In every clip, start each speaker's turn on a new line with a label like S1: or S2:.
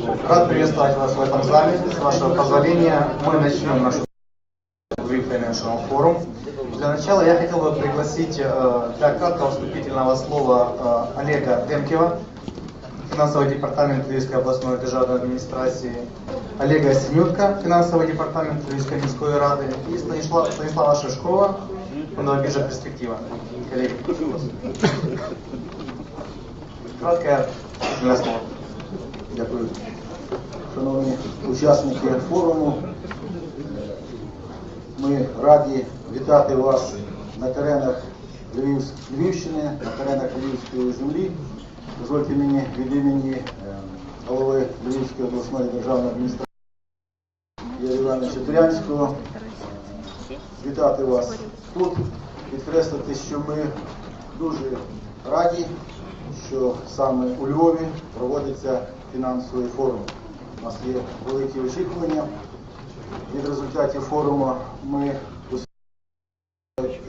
S1: Рад приветствовать вас в этом зале. С вашего позволения мы начнем нашу Lviv Financial Forum. Для начала я хотел бы пригласить для краткого вступительного слова Олега Демкева, финансовый департамент Львівської областной державной администрации, Олега Синютка, финансовый департамент Львівської міської ради, и Станислава Шишкова, фондовая биржа «Перспектива». Коллеги, краткое слово.
S2: Дякую. Шановні учасники форуму, ми раді вітати вас на теренах Львівщини, на теренах Львівської землі. Дозвольте мені від імені голови Львівської обласної державної адміністрації Юрія Івановича Турянського вітати вас тут, підкреслити, що ми дуже раді, що саме у Львові проводиться фінансовий форум. У нас є великі очікування. Від результатів форуму ми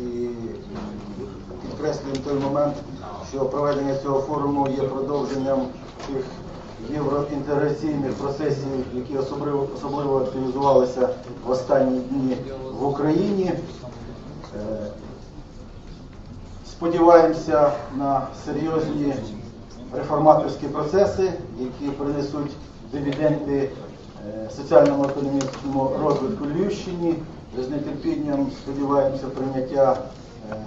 S2: і підкреслюємо той момент, що проведення цього форуму є продовженням тих євроінтеграційних процесів, які особливо активізувалися в останні дні в Україні. Сподіваємося на серйозні реформаторські процеси, які принесуть дивіденди соціальному економічному розвитку Львівщини. З нетерпінням сподіваємося прийняття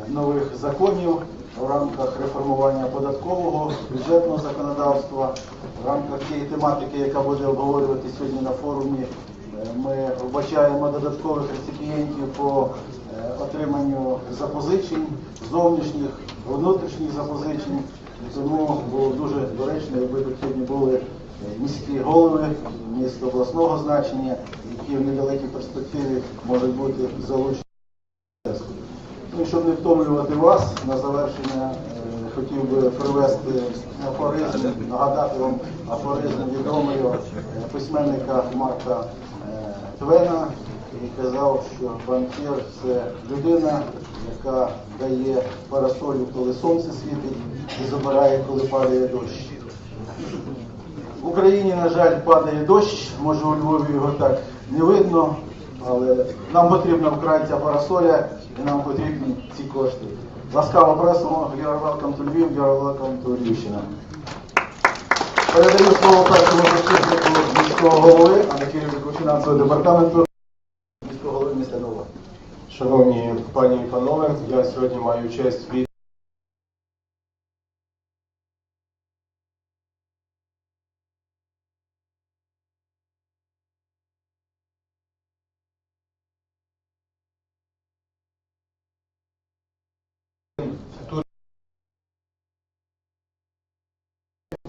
S2: нових законів в рамках реформування податкового, бюджетного законодавства. В рамках тієї тематики, яка буде обговорюватися сьогодні на форумі, ми вбачаємо додаткових реципієнтів по отриманню запозичень, зовнішніх, внутрішніх запозичень. Тому було дуже доречно, якби тут сьогодні були міські голови, міст обласного значення, які в недалекій перспективі можуть бути залучені. Ну, щоб не втомлювати вас, на завершення хотів би привести афоризм, нагадати вам афоризм відомого письменника Марка Твена, який казав, що банкір – це людина, яка дає парасолю, коли сонце світить, і забирає, коли падає дощ. В Україні, на жаль, падає дощ, може у Львові його так не видно, але нам потрібна вкрай ця парасоля і нам потрібні ці кошти. Ласкаво просимо, you're welcome to Lviv, you're welcome to Львівщина. Передаю слово першому заступнику міського голови, а не керівнику фінансового департаменту міського голови міста Львова.
S3: Шановні пані і панове, я сьогодні маю честь від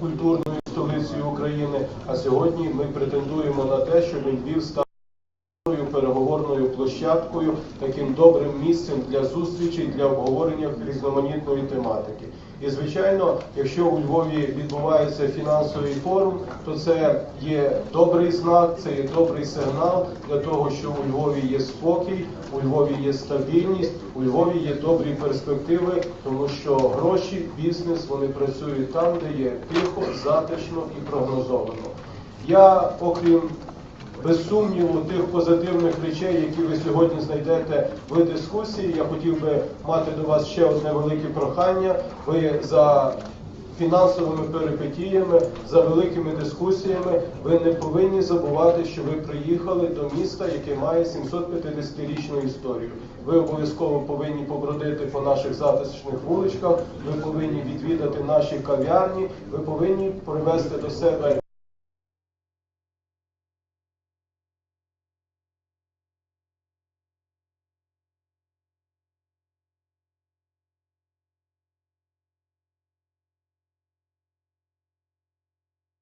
S3: культурною столицею України, а сьогодні ми претендуємо на те, щоб Львів став переговорною площадкою, таким добрим місцем для зустрічей, для обговорення різноманітної тематики. І, звичайно, якщо у Львові відбувається фінансовий форум, то це є добрий знак, це є добрий сигнал для того, що у Львові є спокій, у Львові є стабільність, у Львові є добрі перспективи, тому що гроші, бізнес, вони працюють там, де є тихо, затишно і прогнозовано. Я, окрім без сумніву, тих позитивних речей, які ви сьогодні знайдете в дискусії, я хотів би мати до вас ще одне велике прохання. Ви за фінансовими перипетіями, за великими дискусіями, ви не повинні забувати, що ви приїхали до міста, яке має 750-річну історію. Ви обов'язково повинні побродити по наших затишних вуличках, ви повинні відвідати наші кав'ярні, ви повинні привезти до себе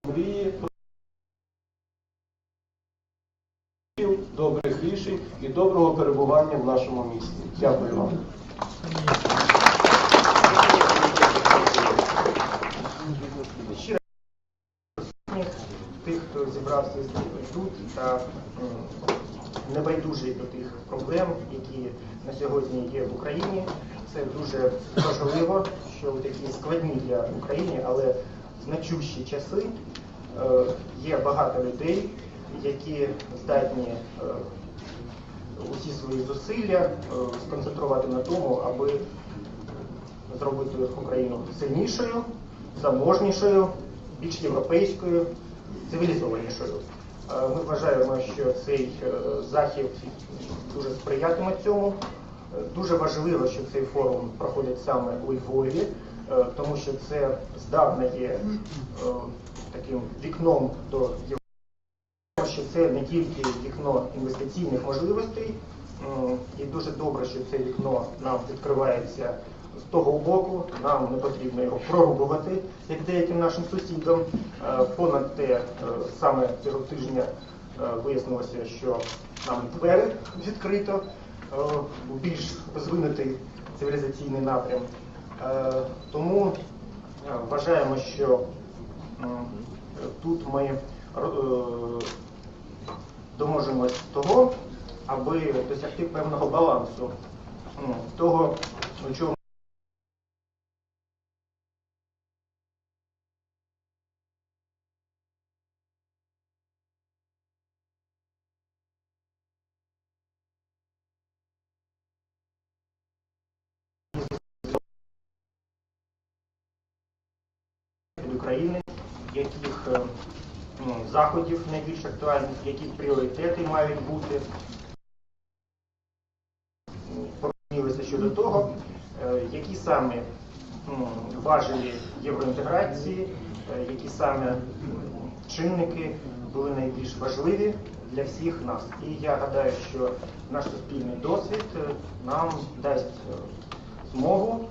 S3: мрії, добрих рішень і доброго перебування в нашому місті. Дякую вам.
S4: Тих, хто зібрався тут та небайдужий до тих проблем, які на сьогодні є в Україні. Це дуже важливо, що в такі складні для України, але значущі часи є багато людей, які здатні усі свої зусилля сконцентрувати на тому, аби зробити Україну сильнішою, заможнішою, більш європейською, цивілізованішою. Ми вважаємо, що цей захід дуже сприятиме цьому. Дуже важливо, що цей форум проходить саме у Львові, тому що це здавна є таким вікном до Європи, що це не тільки вікно інвестиційних можливостей, і дуже добре, що це вікно нам відкривається з того боку, нам не потрібно його прорубувати, як деяким нашим сусідам. Понад те, саме цього тижня вияснилося, що нам двері відкрито у більш розвинутий цивілізаційний напрям. Тому вважаємо, що тут ми доможемось того, аби досягти певного балансу того, у чому України, яких заходів найбільш актуальних, які пріоритети мають бути. Порозумілися щодо того, які саме важелі євроінтеграції, які саме чинники були найбільш важливі для всіх нас. І я гадаю, що наш суспільний досвід нам дасть змогу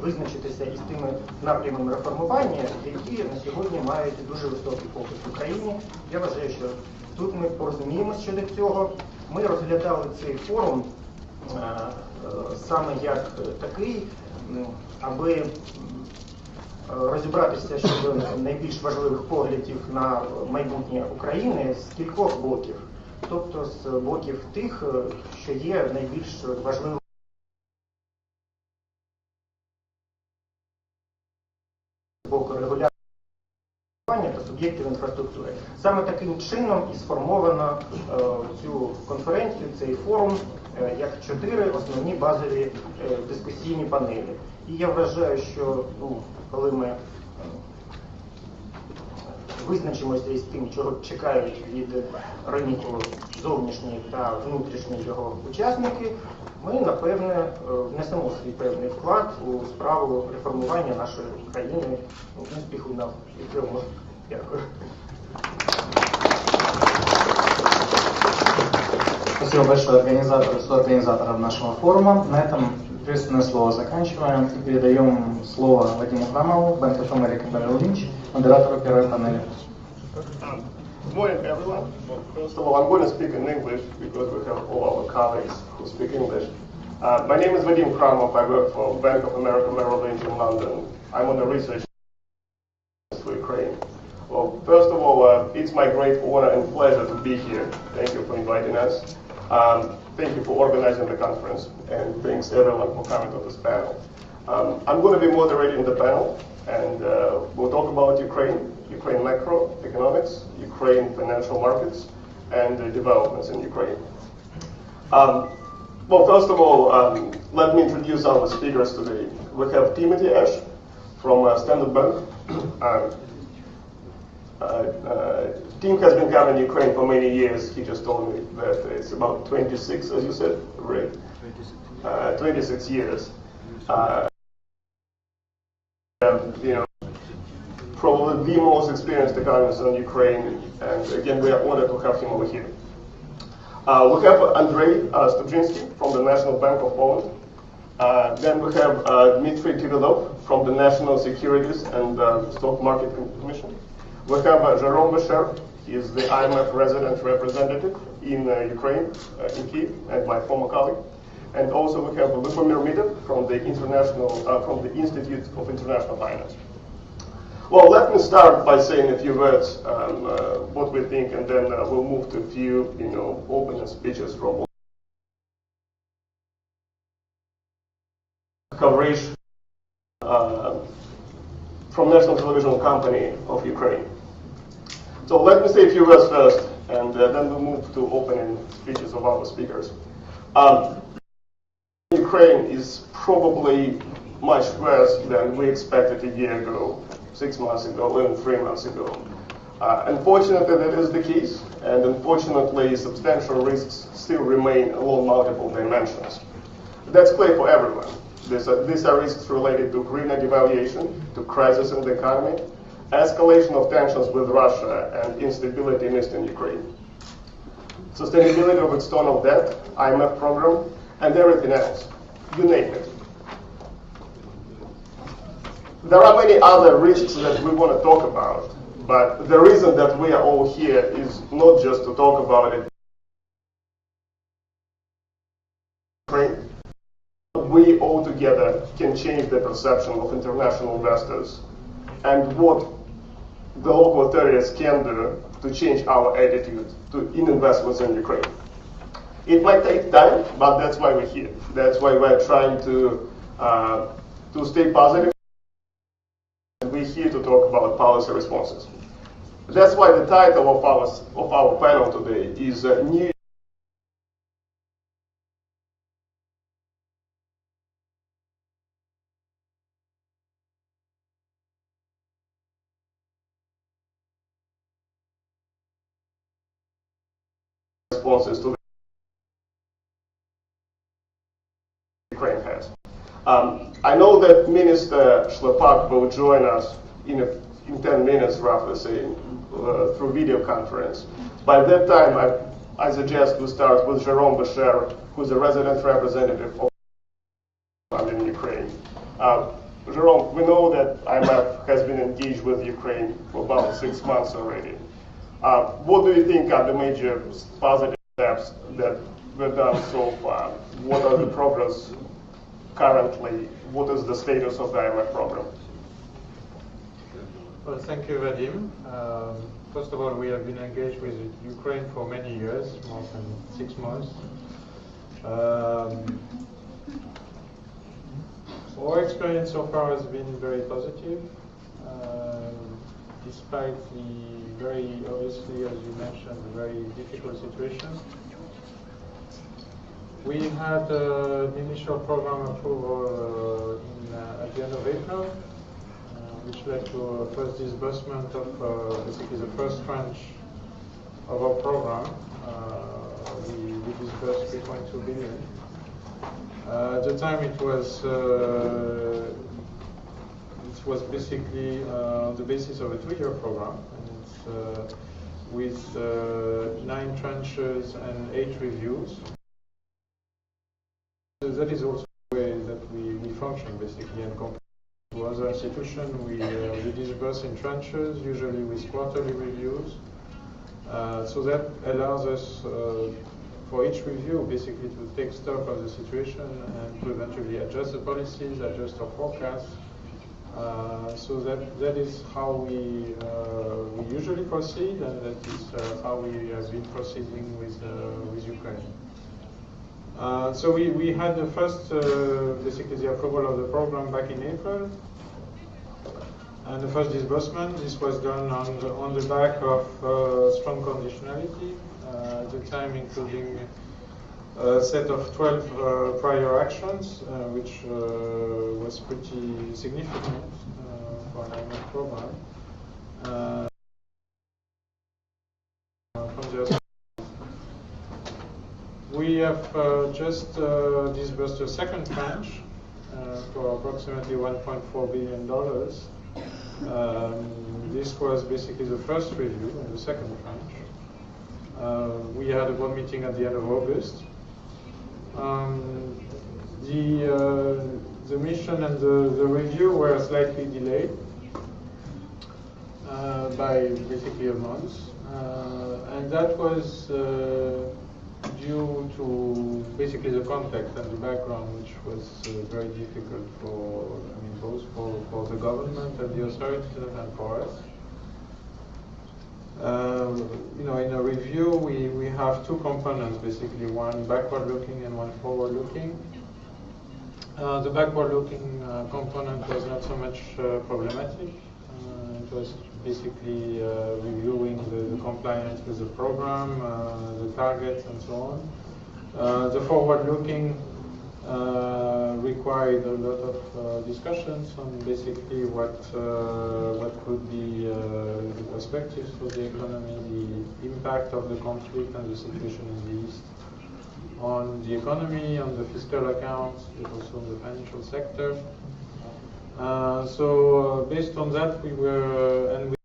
S4: визначитися із тими напрямами реформування, які на сьогодні мають дуже високий попит в Україні. Я вважаю, що тут ми порозуміємося щодо цього. Ми розглядали цей форум саме як такий, аби розібратися щодо найбільш важливих поглядів на майбутнє України з кількох боків. Тобто з боків тих, що є найбільш важливими боку регулювання та суб'єктів інфраструктури. Саме таким чином і сформовано цю конференцію, цей форум, як 4 основні базові дискусійні панелі. І я вважаю, що коли ми визначимося із тим, чого чекають від ринку зовнішні та внутрішні його учасники, ми, напевне, внесемо свій певний вклад у справу реформування нашої країни. Успіху нам і цьому. Дякую.
S1: Спасибо большое организаторам нашего форума. На этом приветственное слово заканчиваем и передаем слово Вадиму Храмову, Bank of America Merrill Lynch, модератору первой панели.
S5: Good morning, everyone. First of all, I'm going to speak in English because we have all our colleagues who speak English. My name is Vadim Kramov. I work for Bank of America Merrill Lynch in London. I'm on the research for Ukraine. Well, first of all, it's my great honor and pleasure to be here. Thank you for inviting us. Thank you for organizing the conference, and thanks everyone for coming to this panel. I'm going to be moderating the panel, and we'll talk about Ukraine macroeconomics, Ukraine financial markets, and the developments in Ukraine. Well, first of all, let me introduce our speakers today. We have Timothy Ash from Standard Bank. Tim has been covering Ukraine for many years. He just told me that it's about 26, as you said, right? 26 years. You know, probably the most experienced economist on Ukraine, and again, we are honored to have him over here. We have Andrei Studzinski from the National Bank of Poland. Then we have Dmitry Tivilov from the National Securities and Stock Market Commission. We have Jerome Besher. He is the IMF resident representative in Ukraine, in Kyiv, and my former colleague. And also we have Lyubomir Midev from the Institute of International Finance. Well, let me start by saying a few words what we think, and then we'll move to a few, opening speeches from coverage from National Television Company of Ukraine. So let me say a few words first, and then we'll move to opening speeches of our speakers. Ukraine is probably much worse than we expected a year ago, 6 months ago, even 3 months ago. Unfortunately, that is the case, and unfortunately, substantial risks still remain along multiple dimensions. That's clear for everyone. These are risks related to hryvnia devaluation, to crisis in the economy, escalation of tensions with Russia, and instability in eastern Ukraine. Sustainability of external debt, IMF program, and everything else. You name it. There are many other risks that we want to talk about, but the reason that we are all here is not just to talk about it. We all together can change the perception of international investors and what the local authorities can do to change our attitude in investments in Ukraine. It might take time, but that's why we're here. That's why we're trying to stay positive. We're here to talk about policy responses. That's why the title of our panel today is New responses to Ukraine has. I know that Minister Shlepak will join us in 10 minutes, roughly saying, through video conference. By that time, I suggest we start with Jerome Besher, who's a resident representative of in Ukraine. Jerome, we know that IMF has been engaged with Ukraine for about 6 months already. What do you think are the major positive steps that were done so far? What are the progress currently? What is the status of the IMF program?
S6: Well, thank you, Vadim. First of all, we have been engaged with Ukraine for many years, more than 6 months. Our experience so far has been very positive, despite the very, obviously, as you mentioned, very difficult situation. We had an initial program approval at the end of April, which led to a first disbursement of basically the first tranche of our program. We disbursed 3.2 billion. At the time, it was basically on the basis of a 2-year program, and it's with 9 tranches and 8 reviews. That is also the way that we function, basically, and compared to other institutions, we disburse in tranches, usually with quarterly reviews. So that allows us, for each review, basically, to take stock of the situation and to eventually adjust the policies, adjust our forecasts. So that is how we usually proceed, and that is how we have been proceeding with Ukraine. So we had the first, basically the approval of the program back in April, and the first disbursement. This was done on the back of strong conditionality, at the time including a set of 12 prior actions, which was pretty significant for an IMF program. We have just disbursed a second tranche for approximately $1.4 billion. This was basically the first review and the second tranche. We had a board meeting at the end of August. The mission and the review were slightly delayed by basically a month, and that was due to basically the context and the background, which was very difficult for, both for the government and the authorities and for us. In a review, we have 2 components, basically, one backward-looking and one forward-looking. The backward-looking component was not so much problematic. It was basically reviewing the compliance with the program, the targets, and so on. The forward-looking required a lot of discussions on basically what could be the perspectives for the economy, the impact of the conflict and the situation in the East on the economy, on the fiscal accounts, but also on the financial sector. So based on that, we were and we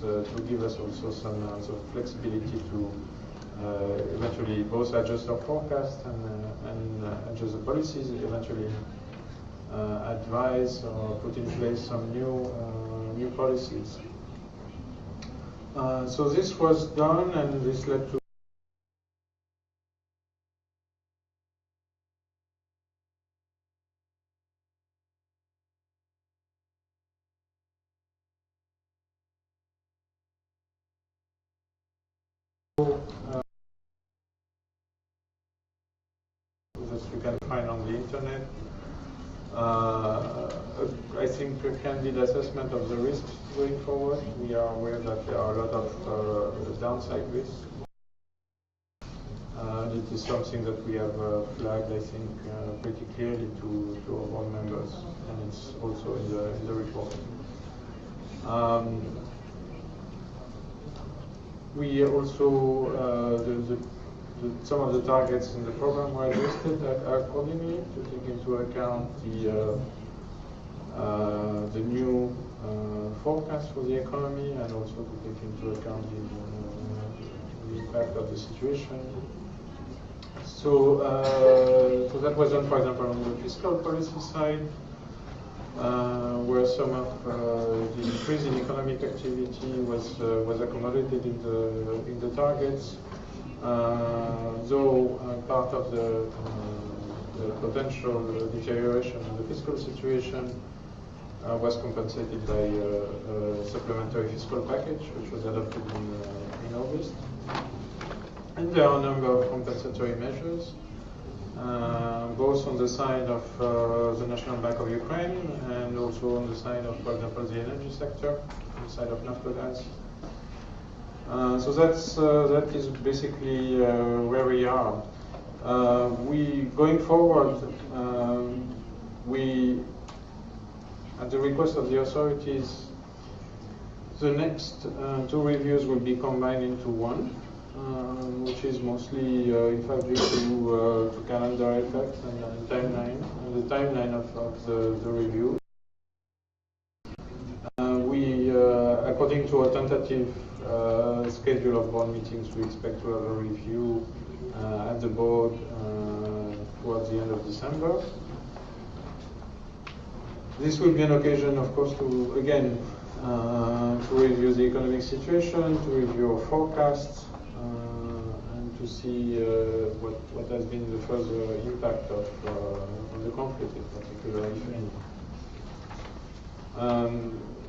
S6: to give us also some sort of flexibility to eventually both adjust our forecast and adjust the policies, eventually advise or put in place some new policies. So this was done, and this led to that you can find on the internet. I think a candid assessment of the risks going forward. We are aware that there are a lot of downside risks. It is something that we have flagged, I think, pretty clearly to our board members, and it's also in the report. We also, some of the targets in the program were adjusted accordingly to take into account the new forecast for the economy, and also to take into account the impact of the situation. So that was done, for example, on the fiscal policy side, where some of the increase in economic activity was accommodated in the targets, though part of the potential deterioration in the fiscal situation was compensated by a supplementary fiscal package, which was adopted in August. And there are a number of compensatory measures, both on the side of the National Bank of Ukraine and also on the side of, for example, the energy sector, on the side of Naftogaz. So that is basically where we are. Going forward, we, at the request of the authorities, the next two reviews will be combined into one, which is mostly, in fact, due to calendar effects and timeline, and the timeline of the review. According to a tentative schedule of board meetings, we expect to have a review at the board towards the end of December. This will be an occasion, of course, to again to review the economic situation, to review our forecasts, and to see what has been the further impact of the conflict, in particular, if any.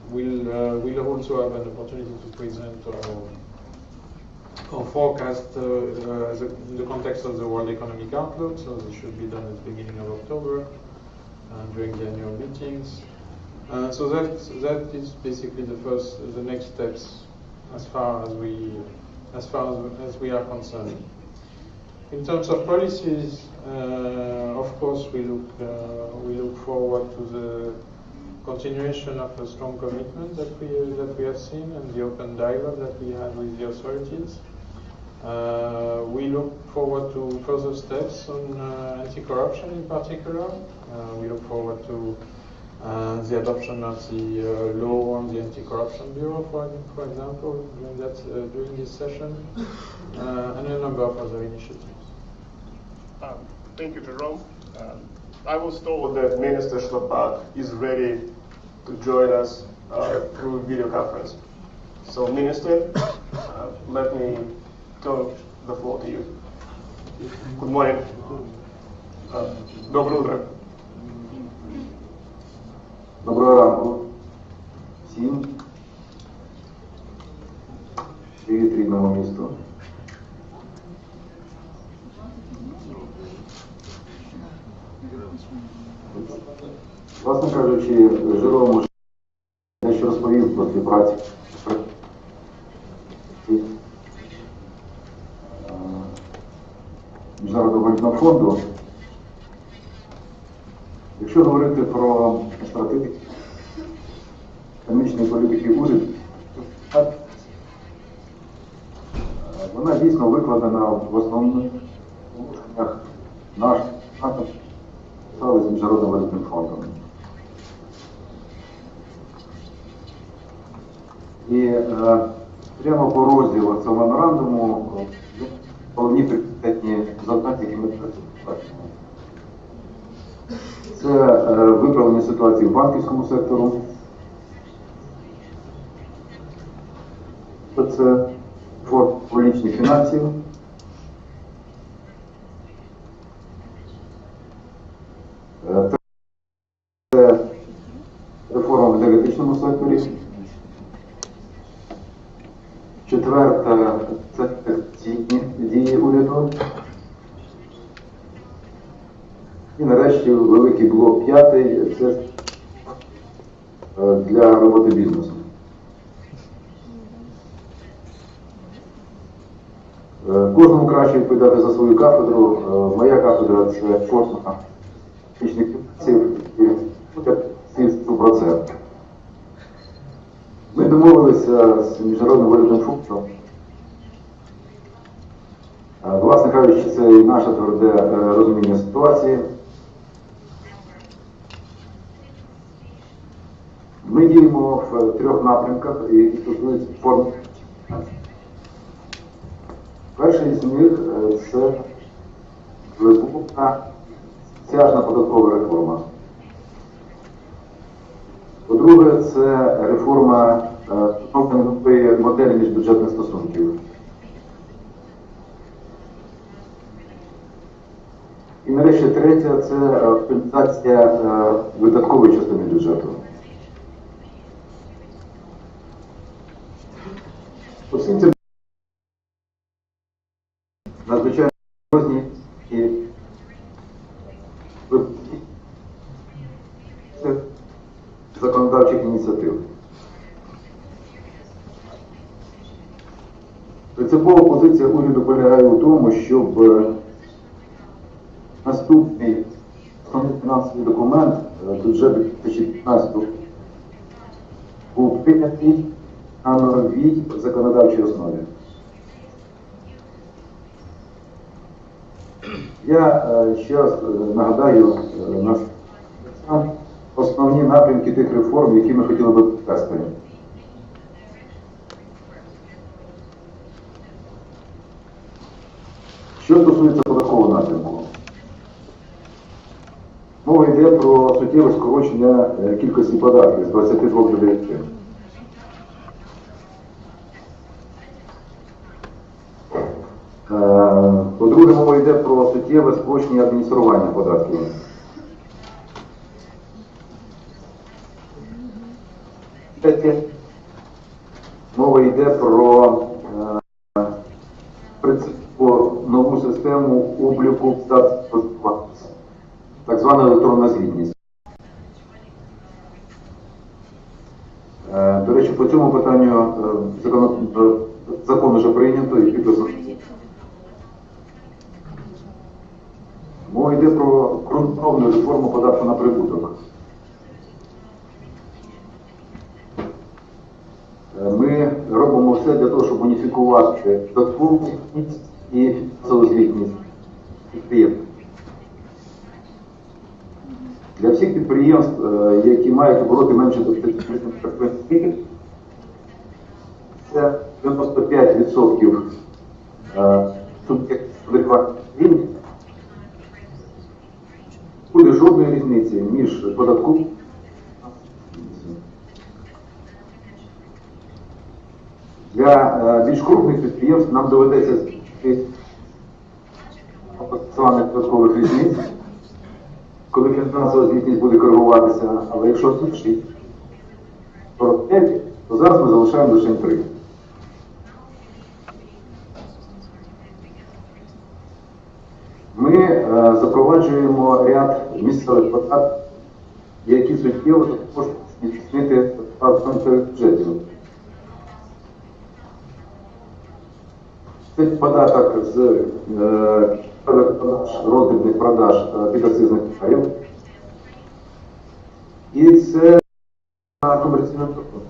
S6: We'll also have an opportunity to present our forecast in the context of the World Economic Outlook. So this should be done at the beginning of October during the annual meetings. So that is basically the next steps as far as we are concerned. In terms of policies, of course, we look forward to the continuation of a strong commitment that we have seen, and the open dialogue that we have with the authorities. We look forward to further steps on anti-corruption in particular. We look forward to the adoption of the law on the Anti-Corruption Bureau, for example, during this session, and a number of other initiatives.
S5: Thank you, Jerome. I was told that Minister Schlepak is ready to join us through video conference. So, Minister, let me turn the floor to you. Good morning. Доброе утро.
S7: Доброго ранку всім. Привіт рідному місту. Власне кажучи, Жерому дещо розповів про співпрацю Міжнародного валютного фонду. Якщо говорити про стратегію економічної політики уряду, вона дійсно викладена в основних положеннях наших з Міжнародним валютним фондом. І прямо по розділу цього меморандуму головні пріоритетні завдання, які ми працюємо. Це виправлення ситуації в банківському сектору, це реформа публічних фінансів, це реформа в енергетичному секторі, четверта – це ці дії уряду. І нарешті великий блок п'ятий – це для роботи бізнесу. Кожному краще відповідати за свою кафедру. Моя кафедра – це форма фізичних фінансів і 100%. Ми домовилися з Міжнародним валютним фондом. Власне кажучи, це і наше тверде розуміння ситуації. Ми діємо в трьох напрямках, які стосуються форм. Перший з них – це глибока стяжна податкова реформа. По-друге, це реформа нової моделі міжбюджетних стосунків. І нарешті третє – це оптимізація видаткової частини бюджету. Усім цим надзвичайно серйозні і законодавчих ініціатив. Принципова позиція уряду полягає у тому, щоб наступний основний фінансовий документ бюджет 2015 був прийнятий на новій законодавчій основі. Я ще раз нагадаю основні напрямки тих реформ, які ми хотіли би підкреслити. Що стосується податкового напрямку, мова йде про суттєве скорочення кількості податків з 22 до 9. По-друге, мова йде про суттєве спрощення адміністрування податків. Мова йде про нову систему обліку статусу, так звана електронна звітність. До речі, по цьому питанню закон вже прийнято і підписано. Мова йде про ґрунтовну реформу податку на прибуток. Ми робимо все для того, щоб уніфікувати податкову звітність і фінансову звітність підприємств. Для всіх підприємств, які мають обороти менше 25%, це 95% суб'єктів рівня. Буде жодної різниці між податковим. Для більш крупних підприємств нам доведеться компенсованих додаткових різниць, коли фінансова звітність буде коригуватися, але якщо звучить 45, то зараз ми залишаємо лише 3. Ми запроваджуємо ряд місцевих податків, які суттєво також здійснити бюджетів. Це податок з роздрібних продаж підакцизних товарів. І це на комерційну торгівлю.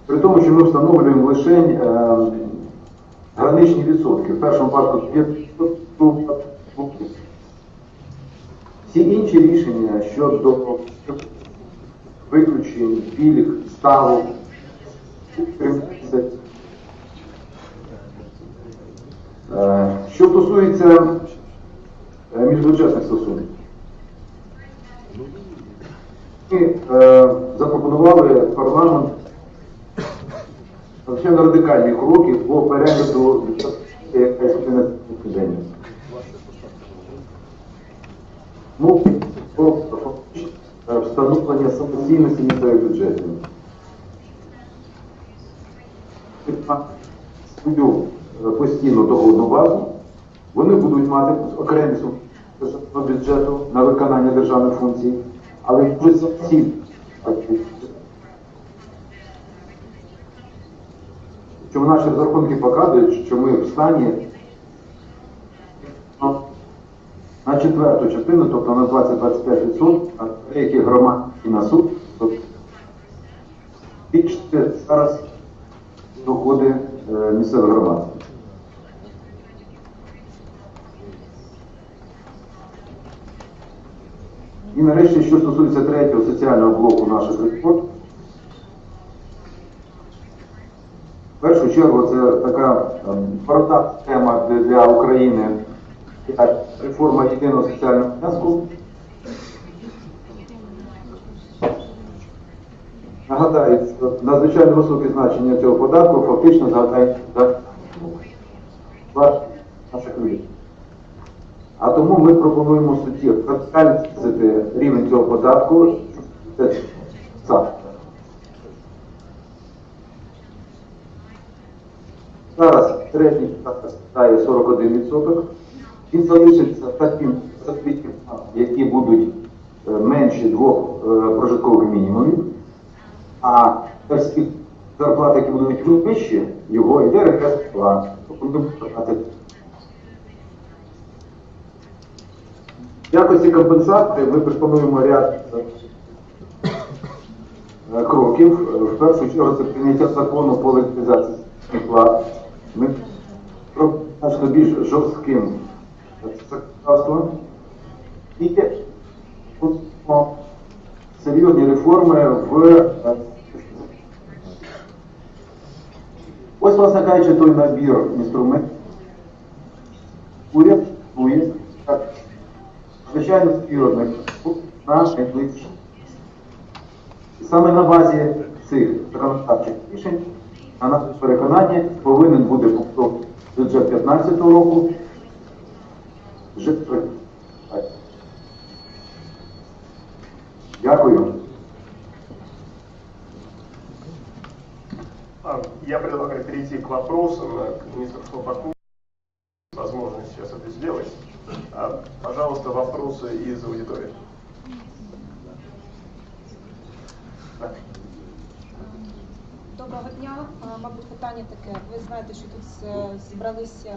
S7: При тому, що ми встановлюємо лише граничні відсотки. В першому випадку 5%. Всі інші рішення щодо виключень, пільг, ставок, що стосується міжбюджетних стосунків, ми запропонували парламент надзвичайно радикальні кроки по перегляду бюджету, яка існує на встановлення самостійності місцевих бюджетів. Свою постійну доходну базу, вони будуть мати окремі суми державного бюджету на виконання державних функцій, але вже всі. Чому наші розрахунки показують, що ми в стані на четверту частину, тобто на 20-25%, а деяких громад і на суд, більше зараз доходи місцевих громад. І нарешті, що стосується третього соціального блоку наших реформ, в першу чергу це така бородата тема для України, реформа єдиного соціального внеску. Нагадаю, що надзвичайно високе значення цього податку фактично згадає наших людей. А тому ми пропонуємо суттєво радикально знизити рівень цього податку. Зараз середній податок складає 41%. Він залишиться таким закритим, які будуть менші 2 прожиткових мінімумів, а зарплати, які будуть вищі, його йде регрес-план. В якості компенсації ми пропонуємо ряд кроків. В першу чергу це прийняття закону по легалізації плат. Ми значно більш жорстким законодавством і серйозні реформи в... Ось, власне кажучи, той набір інструментів. Уряд планує звичайно серйозних наш найближчий. І саме на базі цих законодавчих рішень, на наше переконання, повинен буде бюджет 2015 року вже працювати. Дякую.
S5: Я предлагаю перейти к вопросам к министру Шлопаку. Возможность сейчас это сделать. Пожалуйста, вопросы из аудитории.
S8: Доброго дня. Мабуть, питання таке. Ви знаєте, що тут зібралися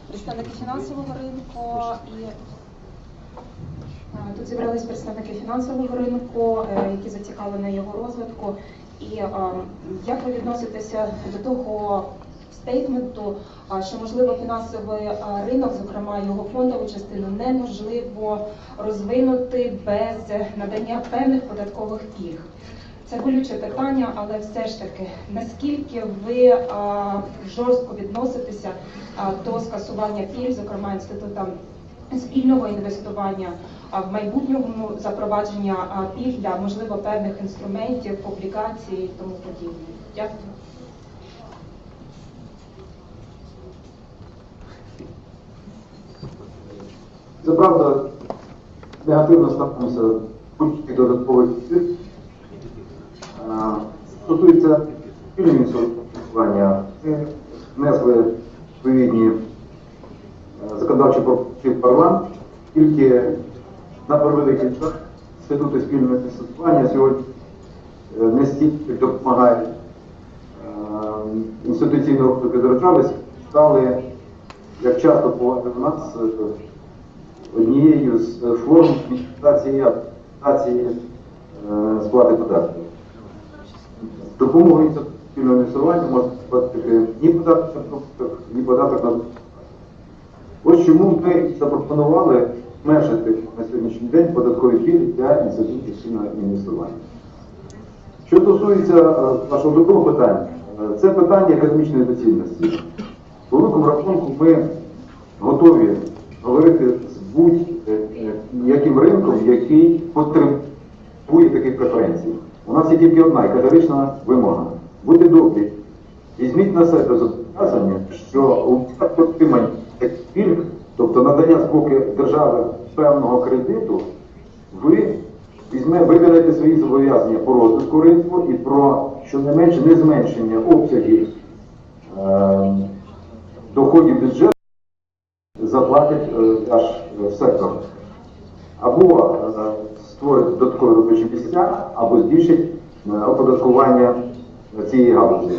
S8: представники фінансового ринку і тут зібрались представники фінансового ринку, які зацікавлені його розвитку. І як ви відноситеся до того стейтменту, що, можливо, фінансовий ринок, зокрема його фондову частину, неможливо розвинути без надання певних податкових пільг? Це болюче питання, але все ж таки, наскільки ви жорстко відноситеся до скасування пільг, зокрема інститутом спільного інвестування, в майбутньому запровадження пільг для, можливо, певних інструментів, облігацій і тому подібне. Дякую.
S7: Це правда, негативно ставимося будь-яких додаткових цифр. Стосується спільного інвестування, ми внесли відповідні законодавчі пропозиції в парламент, тільки на превеликий час інститути спільного інвестування сьогодні не стільки допомагають інституційного розвитку держави, стали, як часто буває у нас, однією з форм фіксації сплати податків. Допомогою спільного інвестування можна сплатити ні податок на прибуток, ні податок на. Ось чому ми запропонували зменшити на сьогоднішній день податкові пільги для інститутів спільного інвестування. Що стосується вашого другого питання, це питання економічної доцільності. По великому рахунку ми готові говорити з будь-яким ринком, який потребує таких преференцій. У нас є тільки одна і категорична вимога. Будьте добрі, візьміть на себе зобов'язання, що у випадку отримання таких пільг, тобто надання з боку держави певного кредиту, ви виберете свої зобов'язання по розвитку ринку і про щонайменше не зменшення обсягів доходів бюджету заплатять аж сектор. Або створять додаткові робочі місця, або збільшать оподаткування цієї галузі.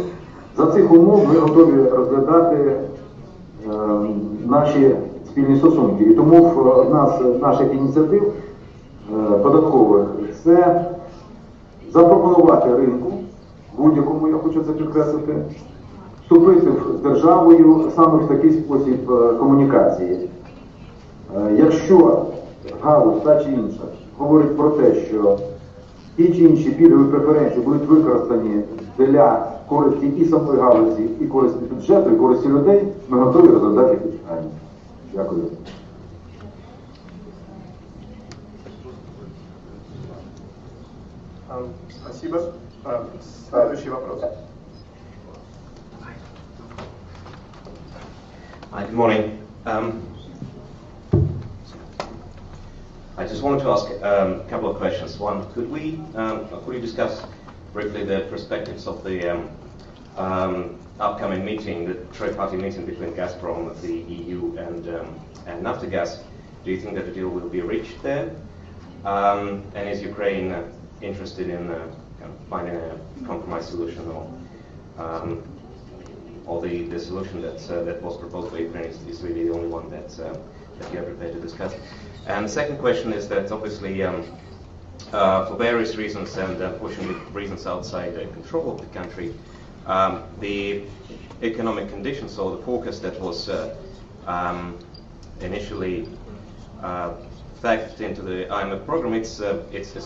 S7: За цих умов ми готові розглядати наші спільні стосунки. І тому одна з наших ініціатив податкових – це запропонувати ринку, будь-якому, я хочу це підкреслити, вступити з державою саме в такий спосіб комунікації. Якщо галузь та чи інша говорить про те, що ті чи інші пільгові преференції будуть використані для користі і самої галузі, і користі бюджету, і користі людей, ми готові розглядати ці питання. Дякую.
S5: Спасибо. Следующий вопрос.
S9: Hi, good morning. I just wanted to ask a couple of questions. One, could you discuss briefly the perspectives of the upcoming meeting, the tri-party meeting between Gazprom, the EU, and Naftogaz? Do you think that the deal will be reached there? And is Ukraine interested in finding a compromise solution, or the solution that was proposed by Ukraine is really the only one that you are prepared to discuss? And the second question is that obviously for various reasons, and unfortunately reasons outside the control of the country, the economic conditions or the forecast that was initially factored into the IMF program, it's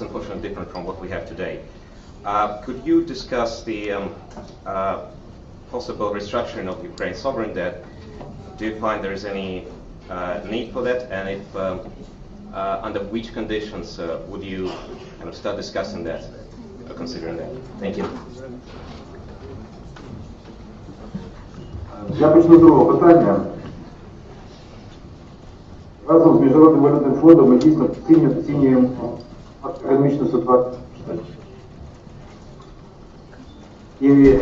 S9: unfortunately different from what we have today. Could you discuss the possible restructuring of Ukraine's sovereign debt? Do you find there is any need for that, and if under which conditions would you kind of start discussing that, considering that? Thank you.
S7: Я почну з другого питання. Разом з Міжнародним валютним фондом ми дійсно оцінюємо економічну ситуацію. І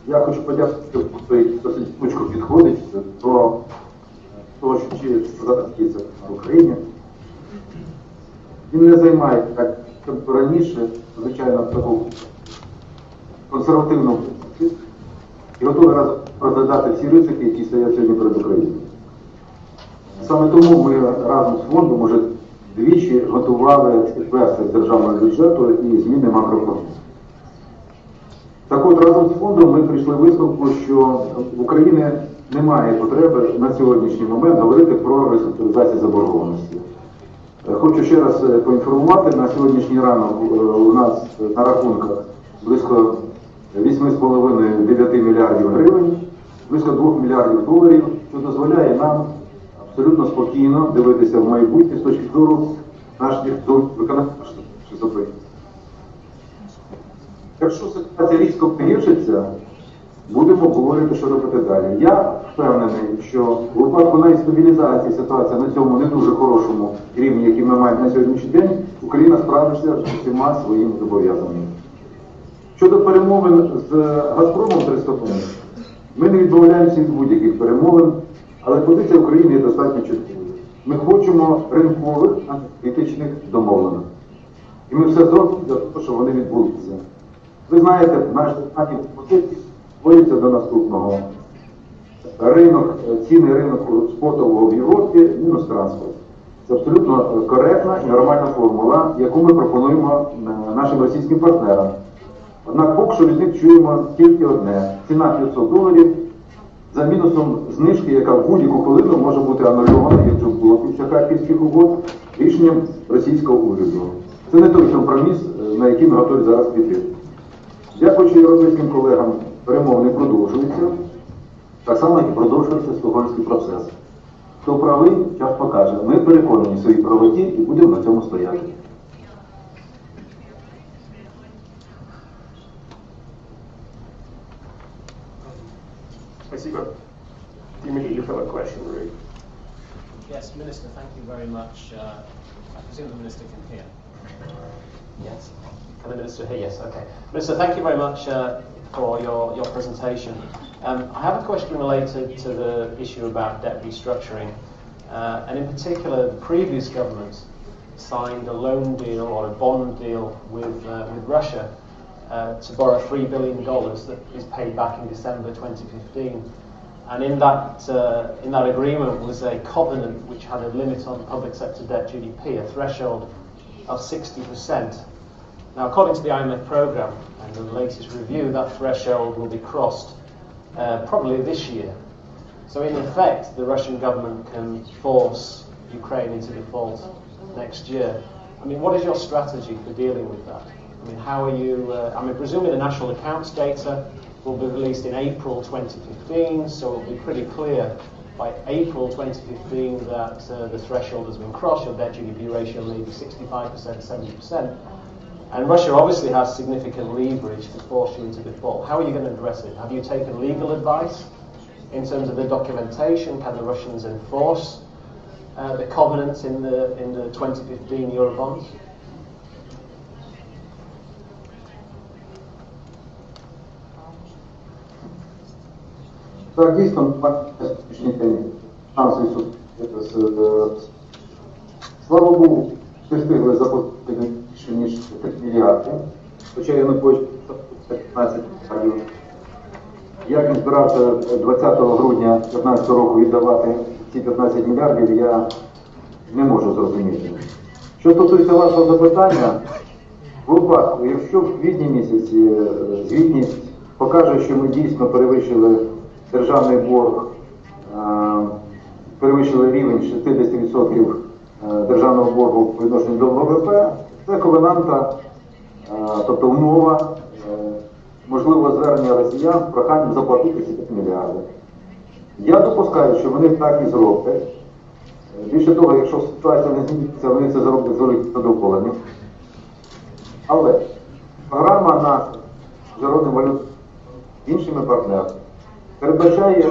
S7: я хочу подякувати, хто досить гнучко підходить до того, що чи задатки в Україні. Він не займає, як раніше, звичайно, таку консервативну позицію і готовий розглядати всі ризики, які стоять сьогодні перед Україною. Саме тому ми разом з фондом уже двічі готували версії державного бюджету і зміни макропрогнозу. Так от, разом з фондом ми прийшли висновку, що в Україні немає потреби на сьогоднішній момент говорити про реструктуризацію заборгованості. Хочу ще раз поінформувати, на сьогоднішній ранок у нас на рахунках близько 8,5-9 мільярдів гривень, близько 2 мільярдів доларів, що дозволяє нам абсолютно спокійно дивитися в майбутнє з точки зору наших виконавчих зобов'язань. Якщо ситуація різко погіршиться, будемо обговорювати, що робити далі. Я впевнений, що у випадку навіть стабілізації ситуації на цьому не дуже хорошому рівні, який ми маємо на сьогоднішній день, Україна справиться з усіма своїми зобов'язаннями. Щодо перемовин з Газпромом 300 пунктів, ми не відмовляємося від будь-яких перемовин, але позиція України є достатньо чіткою. Ми хочемо ринкових аналітичних домовленостей. І ми все зробимо для того, щоб вони відбулися. Ви знаєте, наш останній позиції створюється до наступного. Ціни ринку спотового в Європі мінус транспорт. Це абсолютно коректна і нормальна формула, яку ми пропонуємо нашим російським партнерам. Однак поки що від них чуємо тільки одне. Ціна $500 за мінусом знижки, яка в будь-яку хвилину може бути анульована, якщо було після Харківських угод, рішенням російського уряду. Це не той компроміс, на який ми готові зараз піти. Дякуючи європейським колегам, перемовини продовжуються. Так само, як і продовжується стокгольмський процес. Хто правий, час покаже. Ми переконані в своїй правоті і будемо на цьому стояти.
S5: Спасибо. Do you immediately have a question, Ray?
S10: Yes, Minister, thank you very much. I presume the Minister can hear. Yes. Can the Minister hear? Yes, okay. Minister, thank you very much for your presentation. I have a question related to the issue about debt restructuring. And in particular, the previous government signed a loan deal or a bond deal with Russia to borrow $3 billion that is paid back in December 2015. And in that agreement was a covenant which had a limit on public sector debt GDP, a threshold of 60%. Now, according to the IMF program and the latest review, that threshold will be crossed probably this year. So in effect, the Russian government can force Ukraine into default next year. I mean, what is your strategy for dealing with that? I mean, how are you, presumably the national accounts data will be released in April 2015, so it will be pretty clear by April 2015 that the threshold has been crossed, your debt GDP ratio may be 65%, 70%. And Russia obviously has significant leverage to force you into default. How are you going to address it? Have you taken legal advice in terms of the documentation? Can the Russians enforce the covenants in the 2015 Eurobonds?
S7: Так, дійсно, фінансовий суд. Слава Богу, ми встигли заплатити більше ніж 5 мільярдів, хоча я не хочу 15 мільярдів. Як він збирався 20 грудня 2015 року віддавати ці 15 мільярдів, я не можу зрозуміти. Що стосується вашого запитання, в випадку, якщо в квітні місяці звітність покаже, що ми дійсно перевищили державний борг, перевищили рівень 60% державного боргу по відношенню до ВВП, це ковенанта, тобто умова можливого звернення росіян з проханням заплатити ці 5 мільярдів. Я допускаю, що вони так і зроблять. Більше того, якщо ситуація не зміниться, вони це зроблять з великим задоволенням. Але програма наша міжнародної валюти з іншими партнерами передбачає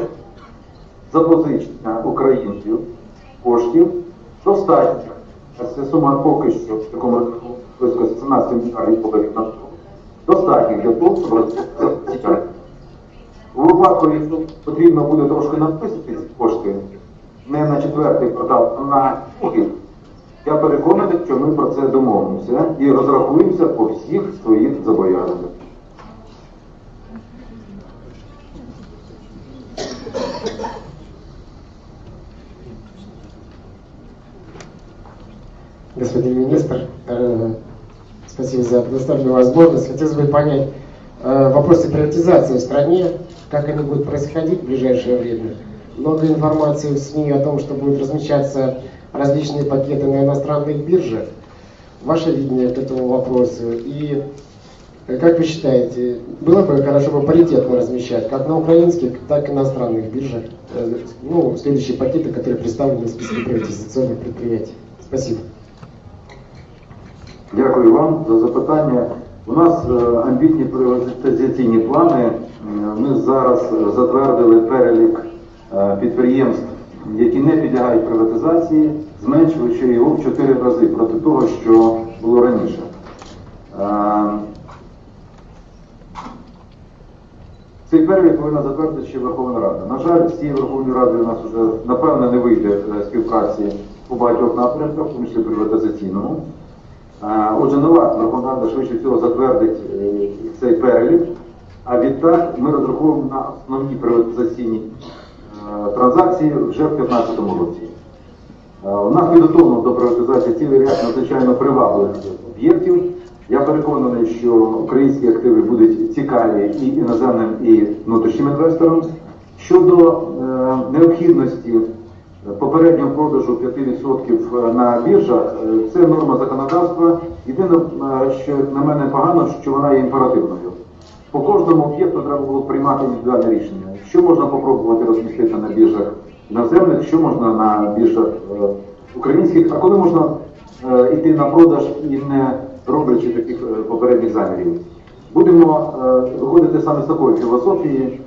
S7: запозичення українців коштів достатньо. Це сума поки що в такому близько 17 мільярдів доларів на рік. Достатньо для того, щоб розпочати. У випадку, якщо потрібно буде трошки написати ці кошти, не на 4-й квартал, а на 2-й, я переконаний, що ми про це домовимося і розрахуємося по всіх своїх зобов'язаннях.
S11: Господин министр, спасибо за предоставленную возможность. Хотелось бы понять вопросы приватизации в стране, как они будут происходить в ближайшее время. Много информации в СМИ о том, что будут размещаться различные пакеты на иностранных биржах. Ваше видение к этому вопросу и Как вы считаете, было бы хорошо бы паритетно размещать, как на украинских, так и на иностранных биржах, следующие пакеты, которые представлены в списке приватизационных предприятий? Спасибо.
S7: Дякую вам за запитання. У нас амбітні приватизаційні плани. Ми зараз затвердили перелік підприємств, які не підлягають приватизації, зменшуючи його в 4 рази проти того, що було раніше. Цей перелік повинна затвердити ще Верховна Рада. На жаль, з цією Верховною Радою у нас вже, напевно, не вийде співпраці у багатьох напрямках, в тому числі приватизаційному. Отже, нова Верховна Рада швидше всього затвердить цей перелік, а відтак ми розраховуємо на основні приватизаційні транзакції вже в 2015 році. У нас підготовлено до приватизації цілий ряд надзвичайно привабливих об'єктів. Я переконаний, що українські активи будуть цікаві і іноземним, і внутрішнім інвесторам. Щодо необхідності попереднього продажу 5% на біржах, це норма законодавства. Єдине, що на мене погано, що вона є імперативною. По кожному об'єкту треба було приймати індивідуальне рішення. Що можна попробувати розмістити на біржах іноземних, що можна на біржах українських, а коли можна йти на продаж і не роблячи таких попередніх замірів. Будемо виходити саме з такої філософії.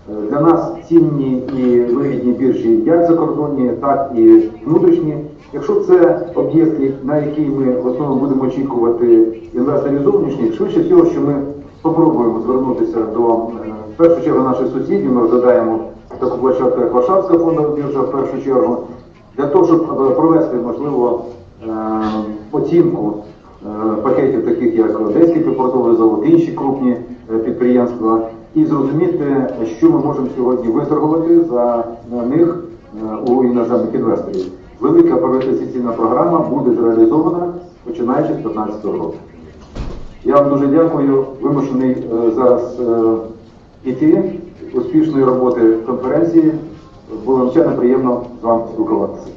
S7: Для нас цінні і вигідні біржі як закордонні, так і внутрішні. Якщо це об'єкт, на який ми в основному будемо очікувати інвесторів зовнішніх, швидше всього, що ми спробуємо звернутися до, в першу чергу, наших сусідів. Ми розглядаємо таку площадку, як Варшавська фондова біржа, в першу чергу, для того, щоб провести, можливо, оцінку пакетів, таких як Одеський припортовий завод, інші крупні підприємства, і зрозуміти, що ми можемо сьогодні виторгувати за них у іноземних інвесторів. Велика приватизаційна програма буде зреалізована, починаючи з 2015 року. Я вам дуже дякую, вимушений зараз іти. Успішної роботи конференції. Було надзвичайно приємно з вами спілкуватися.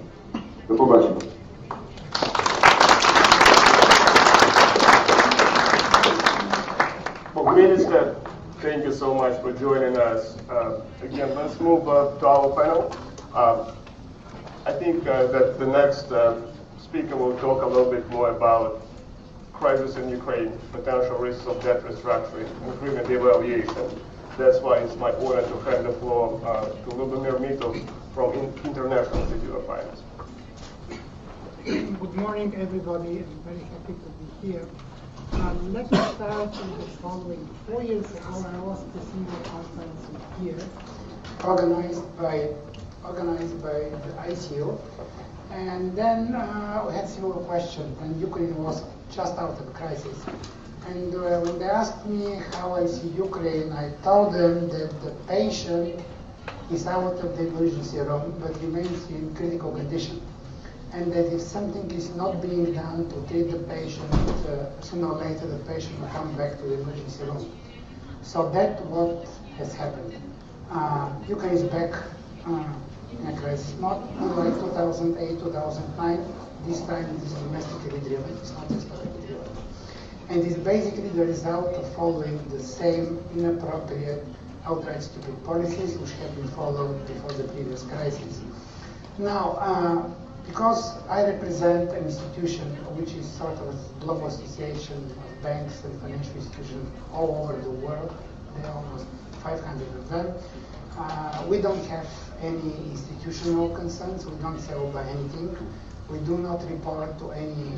S7: До побачення.
S5: Minister, thank you so much for joining us. Again, let's move to our panel. I think that the next speaker will talk a little bit more about crisis in Ukraine, potential risks of debt restructuring, including devaluation. That's why it's my honor to hand the floor to Lubomir Mitov from International Institute of Finance.
S12: Good morning, everybody. I'm very happy to be here. Let me start with the following. 4 years ago, I was at a similar conference here, organized by the ICU, and then we had similar questions, and Ukraine was just out of crisis. And when they asked me how I see Ukraine, I told them that the patient is out of the emergency room, but remains in critical condition. And that if something is not being done to treat the patient, sooner or later the patient will come back to the emergency room. So that's what has happened. Ukraine is back in a crisis, not like 2008, 2009. This time it is domestically driven, it's not historically driven. And it's basically the result of following the same inappropriate, outright stupid policies which have been followed before the previous crisis. Now, because I represent an institution which is sort of a global association of banks and financial institutions all over the world, there are almost 500 of them, we don't have any institutional concerns, we don't sell by anything, we do not report to any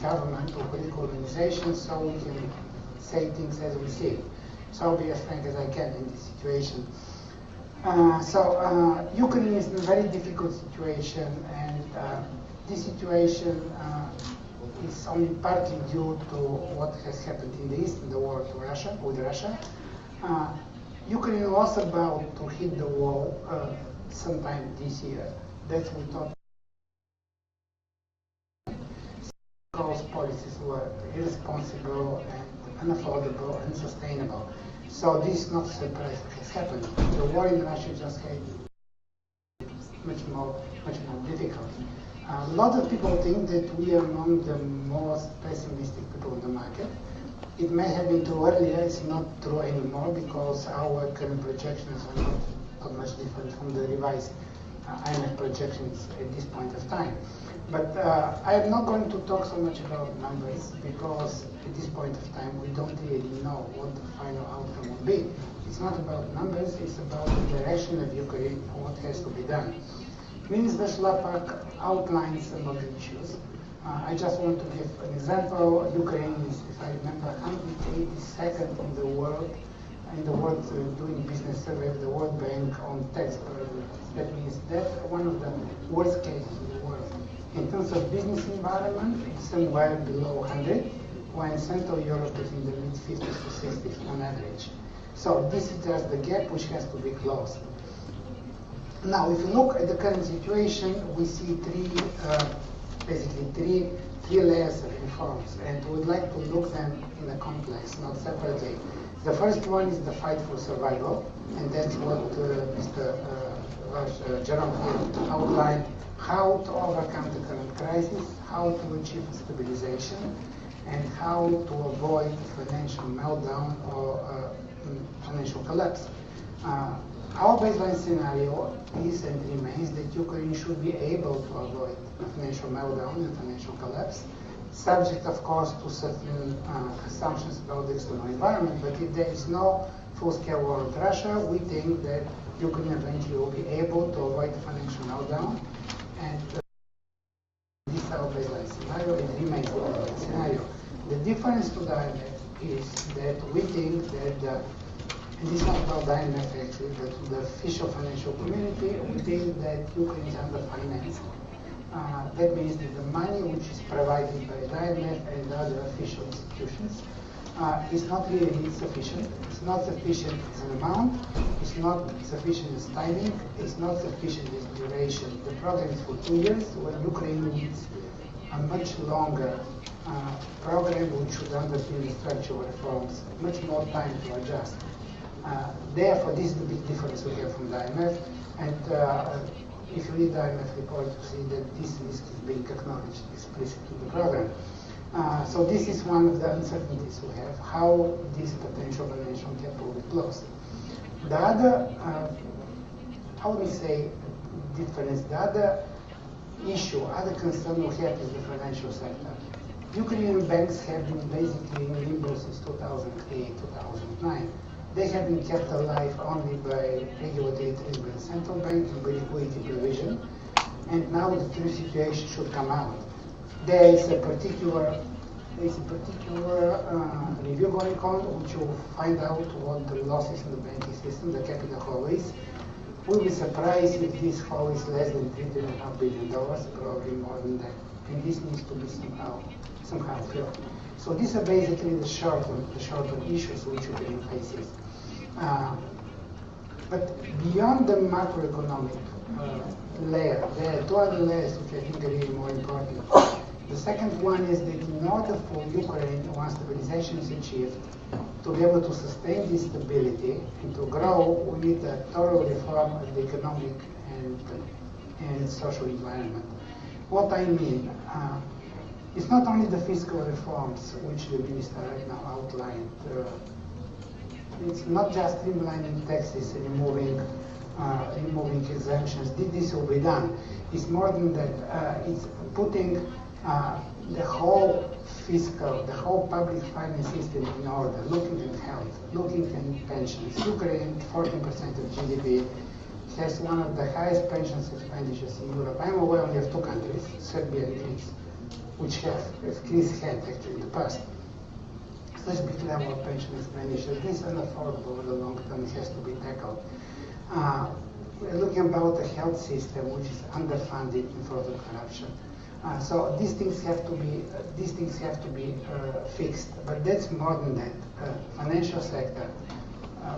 S12: government or political organization, so we can say things as we see. So I'll be as frank as I can in this situation. Ukraine is in a very difficult situation, and this situation is only partly due to what has happened in the east, in the war with Russia. Ukraine was about to hit the wall sometime this year. That's what we thought. Those policies were irresponsible and unaffordable and unsustainable. So this is not a surprise what has happened. The war in Russia just made it much more difficult. A lot of people think that we are among the most pessimistic people in the market. it may have been too earlier. It's not true anymore because our current projections are not much different from the revised IMF projections at this point of time. But I am not going to talk so much about numbers because at this point of time we don't really know what the final outcome will be. It's not about numbers, it's about the direction of Ukraine and what has to be done. Minister Schlapak outlined some of the issues. I just want to give an example. Ukraine is, if I remember, 182nd in the world doing business survey of the World Bank on tax burden. That means that's one of the worst cases in the world. In terms of business environment, it's somewhere below 100, while in Central Europe is in the mid-50s to 60s on average. So this is just the gap which has to be closed. Now, if you look at the current situation, we see basically three layers of reforms, and we'd like to look them in a complex, not separately. The first one is the fight for survival, and that's what Mr. Jerome here outlined, how to overcome the current crisis, how to achieve stabilization, and how to avoid financial meltdown or financial collapse. Our baseline scenario is and remains that Ukraine should be able to avoid a financial meltdown and financial collapse, subject, of course, to certain assumptions about the external environment. But if there is no full-scale war with Russia, we think that Ukraine eventually will be able to avoid financial meltdown. And this is our baseline scenario. It remains our baseline scenario. The difference to the IMF is that we think that and this is not about the IMF actually, but to the official financial community, we think that Ukraine is underfinanced. That means that the money which is provided by the IMF and other official institutions is not really sufficient. It's not sufficient as an amount, it's not sufficient as timing, it's not sufficient as duration. The program is for 2 years, when Ukraine needs a much longer program which should underpin the structural reforms, much more time to adjust. Therefore, this is the big difference we have from the IMF, and if you read the IMF report, you see that this risk is being acknowledged explicitly in the program. So this is one of the uncertainties we have, how this potential financial gap will be closed. The other, how would we say, difference, the other issue, other concern we have is the financial sector. Ukrainian banks have been basically in limbo since 2008, 2009. They have been kept alive only by regulatory treatment by the central bank and by liquidity provision, and now the true situation should come out. There is a particular review going on, which will find out what the losses in the banking system, the capital hole is. We'll be surprised if this hole is less than $3.5 billion, probably more than that. And this needs to be somehow filled. So these are basically the short-term issues which Ukraine faces. But beyond the macroeconomic layer, there are two other layers which I think are really more important. The second one is that in order for Ukraine, once stabilization is achieved, to be able to sustain this stability and to grow, we need a thorough reform of the economic and social environment. What I mean, it's not only the fiscal reforms which the minister right now outlined. It's not just streamlining taxes and removing exemptions. This will be done. It's more than that. It's putting the whole fiscal, the whole public finance system in order, looking at health, looking at pensions. Ukraine, 14% of GDP, has one of the highest pensions expenditures in Europe. I'm aware only of two countries, Serbia and Greece, which have, as Greece had actually in the past, such big level of pension expenditure. This is unaffordable in the long term. It has to be tackled. We're looking about the health system, which is underfunded in front of corruption. So these things have to be fixed. But that's more than that. Financial sector.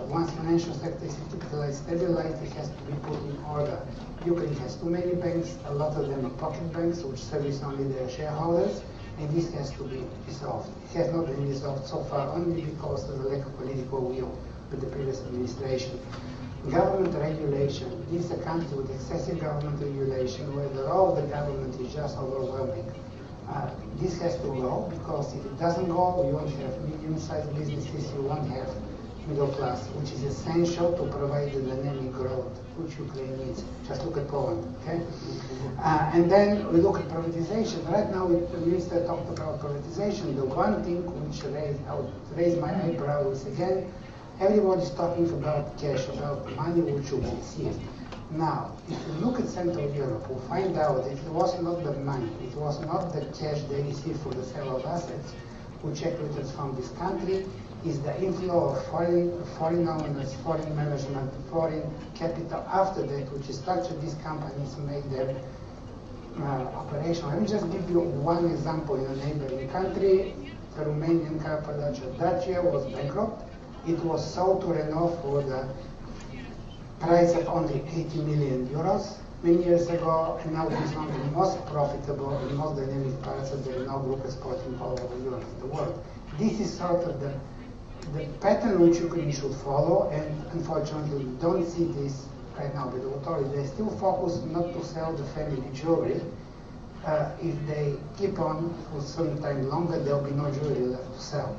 S12: Once financial sector is capitalized, stabilized, it has to be put in order. Ukraine has too many banks. A lot of them are pocket banks, which service only their shareholders, and this has to be resolved. It has not been resolved so far only because of the lack of political will with the previous administration. Government regulation. This is a country with excessive government regulation where the role of the government is just overwhelming. This has to go, because if it doesn't go, you won't have medium-sized businesses, you won't have middle class, which is essential to provide the dynamic growth which Ukraine needs. Just look at Poland, okay? And then we look at privatization. Right now, the minister talked about privatization. The one thing which I would raise my eyebrow is, again, everybody's talking about cash, about money which will be received. Now, if you look at Central Europe, we'll find out that it was not the money, it was not the cash they received for the sale of assets, which equates from this country, is the inflow of foreign owners, foreign management, foreign capital after that, which is structured these companies, make them operational. Let me just give you one example in a neighboring country. The Romanian car producer Dacia was bankrupt. It was sold to Renault for the price of only 80 million euros many years ago, and now it is one of the most profitable and most dynamic parts of the Renault Group exporting all over Europe and the world. This is sort of the pattern which Ukraine should follow, and unfortunately we don't see this right now with the authorities. They still focus not to sell the family jewelry. If they keep on for some time longer, there will be no jewelry left to sell.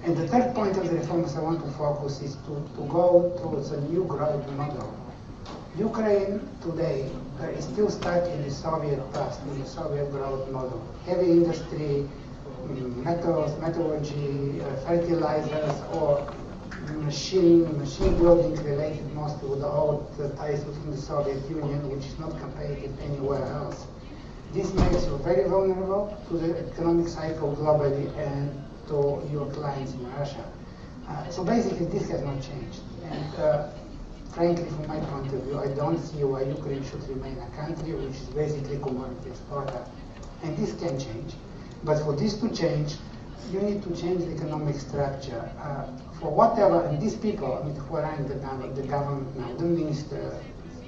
S12: And the third point of the reforms I want to focus is to go towards a new growth model. Ukraine today is still stuck in the Soviet past, in the Soviet growth model. Heavy industry, metals, metallurgy, fertilizers, or machine building related mostly with the old ties within the Soviet Union, which is not competitive anywhere else. This makes you very vulnerable to the economic cycle globally and to your clients in Russia. So basically this has not changed. And frankly, from my point of view, I don't see why Ukraine should remain a country which is basically a commodity exporter. And this can change. But for this to change, you need to change the economic structure. For whatever, and these people, I mean, who are in the government now, the minister,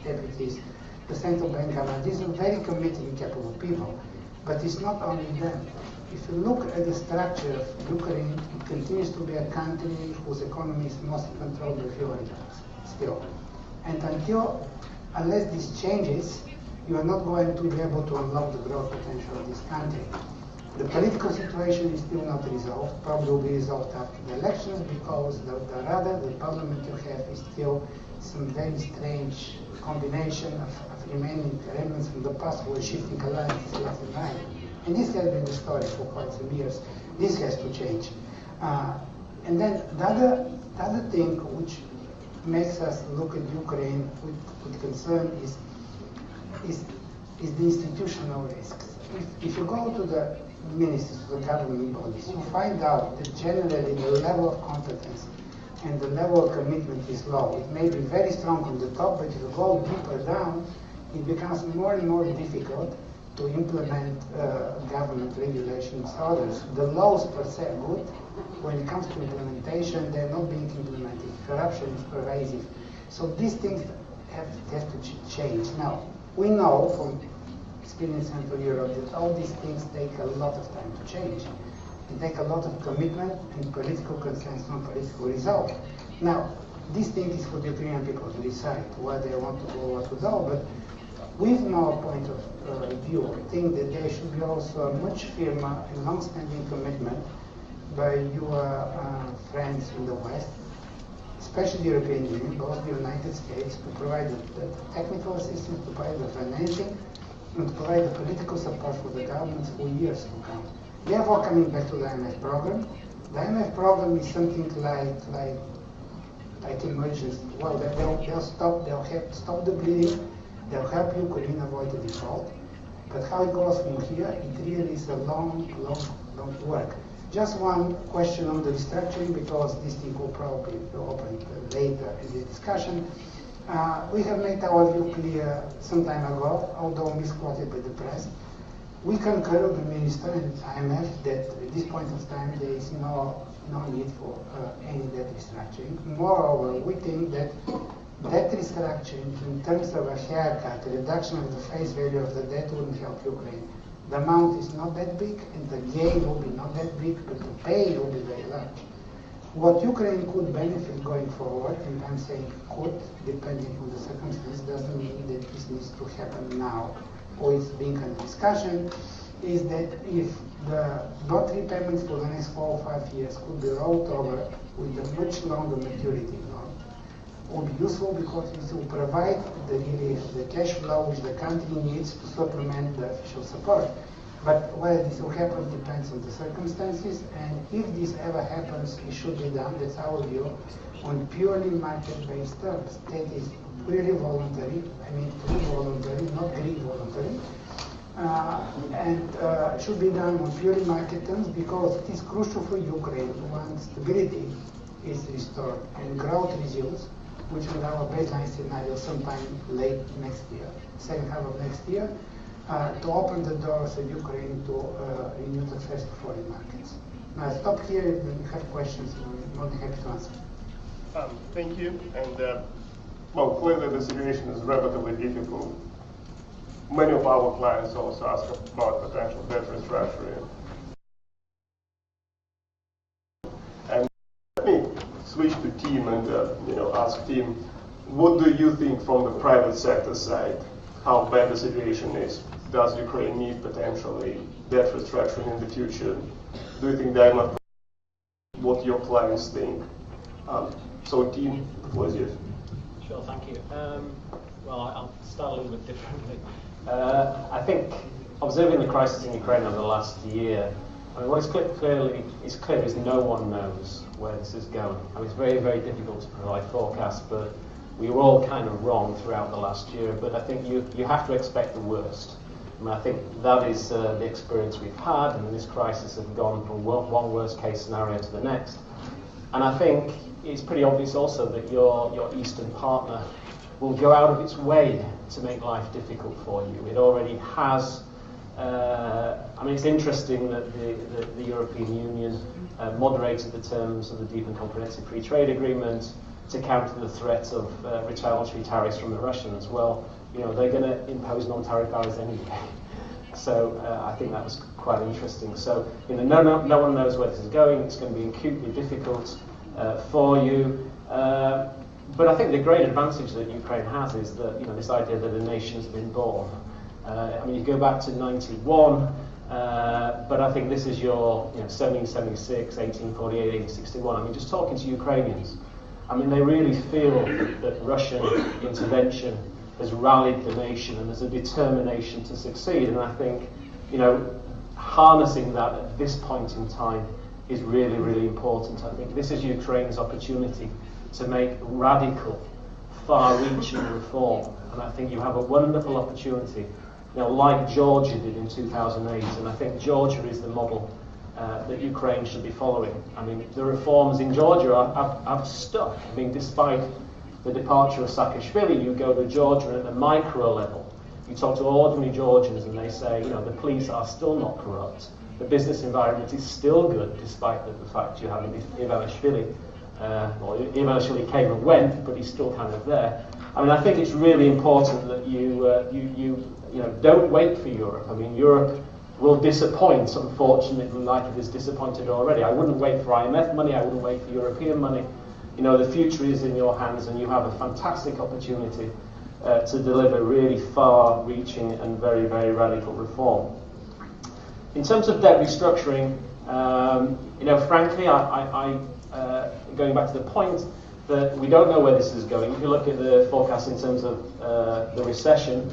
S12: deputies, the central bank governor, these are very committed and capable people. But it's not only them. If you look at the structure of Ukraine, it continues to be a country whose economy is mostly controlled by few oligarchs still. And unless this changes, you are not going to be able to unlock the growth potential of this country. The political situation is still not resolved, probably will be resolved after the elections, because the parliament you have is still some very strange combination of remaining remnants from the past who are shifting alliances left and right. And this has been the story for quite some years. This has to change. And then the other thing which makes us look at Ukraine with concern is the institutional risks. If you go to the ministers, to the government bodies, you find out that generally the level of competence and the level of commitment is low. It may be very strong on the top, but if you go deeper down, it becomes more and more difficult to implement government regulations or others. The laws per se are good. When it comes to implementation, they're not being implemented. Corruption is pervasive. So these things have to change. Now, we know from experience in Central Europe that all these things take a lot of time to change. They take a lot of commitment and political consensus and political resolve. Now, this thing is for the Ukrainian people to decide where they want to go, what to do, but we from our point of view think that there should be also a much firmer and long-standing commitment by your friends in the West, especially the European Union, both the United States, to provide the technical assistance, to provide the financing, and to provide the political support for the governments for years to come. Therefore, coming back to the IMF program, the IMF program is something like emergency. Well, they'll stop the bleeding, they'll help Ukraine avoid the default. But how it goes from here, it really is a long work. Just one question on the restructuring, because this thing will probably be opened later in the discussion. We have made our view clear some time ago, although misquoted by the press. We concur with the minister and IMF that at this point of time there is no need for any debt restructuring. Moreover, we think that debt restructuring in terms of a haircut, a reduction of the face value of the debt wouldn't help Ukraine. The amount is not that big and the gain will be not that big, but the pain will be very large. What Ukraine could benefit going forward, and I'm saying could, depending on the circumstances, doesn't mean that this needs to happen now or it's being under discussion, is that if the not repayments for the next 4 or 5 years could be rolled over with a much longer maturity, would be useful because it will provide the cash flow which the country needs to supplement the official support. But whether this will happen depends on the circumstances, and if this ever happens, it should be done, that's our view, on purely market-based terms. That is really voluntary, I mean true voluntary, not Greek voluntary, and should be done on purely market terms because it is crucial for Ukraine once stability is restored and growth resumes, which is our baseline scenario sometime late next year, second half of next year, to open the doors of Ukraine to renewed access to foreign markets. Now I stop here. If you have questions, I'm more than happy to answer.
S5: Thank you. And well, clearly the situation is relatively difficult. Many of our clients also ask about potential debt restructuring. And let me switch to Tim and ask Tim, what do you think from the private sector side? How bad the situation is? Does Ukraine need potentially debt restructuring in the future? Do you think they're not? What your clients think? So Tim, the floor is yours.
S10: Sure, thank you. Well, I'll start a little bit differently. I think observing the crisis in Ukraine over the last year, I mean, what is clear is no one knows where this is going. I mean, it's very, very difficult to provide forecasts, but we were all kind of wrong throughout the last year. But I think you have to expect the worst. I mean, I think that is the experience we've had, and this crisis has gone from one worst case scenario to the next. And I think it's pretty obvious also that your Eastern partner will go out of its way to make life difficult for you. It already has. I mean, it's interesting that the European Union moderated the terms of the Deep and Comprehensive Free Trade Agreement to counter the threat of retaliatory tariffs from the Russians. Well, they're going to impose non-tariff barriers anyway. So I think that was quite interesting. So no one knows where this is going. It's going to be acutely difficult for you. But I think the great advantage that Ukraine has is that this idea that a nation's been born. I mean, you go back to '91, but I think this is your 1776, 1848, 1861. I mean, just talking to Ukrainians, I mean, they really feel that Russian intervention has rallied the nation and there's a determination to succeed. And I think, harnessing that at this point in time is really, really important. I think this is Ukraine's opportunity to make radical, far-reaching reform. And I think you have a wonderful opportunity, like Georgia did in 2008. And I think Georgia is the model that Ukraine should be following. I mean, the reforms in Georgia are stuck. I mean, despite the departure of Saakashvili, you go to Georgia at the micro level. You talk to ordinary Georgians and they say, the police are still not corrupt. The business environment is still good, despite the fact you have Ivanishvili. Ivanishvili came and went, but he's still kind of there. I mean, I think it's really important that you don't wait for Europe. I mean, Europe will disappoint, unfortunately, like it has disappointed already. I wouldn't wait for IMF money. I wouldn't wait for European money. The future is in your hands, and you have a fantastic opportunity to deliver really far-reaching and very, very radical reform. In terms of debt restructuring, frankly, I going back to the point that we don't know where this is going. If you look at the forecast in terms of the recession,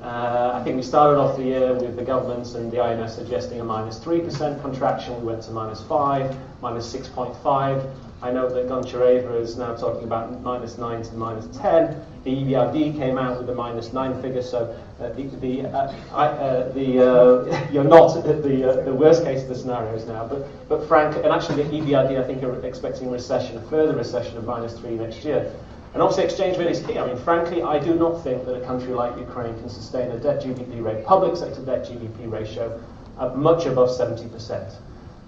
S10: I think we started off the year with the governments and the IMF suggesting a -3% contraction. We went to -5, -6.5. I know that Gonchareva is now talking about -9 to -10. The EBRD came out with a -9 figure, so you're not at the worst case of the scenarios now. But Frank, and actually the EBRD I think are expecting a further recession of -3 next year. And obviously exchange rate is key. I mean, frankly, I do not think that a country like Ukraine can sustain a debt GDP rate, public sector debt GDP ratio, of much above 70%.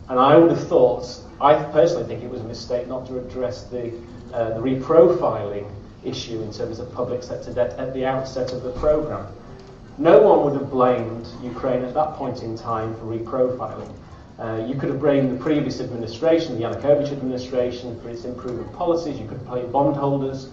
S10: And I would have thought, I personally think it was a mistake not to address the reprofiling issue in terms of public sector debt at the outset of the programme. No one would have blamed Ukraine at that point in time for reprofiling. You could have blamed the previous administration, the Yanukovych administration, for its improvement policies. You could blame bondholders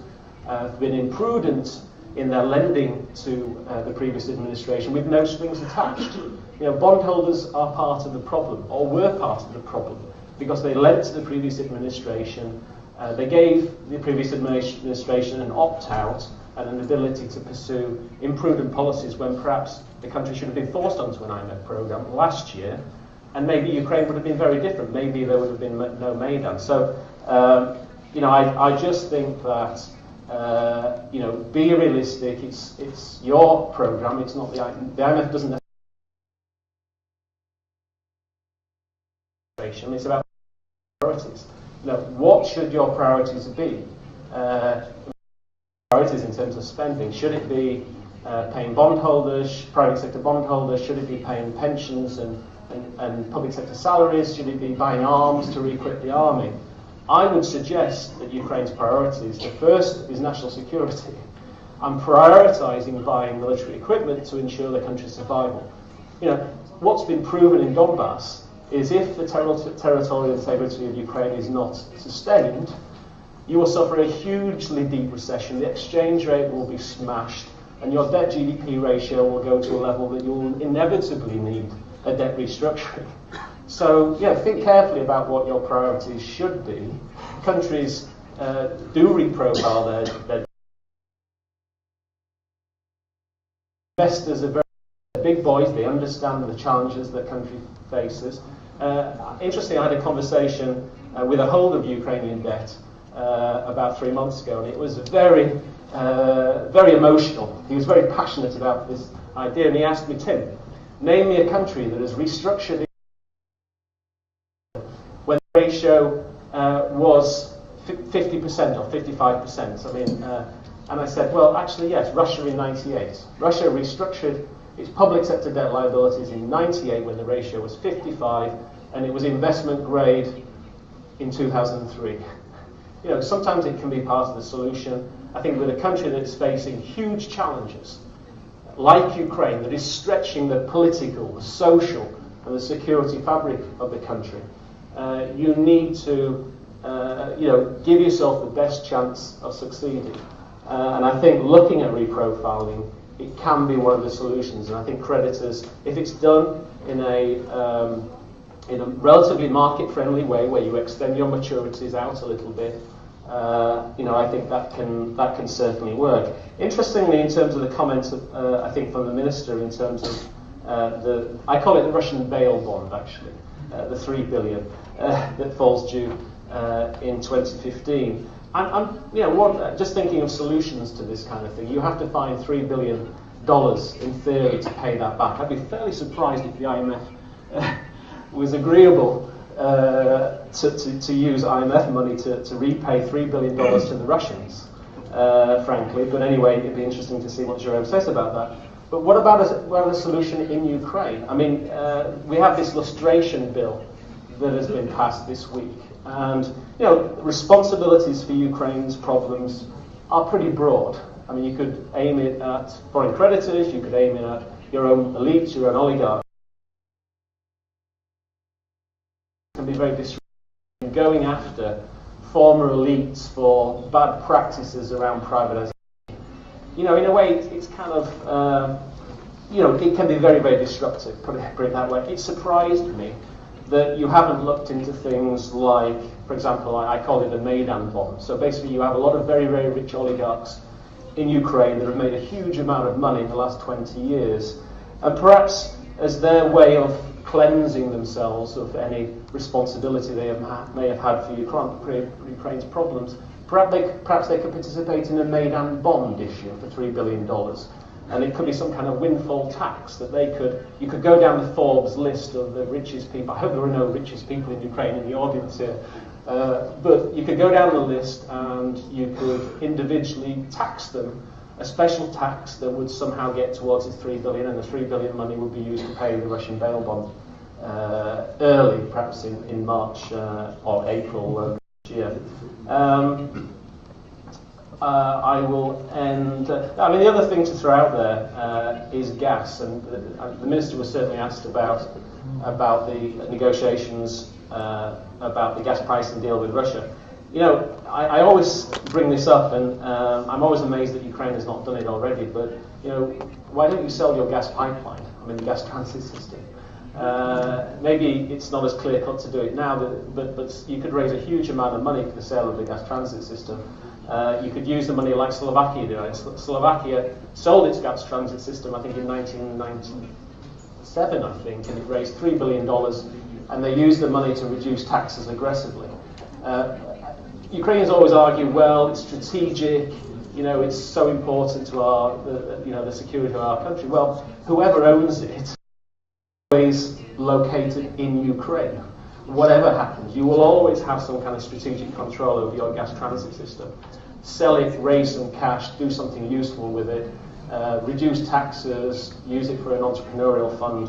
S10: for being imprudent in their lending to the previous administration with no strings attached. You know, bondholders are part of the problem, or were part of the problem, because they lent to the previous administration. They gave the previous administration an opt-out and an ability to pursue imprudent policies when perhaps the country should have been forced onto an IMF program last year, and maybe Ukraine would have been very different. Maybe there would have been no Maidan. So, you know, I just think that, you know, be realistic. It's your program. It's not the IMF doesn't necessarily. It's about priorities. You know, what should your priorities be? Priorities in terms of spending. Should it be paying bondholders, private sector bondholders? Should it be paying pensions and public sector salaries? Should it be buying arms to re-equip the army? I would suggest that Ukraine's priorities, the first is national security, and prioritising buying military equipment to ensure the country's survival. You know, what's been proven in Donbass is if the territorial integrity of Ukraine is not sustained, you will suffer a hugely deep recession, the exchange rate will be smashed, and your debt-GDP ratio will go to a level that you'll inevitably need a debt restructuring. So, yeah, think carefully about what your priorities should be. Countries do reprofile their investors are very big boys, they understand the challenges that country faces. Interestingly, I had a conversation with a holder of Ukrainian debt about 3 months ago, and it was very emotional. He was very passionate about this idea, and he asked me, Tim, name me a country that has restructured when the ratio was 50% or 55%. I mean, and I said, well, actually, yes, Russia in 98. Russia restructured its public sector debt liabilities in 98 when the ratio was 55, and it was investment grade in 2003. You know, sometimes it can be part of the solution. I think with a country that's facing huge challenges, like Ukraine, that is stretching the political, the social, and the security fabric of the country, you need to, you know, give yourself the best chance of succeeding. And I think looking at reprofiling, it can be one of the solutions. And I think creditors, if it's done in a relatively market-friendly way, where you extend your maturities out a little bit, you know, I think that can certainly work. Interestingly, in terms of the comments, I think from the minister, in terms of I call it the Russian bail bond, actually, the 3 billion that falls due in 2015. I'm you know, just thinking of solutions to this kind of thing. You have to find $3 billion in theory to pay that back. I'd be fairly surprised if the IMF was agreeable to use IMF money to repay $3 billion to the Russians, frankly. But anyway, it'd be interesting to see what Jerome says about that. But what about a solution in Ukraine? I mean, we have this lustration bill that has been passed this week. And, you know, responsibilities for Ukraine's problems are pretty broad. I mean, you could aim it at foreign creditors, you could aim it at your own elites, your own oligarchs. It can be very disruptive, going after former elites for bad practices around privatization. You know, in a way, it's kind of, you know, it can be very, very disruptive, put it that way. It surprised me that you haven't looked into things like, for example, I call it a Maidan bond. So basically you have a lot of very, very rich oligarchs in Ukraine that have made a huge amount of money in the last 20 years. And perhaps as their way of cleansing themselves of any responsibility they may have had for Ukraine's problems, perhaps they could participate in a Maidan bond issue for $3 billion. And it could be some kind of windfall tax that you could go down the Forbes list of the richest people. I hope there are no richest people in Ukraine in the audience here. But you could go down the list and you could individually tax them, a special tax that would somehow get towards the $3 billion, and the $3 billion money would be used to pay the Russian bail bond early, perhaps in March or April this year. I will end. I mean, the other thing to throw out there is gas, and the minister was certainly asked about the negotiations about the gas pricing deal with Russia. you know, I always bring this up, and I'm always amazed that Ukraine has not done it already, but, you know, why don't you sell your gas pipeline? I mean, the gas transit system. Maybe it's not as clear-cut to do it now, but you could raise a huge amount of money for the sale of the gas transit system. You could use the money like Slovakia did. Slovakia sold its gas transit system, I think, in 1997, I think, and it raised $3 billion, and they used the money to reduce taxes aggressively. Ukrainians always argue, well, it's strategic, you know, it's so important to the security of our country. Well, whoever owns it is located in Ukraine. Whatever happens, you will always have some kind of strategic control over your gas transit system. Sell it, raise some cash, do something useful with it, reduce taxes, use it for an entrepreneurial fund.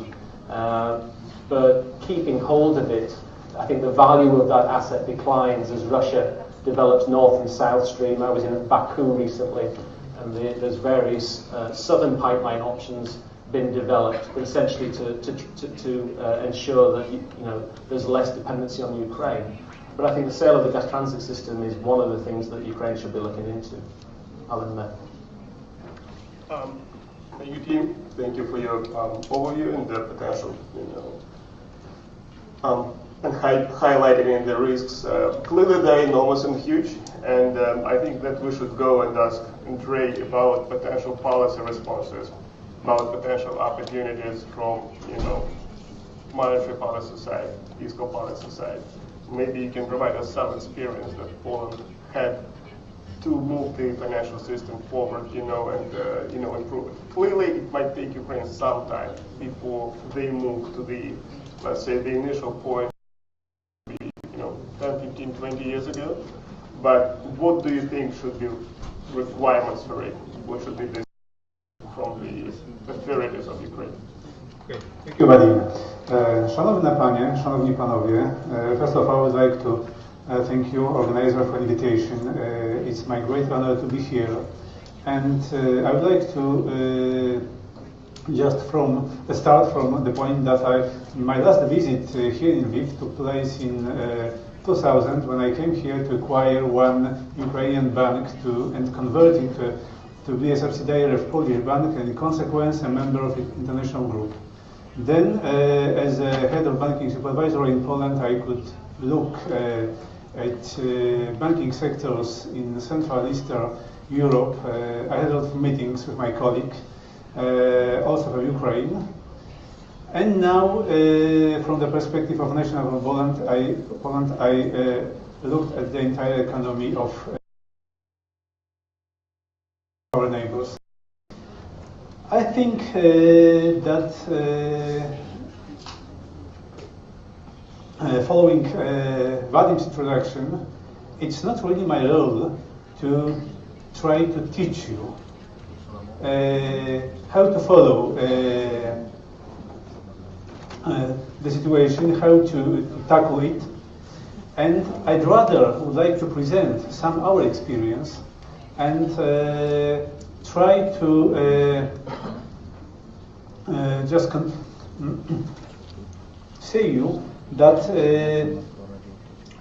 S10: But keeping hold of it, I think the value of that asset declines as Russia develops North and South Stream. I was in Baku recently, and there's various southern pipeline options been developed, but essentially to ensure that there's less dependency on Ukraine. But I think the sale of the gas transit system is one of the things that Ukraine should be looking into. Alan,
S5: Thank you, team. Thank you for your overview and the potential, and highlighting the risks. Clearly, they're enormous and huge, and I think that we should go and ask Andrei about potential policy responses, about potential opportunities from, monetary policy side, fiscal policy side. Maybe you can provide us some experience that Poland had to move the financial system forward, and improve it. Clearly, it might take Ukraine some time before they move to the, let's say, the initial point, 10, 15, 20 years ago. But what do you think should be requirements for it? What should be the from the authorities of Ukraine?
S13: Okay. Thank you, Vadim. Szanowne Panie, Szanowni Panowie, first of all, I would like to thank you, organizer, for the invitation. It's my great honor to be here. And I would like to just start from the point that my last visit here in Lviv took place in 2000, when I came here to acquire one Ukrainian bank and convert it to be a subsidiary of Polish bank, and in consequence a member of the international group. Then, as a head of banking supervisory in Poland, I could look at banking sectors in Central and Eastern Europe. I had a lot of meetings with my colleague, also from Ukraine. And now, from the perspective of national Poland, I looked at the entire economy of our neighbors. I think that following Vadim's introduction, it's not really my role to try to teach you how to follow the situation, how to tackle it, and I'd rather would like to present some of our experience and try to just say you that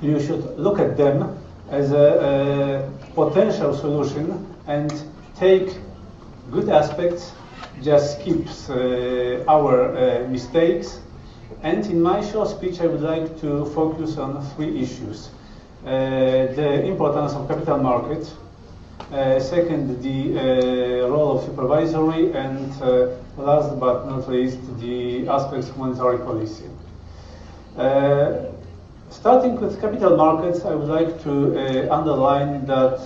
S13: you should look at them as a potential solution and take good aspects, just skip our mistakes. And in my short speech, I would like to focus on 3 issues. The importance of capital markets, second, the role of supervisory, and last but not least, the aspects of monetary policy. Starting with capital markets, I would like to underline that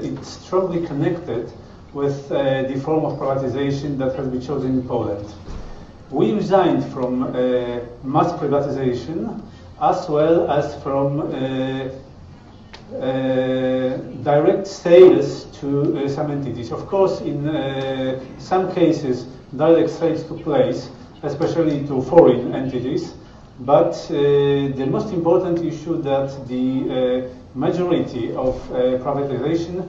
S13: it's strongly connected with the form of privatization that has been chosen in Poland. We resigned from mass privatization as well as from direct sales to some entities. Of course, in some cases, direct sales took place, especially to foreign entities, but the most important issue that the majority of privatization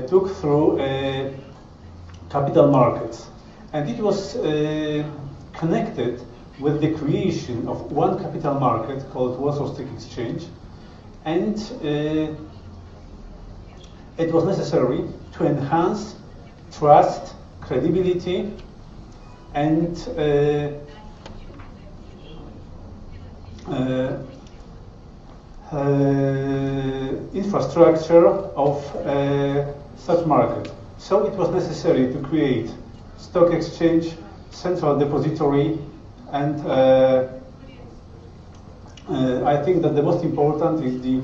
S13: took through capital markets. And it was connected with the creation of one capital market called Warsaw Stock Exchange, and it was necessary to enhance trust, credibility, and infrastructure of such market. So it was necessary to create stock exchange, central depository, and I think that the most important is the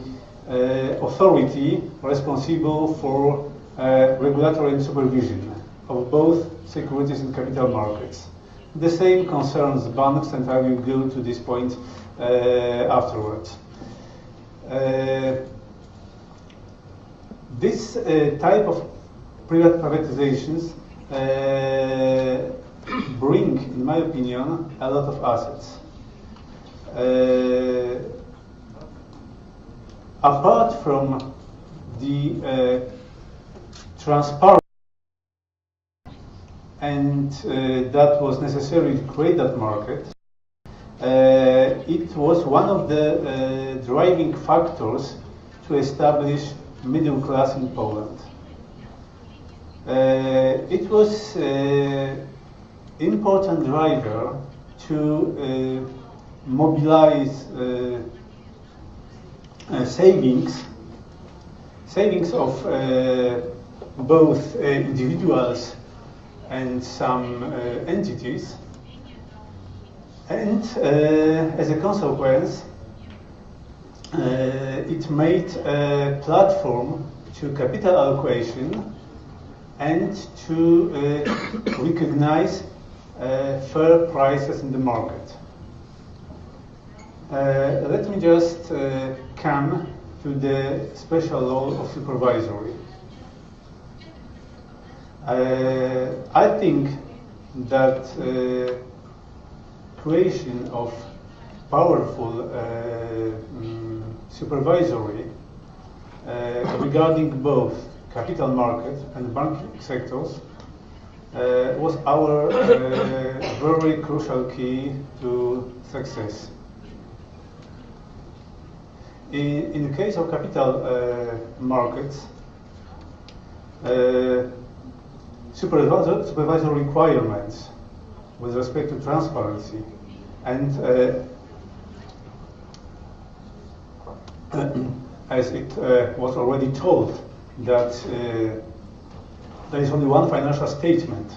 S13: authority responsible for regulatory and supervision of both securities and capital markets. The same concerns banks, and I will go to this point afterwards. This type of privatizations bring, in my opinion, a lot of assets. Apart from the transparency and that was necessary to create that market, it was one of the driving factors to establish middle class in Poland. It was important driver to mobilize savings of both individuals and some entities, and as a consequence it made a platform to capital allocation and to recognize fair prices in the market. Let me just come to the special law of supervisory. I think that creation of powerful supervisory regarding both capital market and banking sectors was our very crucial key to success. In the case of capital markets, supervisory requirements with respect to transparency and as it was already told that there is only one financial statement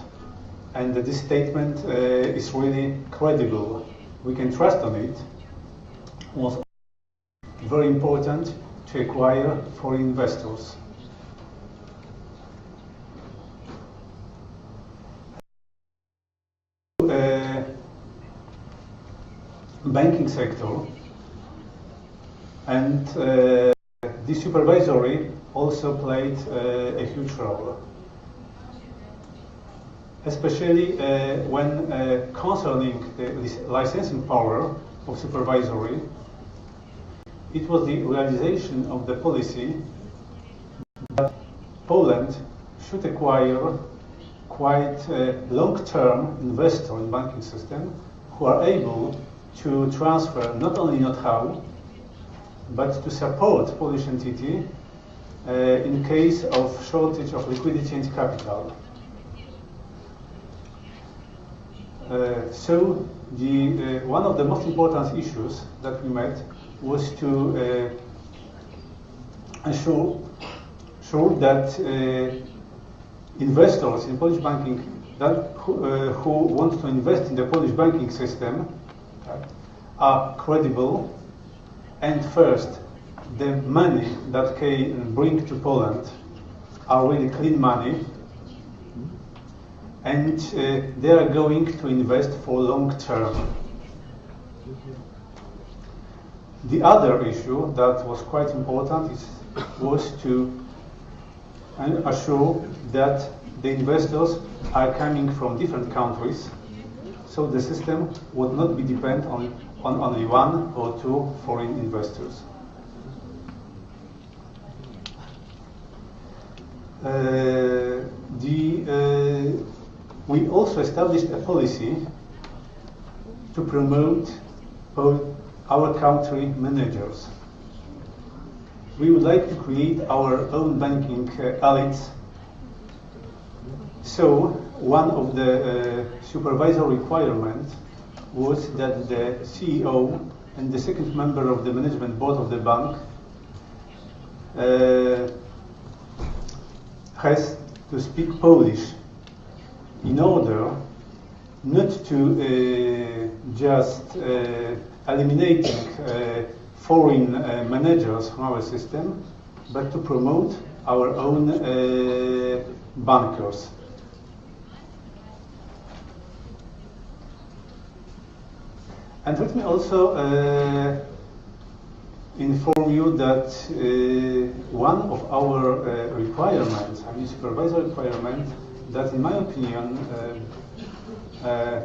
S13: and that this statement is really credible, we can trust on it, was very important to acquire foreign investors. Banking sector, and the supervisory also played a huge role, especially when concerning the licensing power of supervisory. It was the realization of the policy that Poland should acquire quite long-term investors in the banking system who are able to transfer not only know-how, but to support Polish entity in case of shortage of liquidity and capital. So one of the most important issues that we met was to ensure that investors in Polish banking who want to invest in the Polish banking system are credible, and first, the money that can bring to Poland are really clean money, and they are going to invest for long term. The other issue that was quite important was to assure that the investors are coming from different countries, so the system would not be dependent on only one or two foreign investors. We also established a policy to promote our country managers. we would like to create our own banking elites. So one of the supervisory requirements was that the CEO and the second member of the management board of the bank has to speak Polish in order not to just eliminating foreign managers from our system, but to promote our own bankers. And let me also inform you that one of our requirements, I mean supervisory requirement, that in my opinion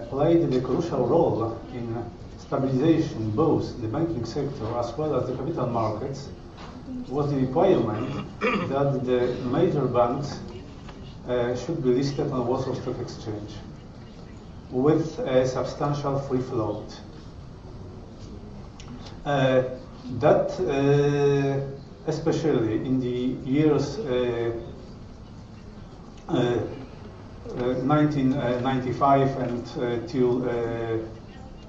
S13: played the crucial role in stabilization both the banking sector as well as the capital markets, was the requirement that the major banks should be listed on Warsaw Stock Exchange with a substantial free float. That especially in the years 1995 and till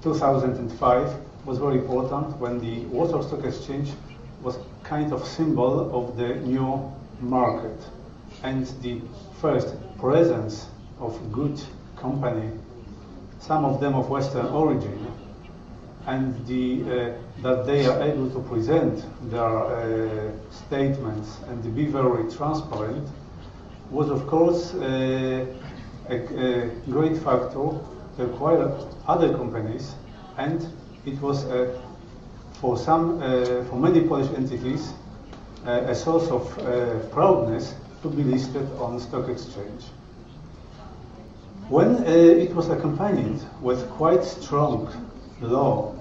S13: 2005 was very important, when the Warsaw Stock Exchange was kind of symbol of the new market, and the first presence of good company, some of them of Western origin, and that they are able to present their statements and to be very transparent, was of course a great factor to acquire other companies, and it was for many Polish entities a source of proudness to be listed on stock exchange. When it was accompanied with quite strong law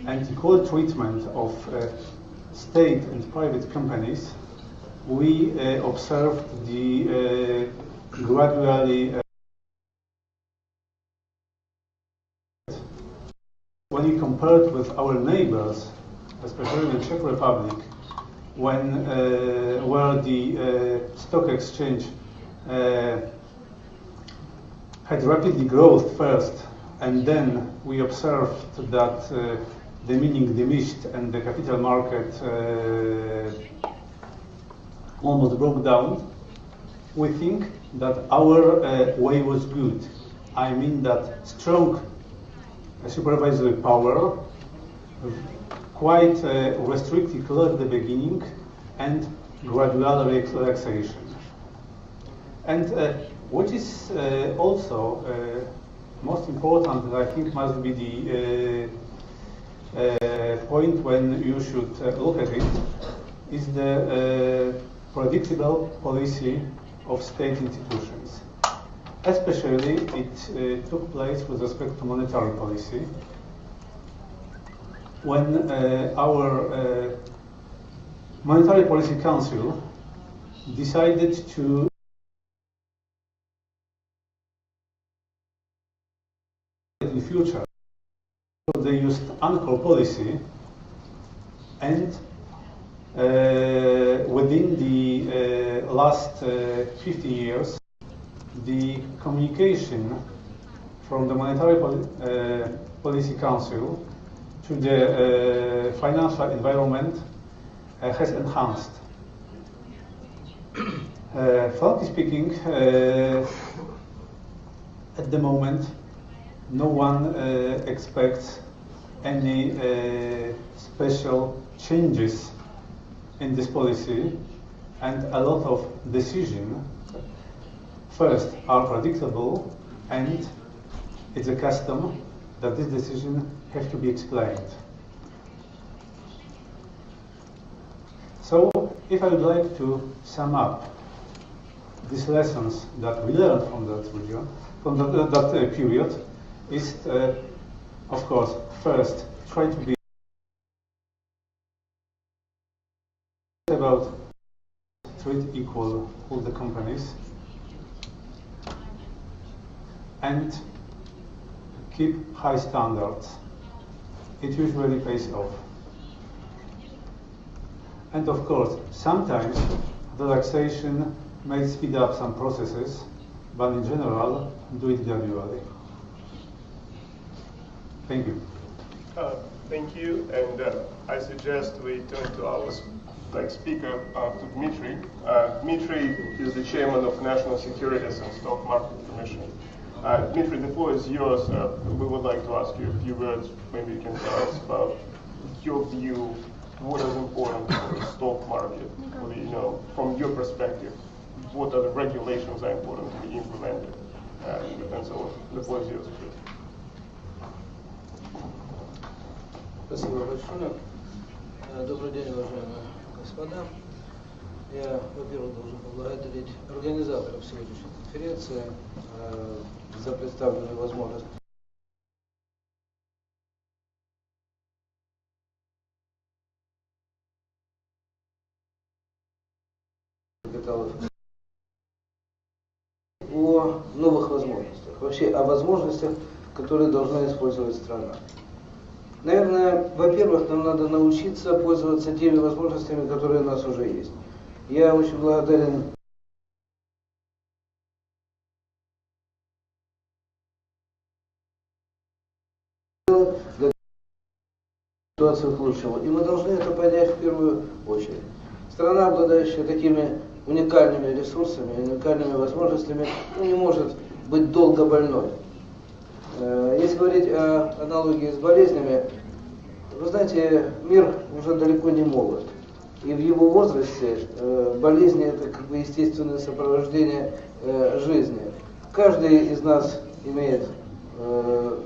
S13: and equal treatment of state and private companies, we observed the gradually when we compared with our neighbors, especially the Czech Republic, when where the stock exchange had rapidly growth first, and then we observed that the meaning diminished and the capital market almost broke down. We think that our way was good. I mean that strong supervisory power, quite restricted law at the beginning, and gradual relaxation. And what is also most important, I think, must be the point when you should look at it, is the predictable policy of state institutions. Especially, it took place with respect to monetary policy, when our Monetary Policy Council decided to in the future. They used anchor policy, and within the last 50 years, the communication from the Monetary Policy Council to the financial environment has enhanced. Frankly speaking, at the moment, no one expects any special changes in this policy, and a lot of decisions first are predictable, and it's a custom that this decision have to be explained. So, if I would like to sum up these lessons that we learned from that region, from that period, is of course, first, try to be about treat equal all the companies, and keep high standards. It usually pays off. And of course, sometimes relaxation may speed up some processes, but in general, do it gradually. Thank you.
S5: Thank you, and I suggest we turn to our speaker, to Dmitry. Dmitry is the chairman of National Securities and Stock Market Commission. Dmitry, the floor is yours. We would like to ask you a few words. Maybe you can tell us about your view, what is important for the stock market, from your perspective, what are the regulations that are important to be implemented, and so on. The floor is yours, please.
S14: Спасибо большое. Добрый день, уважаемые господа. Я, во-первых, должен поблагодарить организаторов сегодняшней конференции за представленную возможность капиталов о новых возможностях, вообще о возможностях, которые должна использовать страна. Наверное, во-первых, нам надо научиться пользоваться теми возможностями, которые у нас уже есть. Я очень благодарен для ситуации к лучшему. И мы должны это понять в первую очередь. Страна, обладающая такими уникальными ресурсами, уникальными возможностями, не может быть долго больной. Если говорить о аналогии с болезнями, вы знаете, мир уже далеко не молод. И в его возрасте болезни – это как бы естественное сопровождение жизни. Каждый из нас имеет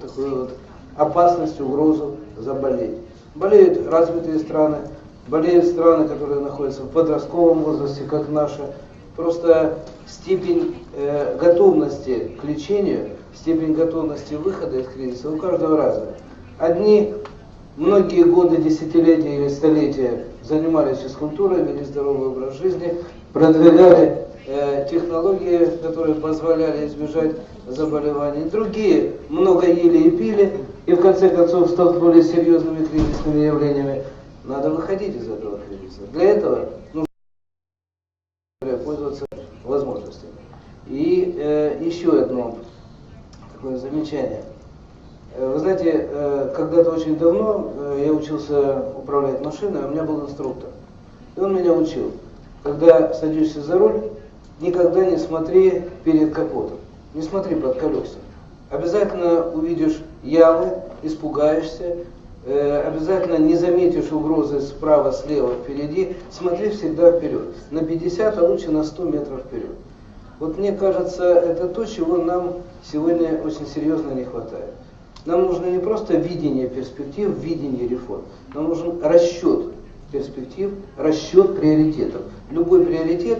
S14: такую вот опасность, угрозу заболеть. Болеют развитые страны, болеют страны, которые находятся в подростковом возрасте, как наша. Просто степень готовности к лечению, степень готовности выхода из кризиса у каждого разная. Одни многие годы, десятилетия или столетия занимались физкультурой, вели здоровый образ жизни, продвигали технологии, которые позволяли избежать заболеваний. Другие много ели и пили, и в конце концов столкнулись с серьезными кризисными явлениями. Надо выходить из этого кризиса. Для этого нужно пользоваться возможностями. И еще одно такое замечание. Вы знаете, когда-то очень давно я учился управлять машиной, у меня был инструктор. И он меня учил. Когда садишься за руль, никогда не смотри перед капотом, не смотри под колеса. Обязательно увидишь ямы, испугаешься, обязательно не заметишь угрозы справа, слева, впереди. Смотри всегда вперед. На 50, а лучше на 100 метров вперед. Вот мне кажется, это то, чего нам сегодня очень серьезно не хватает. Нам нужно не просто видение перспектив, видение реформ. Нам нужен расчет перспектив, расчет приоритетов. Любой приоритет,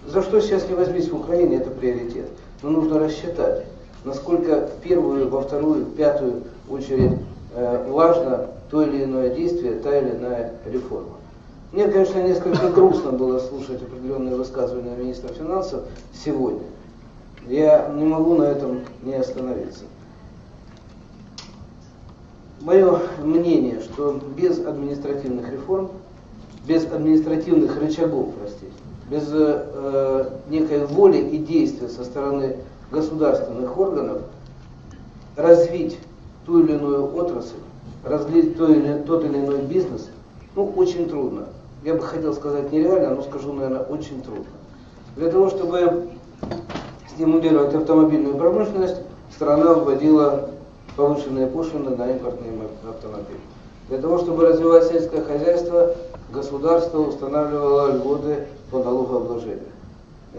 S14: за что сейчас не возьмись в Украине, это приоритет. Но нужно рассчитать, насколько в первую, во вторую, в пятую очередь важно то или иное действие, та или иная реформа. Мне, конечно, несколько грустно было слушать определенные высказывания министра финансов сегодня. Я не могу на этом не остановиться. Мое мнение, что без административных реформ, без административных рычагов, без некой воли и действия со стороны государственных органов развить ту или иную отрасль, развить тот или иной бизнес, очень трудно. Я бы хотел сказать нереально, но скажу, наверное, очень трудно. Для того, чтобы стимулировать автомобильную промышленность, страна вводила повышенные пошлины на импортные автомобили. Для того, чтобы развивать сельское хозяйство, государство устанавливало льготы по налогообложению.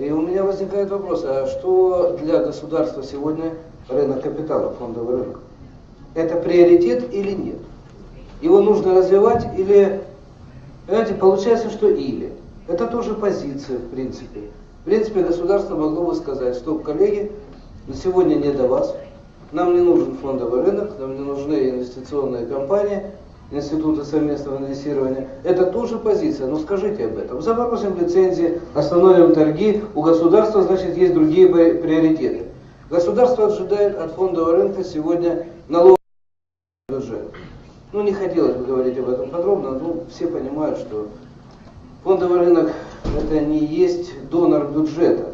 S14: И у меня возникает вопрос, а что для государства сегодня рынок капитала, фондовый рынок? Это приоритет или нет? Его нужно развивать или... Понимаете, получается, что или. Это тоже позиция, в принципе. В принципе, государство могло бы сказать: стоп, коллеги, на сегодня не до вас. Нам не нужен фондовый рынок, нам не нужны инвестиционные компании, институты совместного инвестирования. Это тоже позиция, но скажите об этом. Заморозим лицензии, остановим торги, у государства, значит, есть другие приоритеты. Государство ожидает от фондового рынка сегодня налогового бюджета. Не хотелось бы говорить об этом подробно, но все понимают, что Фондовый рынок это не есть донор бюджета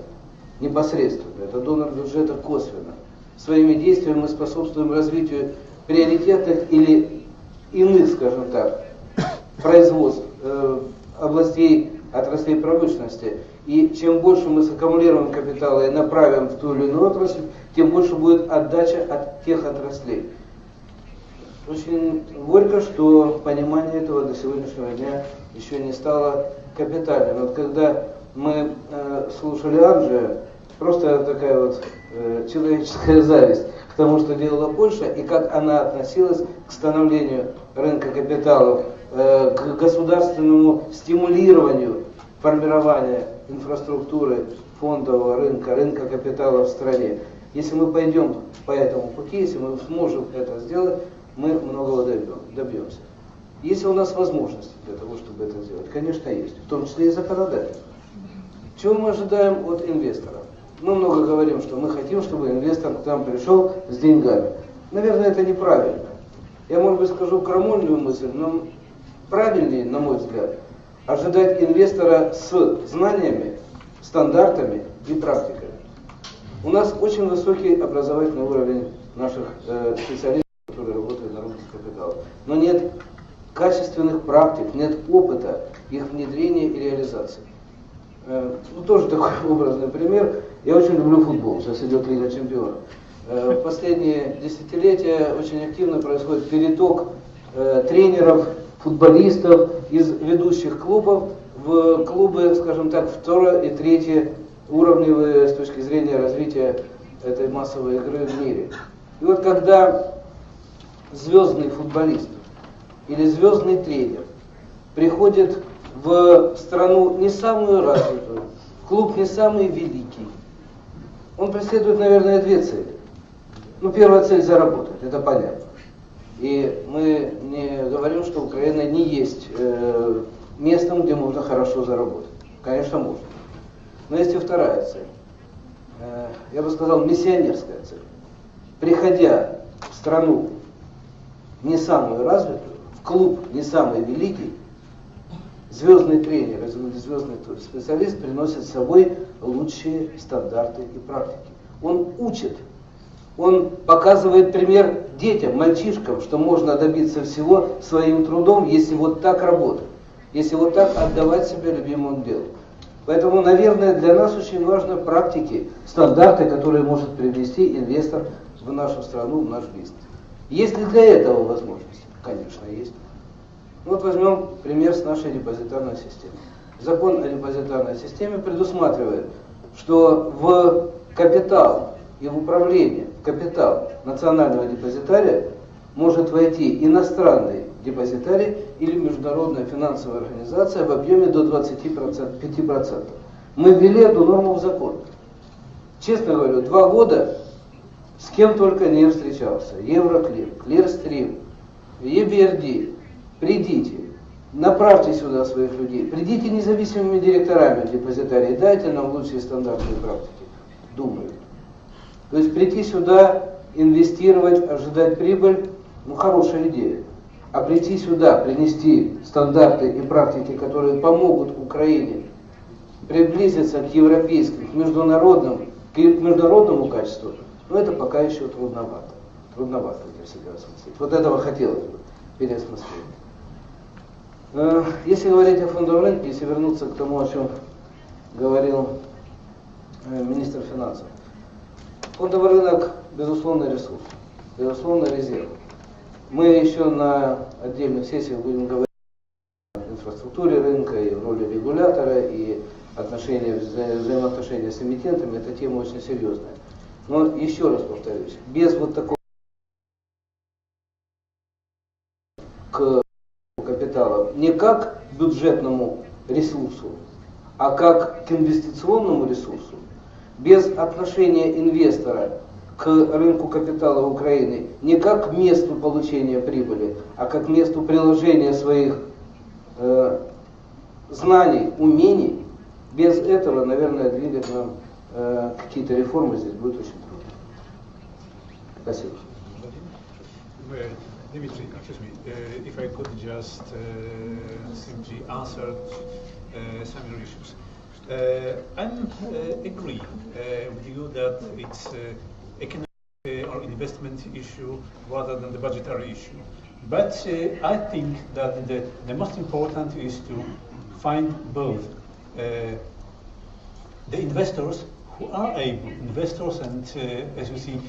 S14: непосредственно, это донор бюджета косвенно. Своими действиями мы способствуем развитию приоритетных или иных, скажем так, производств, областей, отраслей промышленности. И чем больше мы саккумулируем капитала и направим в ту или иную отрасль, тем больше будет отдача от тех отраслей. Очень горько, что понимание этого до сегодняшнего дня еще не стало капитальным. Вот когда мы слушали Анджея, просто такая вот человеческая зависть к тому, что делала Польша, и как она относилась к становлению рынка капиталов, к государственному стимулированию формирования инфраструктуры фондового рынка, рынка капитала в стране. Если мы пойдем по этому пути, если мы сможем это сделать, мы многого добьемся. Есть ли у нас возможности для того, чтобы это сделать? Конечно, есть, в том числе и законодательно. Чего мы ожидаем от инвестора? Мы много говорим, что мы хотим, чтобы инвестор к нам пришел с деньгами. Наверное, это неправильно. Я, может быть, скажу крамольную мысль, но правильнее, на мой взгляд, ожидать инвестора с знаниями, стандартами и практиками. У нас очень высокий образовательный уровень наших специалистов, которые работают на рынке капитала. Но нет качественных практик, нет опыта их внедрения и реализации. Тоже такой образный пример. Я очень люблю футбол, сейчас идет Лига Чемпионов. В последние десятилетия очень активно происходит переток тренеров, футболистов из ведущих клубов в клубы, скажем так, второе и третье уровневые с точки зрения развития этой массовой игры в мире. И вот когда звездный футболист или звездный тренер приходит в страну не самую развитую, в клуб не самый великий, он преследует, наверное, две цели. Первая цель – заработать, это понятно. И мы не говорим, что Украина не есть местом, где можно хорошо заработать. Конечно, можно. Но есть и вторая цель. Я бы сказал, миссионерская цель. Приходя в страну не самую развитую, в клуб не самый великий, звездный тренер, звездный специалист приносит с собой лучшие стандарты и практики. Он учит, он показывает пример детям, мальчишкам, что можно добиться всего своим трудом, если вот так работать, если вот так отдавать себя любимому делу. Поэтому, наверное, для нас очень важны практики, стандарты, которые может привнести инвестор в нашу страну, в наш бизнес. Есть ли для этого возможности? Конечно, есть. Вот возьмем пример с нашей депозитарной системой. Закон о депозитарной системе предусматривает, что в капитал и в управление, в капитал национального депозитария может войти иностранный депозитарий или международная финансовая организация в объеме до 25%. Мы ввели эту норму в закон. Честно говорю, 2 года с кем только не встречался. Евроклир, Клирстрим, EBRD. Придите, направьте сюда своих людей, придите независимыми директорами депозитарии, дайте нам лучшие стандарты и практики. Думаю. То есть прийти сюда, инвестировать, ожидать прибыль, хорошая идея. А прийти сюда, принести стандарты и практики, которые помогут Украине приблизиться к европейскому, к международному качеству, это пока еще трудновато. Трудновато для себя осмыслить. Вот этого хотелось бы переосмыслить. Если говорить о фондовом рынке, если вернуться к тому, о чем говорил министр финансов, фондовый рынок – безусловный ресурс, безусловно резерв. Мы еще на отдельных сессиях будем говорить о инфраструктуре рынка и роли регулятора, и взаимоотношения с эмитентами. Эта тема очень серьезная. Но еще раз повторюсь, без вот такого к капиталу не как к бюджетному ресурсу, а как к инвестиционному ресурсу, без отношения инвестора к рынку капитала Украины не как к месту получения прибыли, а как к месту приложения своих знаний, умений, без этого, наверное, двигать нам какие-то реформы здесь будет очень трудно. Спасибо.
S15: Dimitri, excuse me, if I could just simply answer some issues. I'm agree with you that it's economic or investment issue rather than the budgetary issue. But I think that the most important is to find both the investors who are able, investors and as you see,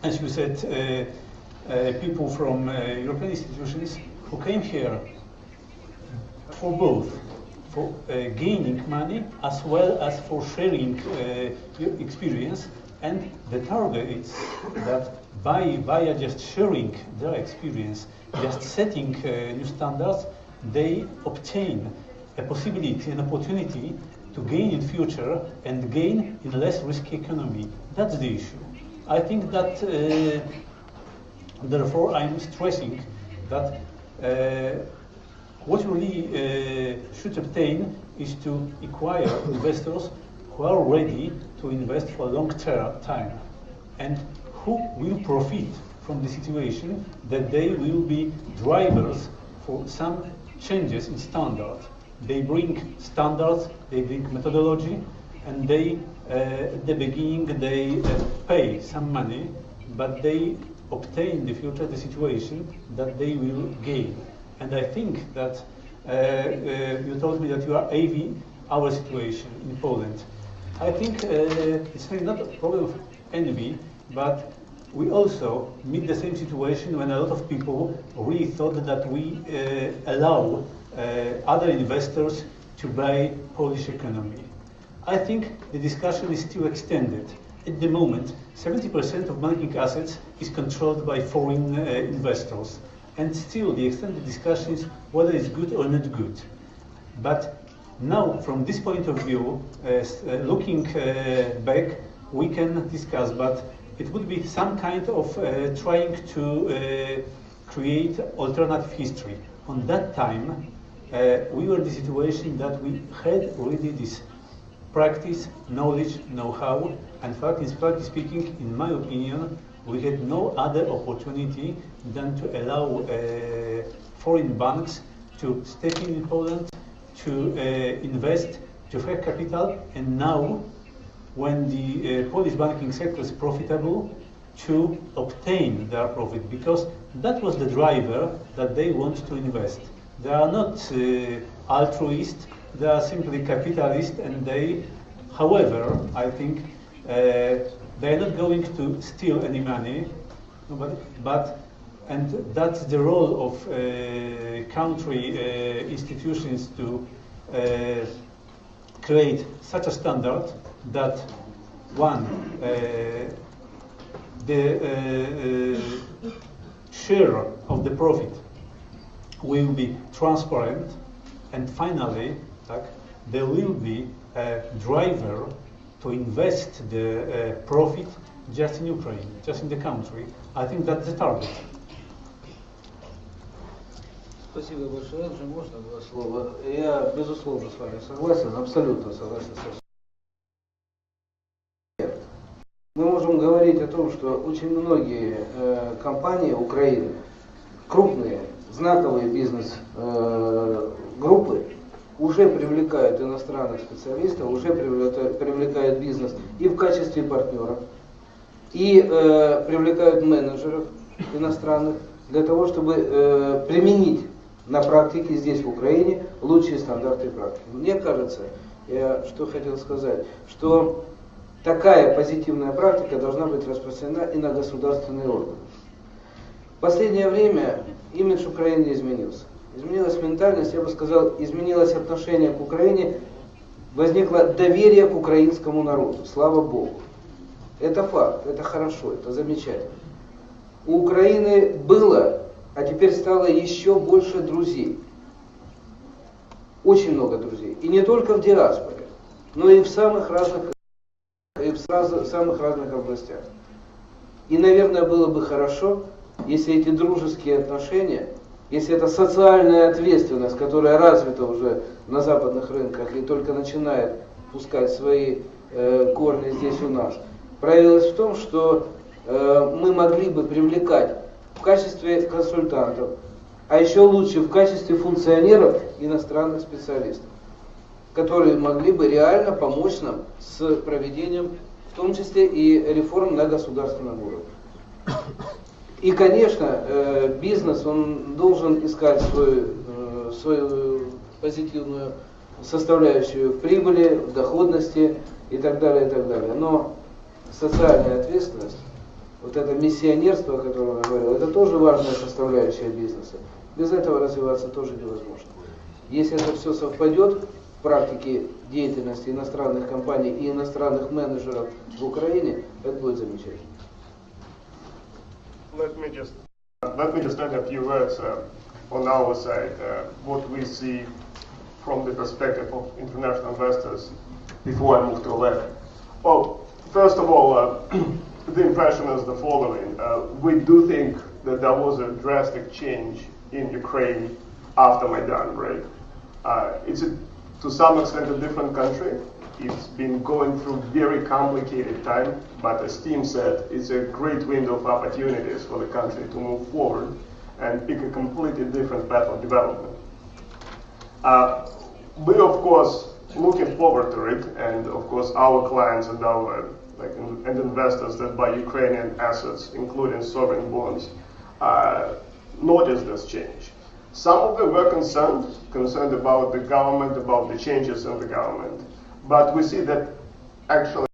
S15: as you said, people from European institutions who came here for both, for gaining money as well as for sharing experience, and the target is that by just sharing their experience, just setting new standards, they obtain a possibility, an opportunity to gain in future and gain in less risky economy. That's the issue. I think that therefore I'm stressing that what we really should obtain is to acquire investors who are ready to invest for a long time and who will profit from the situation, that they will be drivers for some changes in standards. They bring standards, they bring methodology, and they, at the beginning, they pay some money, but they obtain in the future the situation that they will gain. And I think that you told me that you are aiming our situation in Poland. I think it's really not a problem of envy, but we also meet the same situation when a lot of people really thought that we allow other investors to buy Polish economy. I think the discussion is still extended. At the moment, 70% of banking assets is controlled by foreign investors. And still the extended discussion is whether it's good or not good. But now, from this point of view, looking back, we can discuss, but it would be some kind of trying to create alternative history. On that time, we were in the situation that we had already this practice, knowledge, know-how, and practically speaking, in my opinion, we had no other opportunity than to allow foreign banks to step in Poland, to invest, to have capital, and now, when the Polish banking sector is profitable, to obtain their profit, because that was the driver that they want to invest. They are not altruists, they are simply capitalists, and they, however, I think, they are not going to steal any money, and that's the role of country institutions to create such a standard that one, the share of the profit will be transparent, and finally, there will be a driver to invest the profit just in Ukraine, just in the country. I think that's the target.
S14: Спасибо большое. Уже можно два слова? Я, безусловно, с вами согласен, абсолютно согласен со всем. Мы можем говорить о том, что очень многие компании Украины, крупные, знаковые бизнес-группы, уже привлекают иностранных специалистов, уже привлекают бизнес и в качестве партнеров, и привлекают менеджеров иностранных для того, чтобы применить на практике здесь, в Украине, лучшие стандарты практики. Мне кажется, я что хотел сказать, что такая позитивная практика должна быть распространена и на государственные органы. В последнее время имидж Украины изменился. Изменилась ментальность, я бы сказал, изменилось отношение к Украине, возникло доверие к украинскому народу, слава Богу. Это факт, это хорошо, это замечательно. У Украины было, а теперь стало еще больше друзей. Очень много друзей. И не только в диаспоре, но и в самых разных областях. И, наверное, было бы хорошо, если эти дружеские отношения, если эта социальная ответственность, которая развита уже на западных рынках и только начинает пускать свои корни здесь у нас, проявилась в том, что мы могли бы привлекать в качестве консультантов а еще лучше в качестве функционеров иностранных специалистов, которые могли бы реально помочь нам с проведением, в том числе и реформ на государственном уровне. И, конечно, бизнес, он должен искать свою позитивную составляющую в прибыли, в доходности и так далее, и так далее. Но социальная ответственность, вот это миссионерство, о котором я говорил, это тоже важная составляющая бизнеса. Без этого развиваться тоже невозможно. Если это все совпадет в практике деятельности иностранных компаний и иностранных менеджеров в Украине, это будет замечательно.
S5: Let me just add a few words on our side, what we see from the perspective of international investors before I move to Oleg. Well, first of all, the impression is the following. We do think that there was a drastic change in Ukraine after Maidan, right? It's to some extent a different country. It's been going through very complicated time, but as Tim said, it's a great window of opportunities for the country to move forward and pick a completely different path of development. We, of course, looking forward to it, and of course our clients and our and investors that buy Ukrainian assets, including sovereign bonds, notice this change. Some of them were concerned about the government, about the changes in the government, but we see that actually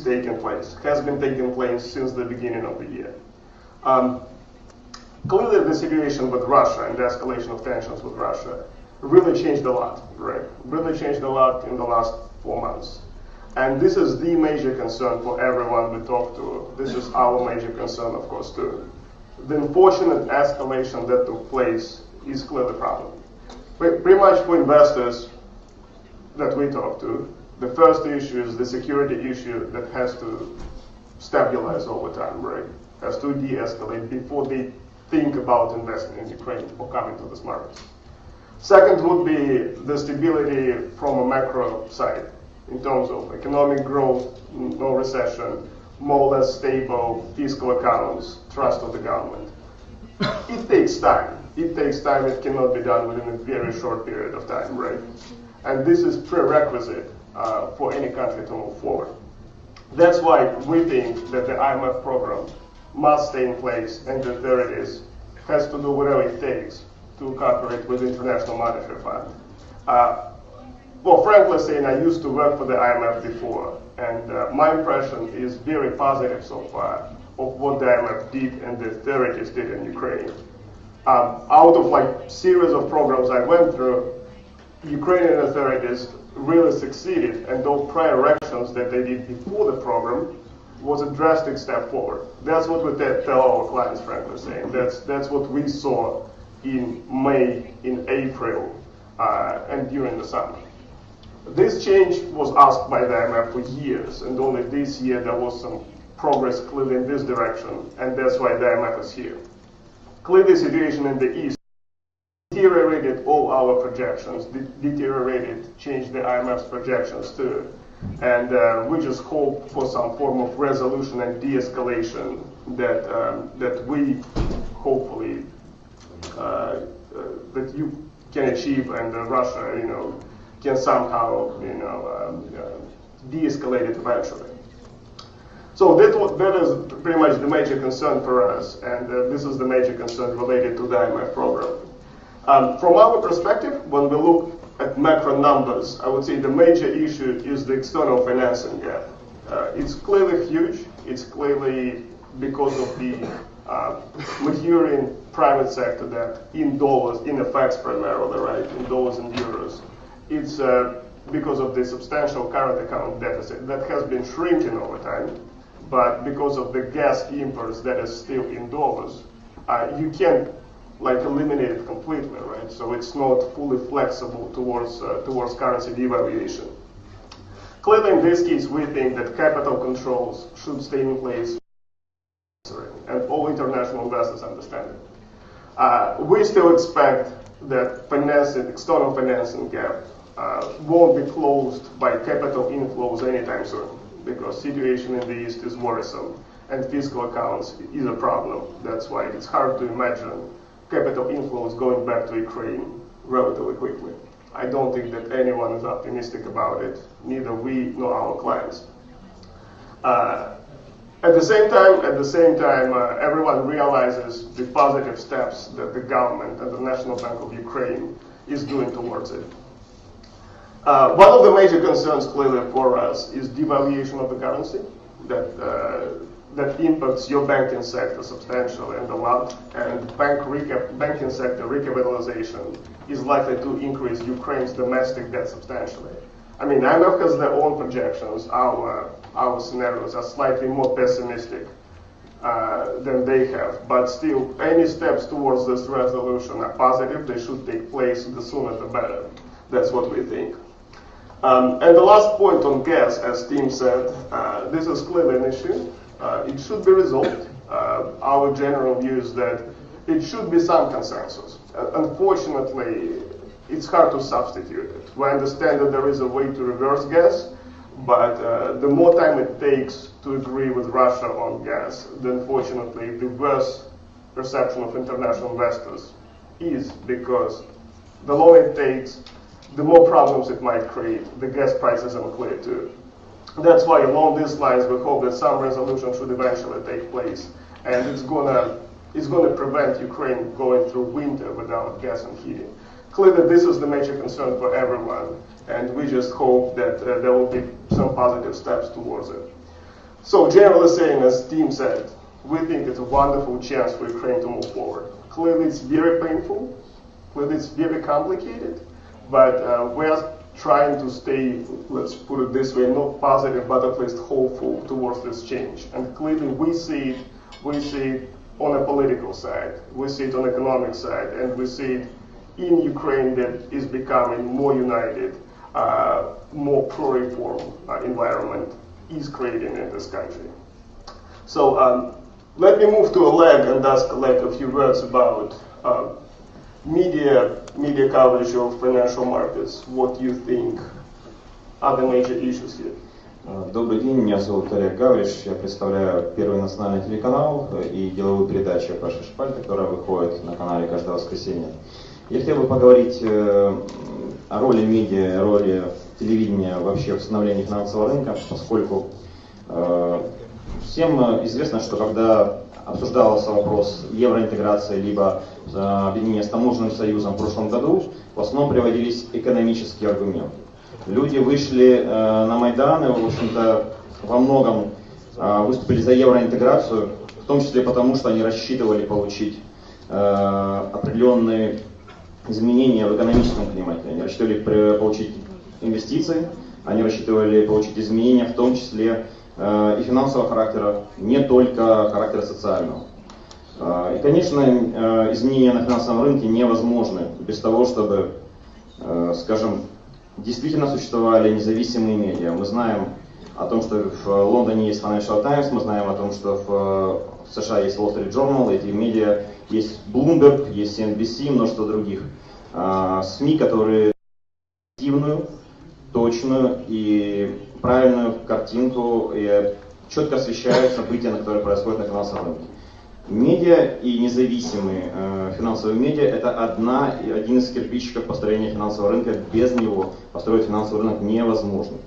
S5: has been taking place since the beginning of the year. Clearly the situation with Russia and the escalation of tensions with Russia really changed a lot, right? Really changed a lot in the last 4 months. And this is the major concern for everyone we talk to. This is our major concern, of course, too. The unfortunate escalation that took place is clearly a problem. Pretty much for investors that we talk to, the first issue is the security issue that has to stabilize over time, right? Has to de-escalate before they think about investing in Ukraine or coming to this market. Second would be the stability from a macro side in terms of economic growth, no recession, more or less stable fiscal accounts, trust of the government. It takes time. It takes time. It cannot be done within a very short period of time, right? And this is prerequisite for any country to move forward. That's why we think that the IMF program must stay in place, and the authorities has to do whatever it takes to cooperate with the International Monetary Fund. Well, frankly saying, I used to work for the IMF before, and my impression is very positive so far of what the IMF did and the authorities did in Ukraine. Out of series of programs I went through, Ukrainian authorities really succeeded, and those prior actions that they did before the program was a drastic step forward. That's what we tell our clients, frankly saying. That's what we saw in May, in April, and during the summer. This change was asked by the IMF for years, and only this year there was some progress clearly in this direction, and that's why the IMF is here. Clearly the situation in the East deteriorated all our projections, changed the IMF's projections too. And we just hope for some form of resolution and de-escalation that we hopefully that you can achieve, and Russia, can somehow, de-escalate it eventually. So that is pretty much the major concern for us, and this is the major concern related to the IMF program. From our perspective, when we look at macro numbers, I would say the major issue is the external financing gap. It's clearly huge. It's clearly because of the maturing private sector debt in dollars, in FX primarily, right, in dollars and euros. It's because of the substantial current account deficit that has been shrinking over time, but because of the gas imports that is still in dollars, you can't eliminate it completely, right? So it's not fully flexible towards currency devaluation. Clearly, in this case, we think that capital controls should stay in place, and all international investors understand it. We still expect that external financing gap won't be closed by capital inflows anytime soon, because situation in the East is worrisome, and fiscal accounts is a problem. That's why it's hard to imagine capital inflows going back to Ukraine relatively quickly. I don't think that anyone is optimistic about it, neither we nor our clients. At the same time, everyone realizes the positive steps that the government and the National Bank of Ukraine is doing towards it. One of the major concerns clearly for us is devaluation of the currency that impacts your banking sector substantially and a lot, and banking sector recapitalization is likely to increase Ukraine's domestic debt substantially. I mean, IMF has their own projections. Our scenarios are slightly more pessimistic than they have, but still, any steps towards this resolution are positive. They should take place the sooner the better. That's what we think. And the last point on gas, as Tim said, this is clearly an issue. It should be resolved. Our general view is that it should be some consensus. Unfortunately, it's hard to substitute it. We understand that there is a way to reverse gas, but the more time it takes to agree with Russia on gas, then unfortunately the worse perception of international investors is, because the longer it takes, the more problems it might create. The gas price is unclear too. That's why along these lines we hope that some resolution should eventually take place, and it's gonna prevent Ukraine going through winter without gas and heating. Clearly this is the major concern for everyone, and we just hope that there will be some positive steps towards it. So generally saying, as Tim said, we think it's a wonderful chance for Ukraine to move forward. Clearly it's very painful, clearly it's very complicated, but we are trying to stay, let's put it this way, not positive, but at least hopeful towards this change. And clearly we see it on a political side, we see it on the economic side, and we see it in Ukraine that is becoming more united, more pro-reform environment is creating in this country. So let me move to Oleg and ask Oleg a few words about media coverage of financial markets. What do you think are the major issues here?
S16: Добрый день, меня зовут Олег Гавриш, я представляю Первый национальный телеканал и деловую передачу «Паша Шпаль», которая выходит на канале каждое воскресенье. Я хотел бы поговорить о роли медиа, о роли телевидения вообще в становлении финансового рынка, поскольку всем известно, что когда обсуждался вопрос евроинтеграции либо объединения с таможенным союзом в прошлом году, в основном приводились экономические аргументы. Люди вышли на Майдан и, в общем-то, во многом выступили за евроинтеграцию, в том числе потому, что они рассчитывали получить определенные изменения в экономическом климате. Они рассчитывали получить инвестиции, они рассчитывали получить изменения, в том числе и финансового характера, не только характера социального. И, конечно, изменения на финансовом рынке невозможны без того, чтобы, скажем, действительно существовали независимые медиа. Мы знаем о том, что в Лондоне есть Financial Times, мы знаем о том, что в США есть Wall Street Journal, эти медиа, есть Bloomberg, есть CNBC, множество других СМИ, которые активную, точную и правильную картинку и четко освещают события, которые происходят на финансовом рынке. Медиа и независимые финансовые медиа – это один из кирпичиков построения финансового рынка. Без него построить финансовый рынок невозможно.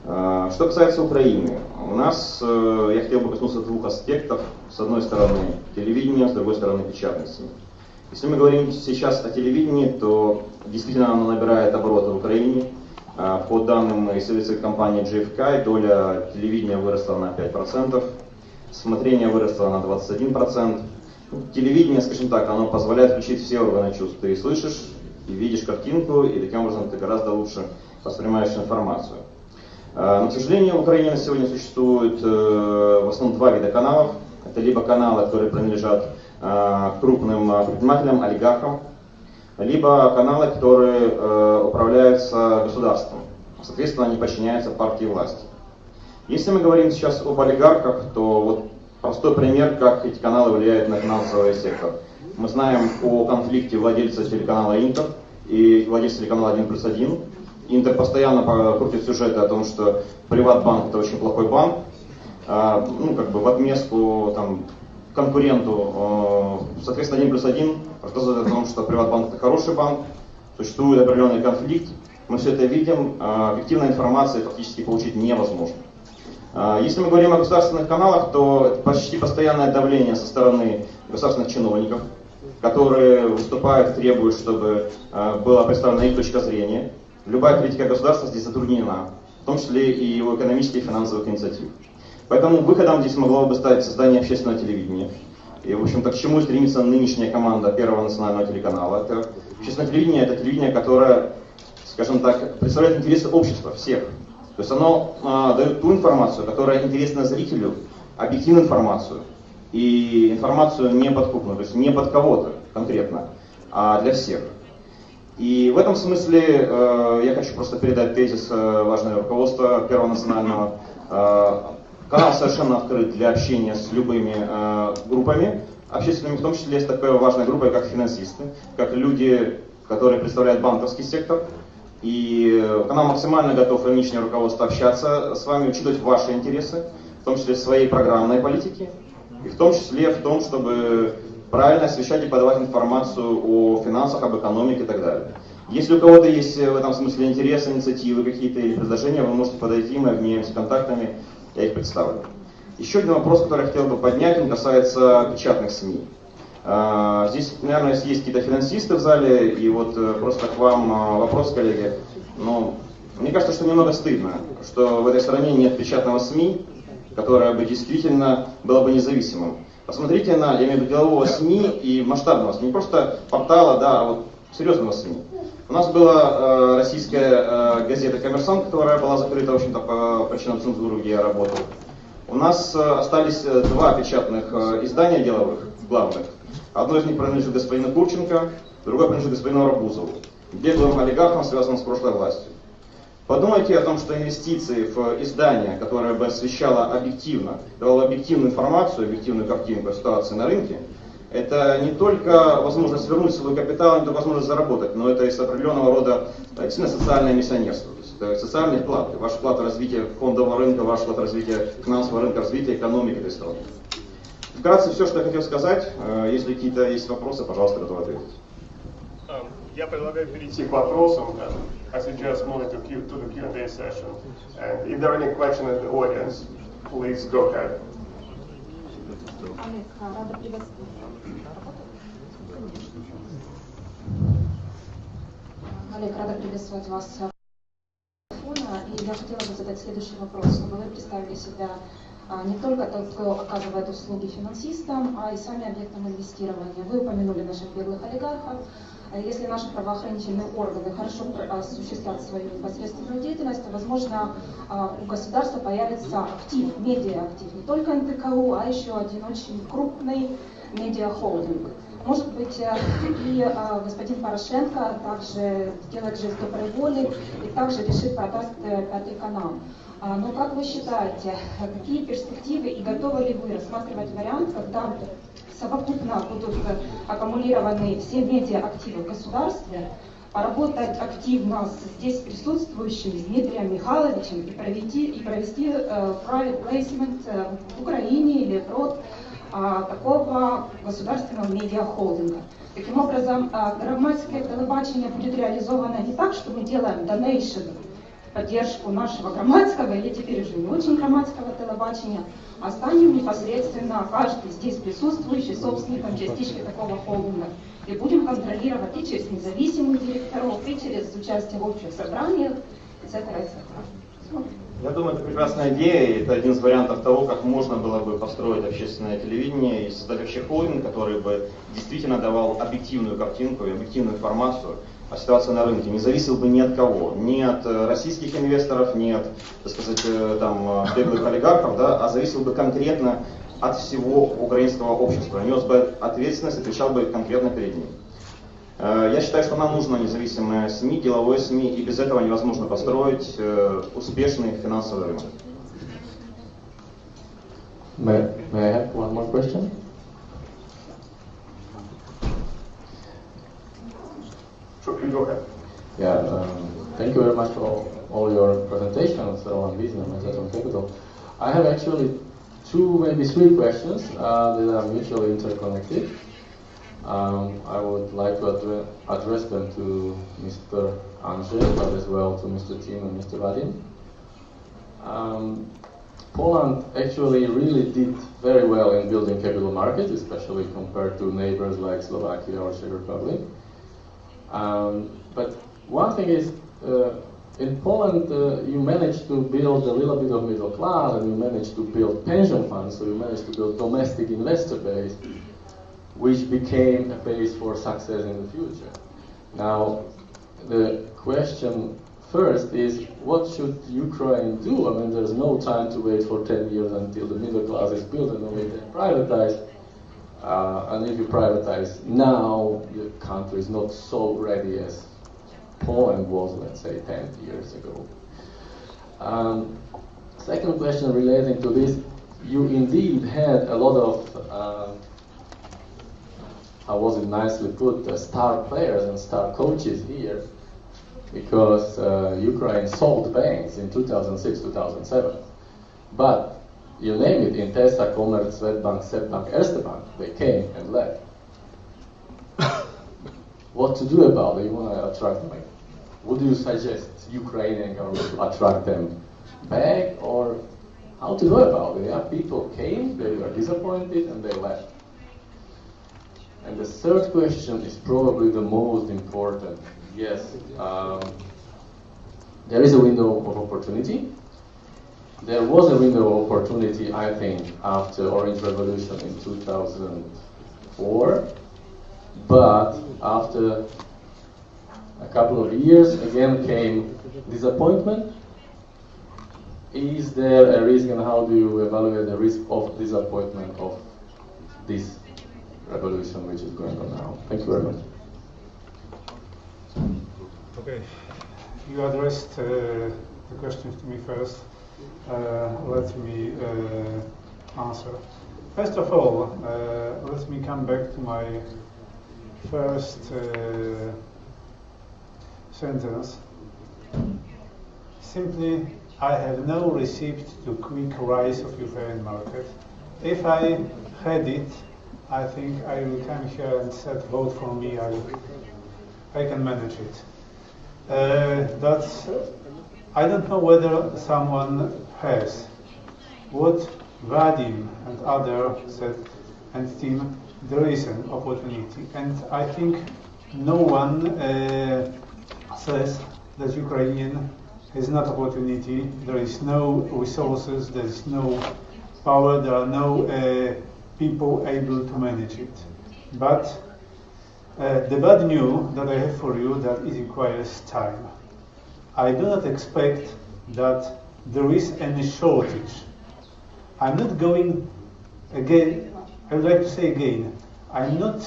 S16: Что касается Украины, у нас, я хотел бы коснуться двух аспектов. С одной стороны телевидение, с другой стороны печатный СМИ. Если мы говорим сейчас о телевидении, то действительно оно набирает обороты в Украине. По данным исследовательской компании GFK, доля телевидения выросла на 5%, смотрение выросло на 21%. Телевидение, скажем так, оно позволяет включить все органы чувств. Ты слышишь, и видишь картинку, и таким образом ты гораздо лучше воспринимаешь информацию. Но, к сожалению, в Украине на сегодня существует в основном два вида каналов. Это либо каналы, которые принадлежат крупным предпринимателям, олигархам, либо каналы, которые управляются государством. Соответственно, они подчиняются партии власти. Если мы говорим сейчас об олигархах, то вот простой пример, как эти каналы влияют на финансовый сектор. Мы знаем о конфликте владельца телеканала Интер и владельца телеканала 1+1. Интер постоянно крутит сюжеты о том, что Приватбанк это очень плохой банк. В отместку конкуренту, соответственно, 1+1 рассказывает о том, что Приватбанк это хороший банк, существует определенный конфликт, мы все это видим, объективной информации фактически получить невозможно. Если мы говорим о государственных каналах, то это почти постоянное давление со стороны государственных чиновников, которые выступают, требуют, чтобы была представлена их точка зрения. Любая критика государства здесь затруднена, в том числе и его экономических и финансовых инициатив. Поэтому выходом здесь могло бы стать создание общественного телевидения. И, в общем-то, к чему стремится нынешняя команда Первого национального телеканала. Это общественное телевидение, это телевидение, которое, скажем так, представляет интересы общества, всех. То есть оно дает ту информацию, которая интересна зрителю, объективную информацию. И информацию не подкупную, то есть не под кого-то конкретно, а для всех. И в этом смысле я хочу просто передать тезис важного руководства Первого национального. Канал совершенно открыт для общения с любыми группами общественными, в том числе с такой важной группой, как финансисты, как люди, которые представляют банковский сектор. И канал максимально готов, нынешнее руководство, общаться с вами, учитывать ваши интересы, в том числе в своей программной политике, и в том числе в том, чтобы правильно освещать и подавать информацию о финансах, об экономике и так далее. Если у кого-то есть в этом смысле интересы, инициативы какие-то или предложения, вы можете подойти, мы обменяемся контактами, я их представлю. Еще один вопрос, который я хотел бы поднять, он касается печатных СМИ. Здесь, наверное, есть какие-то финансисты в зале, и вот просто к вам вопрос, коллеги. Но мне кажется, что немного стыдно, что в этой стране нет печатного СМИ, которое бы действительно было бы независимым. Посмотрите на, я имею в виду, делового СМИ и масштабного СМИ, не просто портала, да, а вот серьезного СМИ. У нас была российская газета «Коммерсант», которая была закрыта, в общем-то, по причинам цензуры, где я работал. У нас остались два печатных издания деловых, главных. Одно из них принадлежит господину Курченко, другое принадлежит господину Арбузову, беглым олигархам, связанным с прошлой властью. Подумайте о том, что инвестиции в издание, которое бы освещало объективно, давало объективную информацию, объективную картинку ситуации на рынке, это не только возможность вернуть свой капитал, не только возможность заработать, но это и определенного рода действительно социальное миссионерство. То есть это социальный вклад, ваш вклад в развитие фондового рынка, ваш вклад в развитие финансового рынка, развитие экономики этой страны. Вкратце все, что я хотел сказать. Если какие-то есть вопросы, пожалуйста, готов ответить.
S5: Я предлагаю перейти к вопросам. I suggest moving to the Q&A session. And if there are any questions in the audience, please go ahead.
S8: Олег, рада приветствовать вас. И я хотела бы задать следующий вопрос, чтобы вы представили себя не только тот, кто оказывает услуги финансистам, а и сами объектам инвестирования. Вы упомянули наших беглых олигархов. Если наши правоохранительные органы хорошо осуществят свою непосредственную деятельность, то, возможно, у государства появится актив, медиа-актив, не только НТКУ, а еще один очень крупный медиа-холдинг. Может быть, и господин Порошенко также сделает жест доброй воли и также решит продать Пятый канал. Но как вы считаете, какие перспективы и готовы ли вы рассматривать вариант, когда совокупно будут аккумулированы все медиа-активы в государстве, поработать активно с здесь присутствующим Дмитрием Михайловичем и провести private placement в Украине или вроде такого государственного медиа-холдинга. Таким образом, громадское телебачение будет реализовано не так, что мы делаем donation в поддержку нашего громадского или теперь уже не очень громадского телебачения, а станем непосредственно каждый здесь присутствующий собственником частички такого холдинга. И будем контролировать и через независимых директоров, и через участие в общих собраниях, etc.
S16: Я думаю, это прекрасная идея, и это один из вариантов того, как можно было бы построить общественное телевидение и создать вообще холдинг, который бы действительно давал объективную картинку и объективную информацию о ситуации на рынке, не зависел бы ни от кого, ни от российских инвесторов, ни от, так сказать, там, беглых олигархов, да, а зависел бы конкретно от всего украинского общества, нес бы ответственность, отвечал бы конкретно перед ним. Я считаю, что нам нужно независимое СМИ, деловое СМИ, и без этого невозможно построить успешный финансовый рынок.
S17: May I have one more question?
S5: Sure, go ahead.
S17: Yeah, thank you very much for all your presentations on business and capital. I have actually
S18: two, maybe three questions that are mutually interconnected. I would like to address them to Mr. Andrzej, but as well to Mr. Tim and Mr. Vadim. Poland actually really did very well in building capital markets, especially compared to neighbors like Slovakia or Czech Republic. But one thing is, in Poland, you managed to build a little bit of middle class, and you managed to build pension funds, so you managed to build domestic investor base, which became a base for success in the future. Now, the question first is, what should Ukraine do? I mean, there's no time to wait for 10 years until the middle class is built and only then privatize. And if you privatize now, the country is not so ready as Poland was, let's say, 10 years ago. Second question relating to this, you indeed had a lot of, how was it nicely put, star players and star coaches here, because Ukraine sold banks in 2006-2007. But you name it, Intesa, Commerz, Swedbank, Sebbank, Erste Bank, they came and left. What to do about it? You want to attract them? Would you suggest Ukrainian government to attract them back, or how to go about it? Yeah, people came, they were disappointed, and they left. And the third question is probably the most important. Yes, there is a window of opportunity. There was a window of opportunity, I think, after Orange Revolution in 2004, but after a couple of years, again came disappointment. Is there a risk, and how do you evaluate the risk of disappointment of this revolution which is going on now? Thank you very much.
S13: Okay, you addressed the questions to me first. Let me answer. First of all, let me come back to my first sentence. Simply, I have no receipt to quick rise of Ukrainian market. If I had it, I think I will come here and said, vote for me, I can manage it. I don't know whether someone has. What Vadim and others said, and team, there is an opportunity. And I think no one says that Ukrainian has not opportunity. There is no resources, there is no power, there are no people able to manage it. But the bad news that I have for you, that it requires time. I do not expect that there is any shortage. I'm not going, again, I would like to say again, I'm not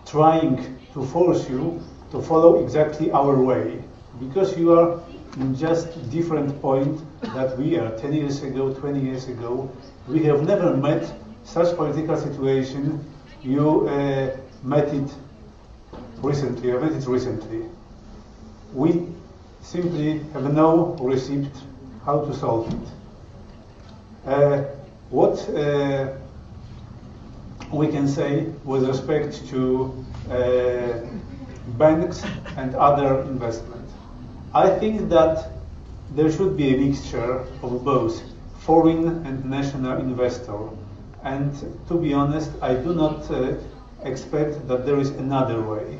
S13: trying to force you to follow exactly our way, because you are in just different point that we are 10 years ago, 20 years ago. We have never met such political situation. You met it recently, I met it recently. We simply have no receipt how to solve it. What we can say with respect to banks and other investment. I think that there should be a mixture of both foreign and national investor. And to be honest, I do not expect that there is another way.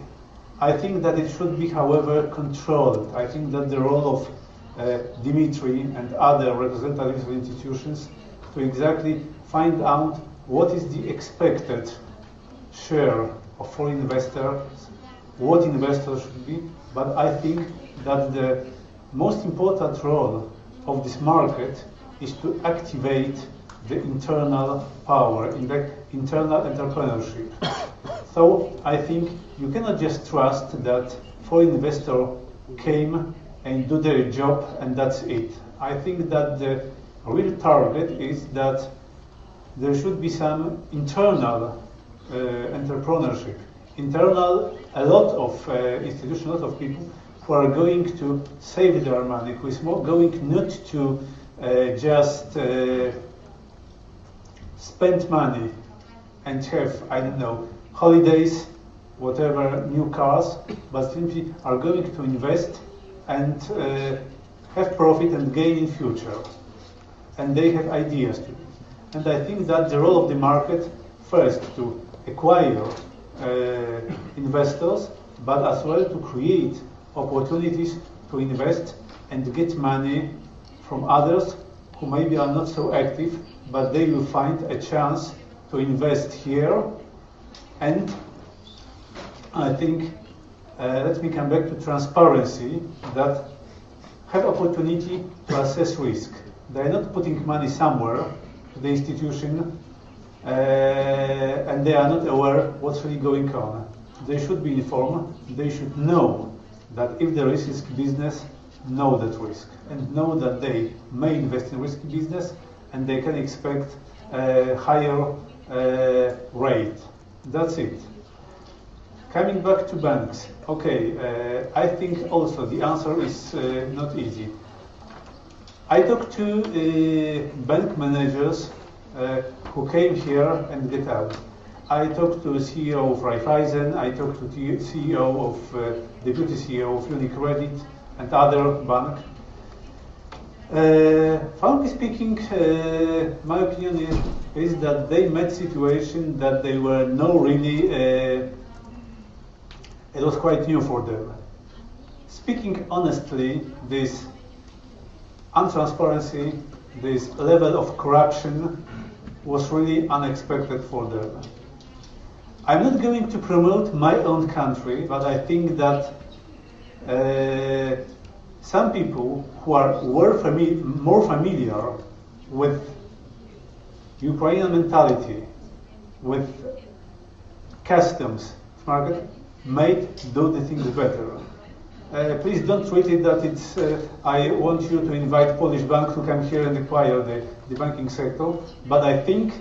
S13: I think that it should be, however, controlled. I think that the role of Dimitri and other representatives of institutions to exactly find out what is the expected share of foreign investors, what investors should be, but I think that the most important role of this market is to activate the internal power, in the internal entrepreneurship. So I think you cannot just trust that foreign investor came and do their job and that's it. I think that the real target is that there should be some internal entrepreneurship. Internal, a lot of institutions, a lot of people who are going to save their money, who is going not to just spend money and have, I don't know, holidays, whatever, new cars, but simply are going to invest and have profit and gain in future. And they have ideas to it. And I think that the role of the market, first to acquire investors, but as well to create opportunities to invest and get money from others who maybe are not so active, but they will find a chance to invest here. And I think, let me come back to transparency, that have opportunity to assess risk. They're not putting money somewhere to the institution and they are not aware what's really going on. They should be informed. They should know that if there is risky business, know that risk and know that they may invest in risky business and they can expect a higher rate. That's it. Coming back to banks, okay, I think also the answer is not easy. I talked to bank managers who came here and get out. I talked to the CEO of Raiffeisen, I talked to the CEO of, deputy CEO of UniCredit and other bank. Frankly speaking, my opinion is that they met situation that they were not really, it was quite new for them. Speaking honestly, this untransparency, this level of corruption was really unexpected for them. I'm not going to promote my own country, but I think that some people who are more familiar with Ukrainian mentality, with customs market, may do the things better. Please don't treat it that it's, I want you to invite Polish banks to come here and acquire the banking sector, but I think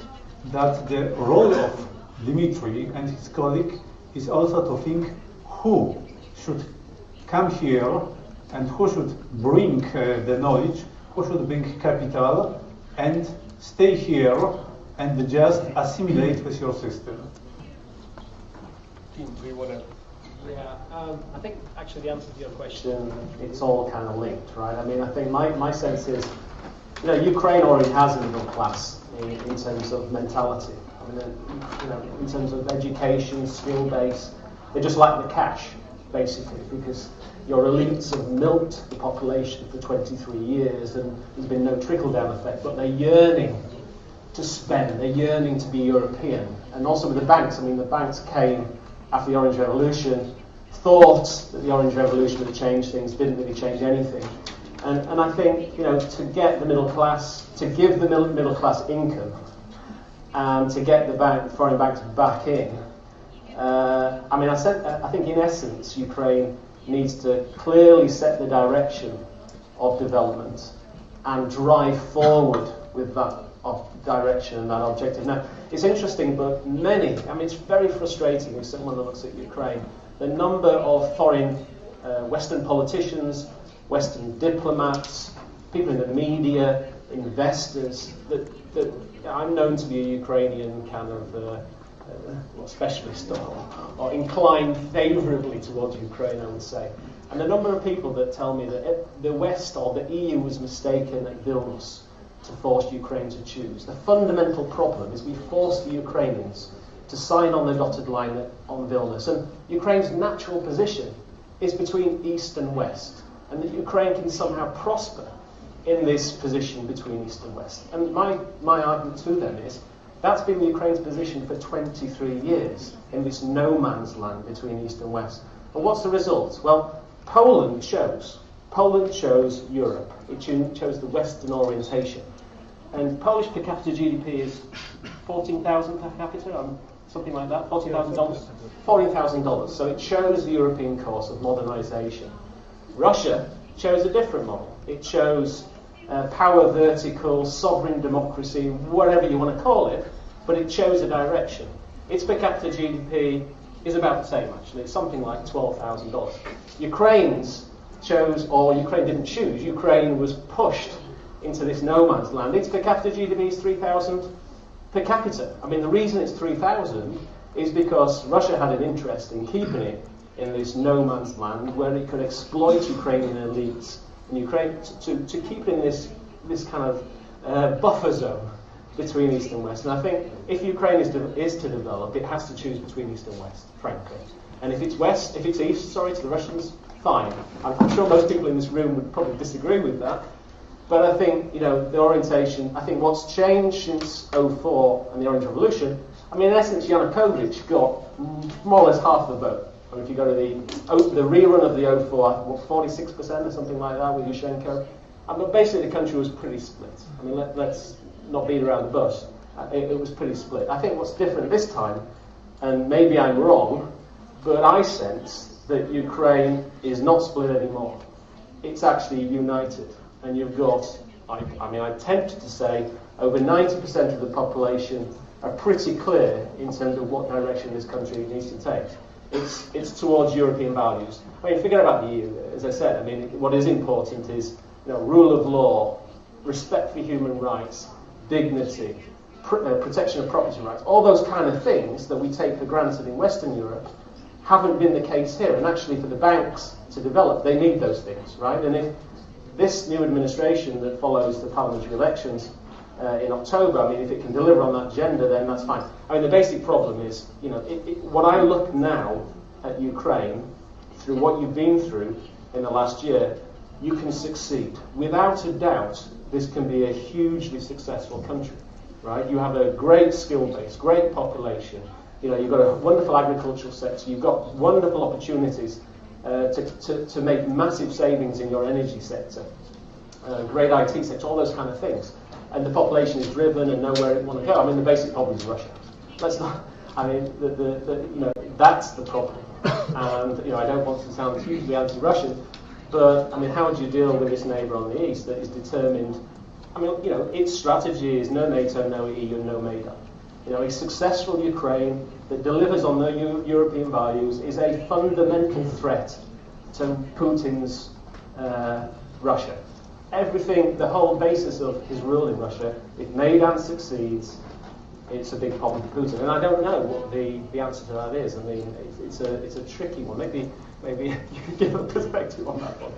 S13: that the role of Dmitry and his colleague is also to think who should come here and who should bring the knowledge, who should bring capital and stay here and just assimilate with your system.
S10: Do you want to? Yeah, I think actually the answer to your question, it's all kind of linked, right? I mean, I think my sense is, you know, Ukraine already has a middle class in terms of mentality. I mean, you know, in terms of education, skill base, they just lack the cash, basically, because your elites have milked the population for 23 years and there's been no trickle-down effect, but they're yearning to spend, they're yearning to be European. And also with the banks, I mean, the banks came after the Orange Revolution, thought that the Orange Revolution would change things, didn't really change anything. And I think, you know, to get the middle class, to give the middle class income, and to get the foreign banks back in, I mean, I think in essence, Ukraine needs to clearly set the direction of development and drive forward with that direction and that objective. Now, it's interesting, but many, I mean, it's very frustrating as someone that looks at Ukraine, the number of foreign Western politicians, Western diplomats, people in the media, investors, that I'm known to be a Ukrainian kind of specialist or inclined favourably towards Ukraine, I would say. And the number of people that tell me that the West or the EU was mistaken at Vilnius to force Ukraine to choose. The fundamental problem is we forced the Ukrainians to sign on the dotted line on Vilnius. And Ukraine's natural position is between East and West. And that Ukraine can somehow prosper in this position between East and West. And my argument to them is that's been Ukraine's position for 23 years in this no man's land between East and West. And what's the result? Well, Poland chose Europe. It chose the Western orientation. And Polish per capita GDP is $14,000 per capita, something like that, $40,000. $40,000. So it chose the European course of modernization. Russia chose a different model. It chose power vertical, sovereign democracy, whatever you want to call it, but it chose a direction. Its per capita GDP is about the same, actually. It's something like $12,000. Ukraine's chose, or Ukraine didn't choose, Ukraine was pushed into this no man's land. Its per capita GDP is $3,000. per capita. I mean, the reason it's 3,000 is because Russia had an interest in keeping it in this no man's land where it could exploit Ukrainian elites and Ukraine to keep it in this kind of buffer zone between East and West. And I think if Ukraine is to develop, it has to choose between East and West, frankly. And if it's East, to the Russians, fine. I'm sure most people in this room would probably disagree with that. But I think, the orientation, I think what's changed since 2004 and the Orange Revolution, I mean, in essence, Yanukovych got more or less half the vote. I mean, if you go to the rerun of the 2004, 46% or something like that with Yushchenko. But basically the country was pretty split. I mean, let's not beat around the bush. It was pretty split. I think what's different this time, and maybe I'm wrong, but I sense that Ukraine is not split anymore. It's actually united. And you've got, I'm tempted to say, over 90% of the population are pretty clear in terms of what direction this country needs to take. It's towards European values. I mean, forget about the EU, as I said. I mean, what is important is rule of law, respect for human rights, dignity, protection of property rights, all those kind of things that we take for granted in Western Europe haven't been the case here. And actually for the banks to develop, they need those things, right? And if this new administration that follows the parliamentary elections in October, I mean, if it can deliver on that agenda, then that's fine. I mean, the basic problem is, when I look now at Ukraine, through what you've been through in the last year, you can succeed. Without a doubt, this can be a hugely successful country, right? You have a great skill base, great population. You've got a wonderful agricultural sector. You've got wonderful opportunities to make massive savings in your energy sector, great IT sector, all those kind of things. And the population is driven and know where it want to go. I mean, the basic problem is Russia. Let's not. I mean, that's the problem. And I don't want to sound hugely anti-Russian, but I mean, how would you deal with this neighbour on the east that is determined? I mean, its strategy is no NATO, no EU, no Maidan. A successful Ukraine that delivers on their European values is a fundamental threat to Putin's Russia. Everything, the whole basis of his rule in Russia, if Maidan succeeds, it's a big problem for Putin. And I don't know what the answer to that is. I mean, it's a tricky one. Maybe you could give a perspective on that one.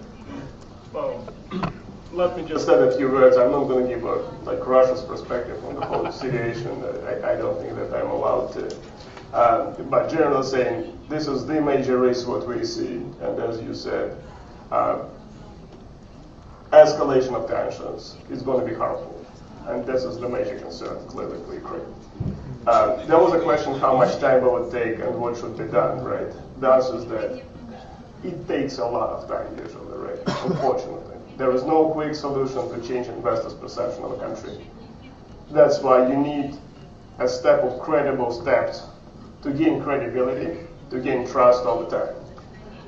S5: Well, let me just add a few words. I'm not going to give Russia's perspective on the whole situation. I don't think that I'm allowed to. But generally saying, this is the major risk what we see. And as you said, escalation of tensions is going to be harmful. And this is the major concern, clearly, for Ukraine. There was a question how much time it would take and what should be done, right? The answer is that it takes a lot of time usually, right? Unfortunately. There is no quick solution to change investors' perception of a country. That's why you need a step of credible steps to gain credibility, to gain trust all the time.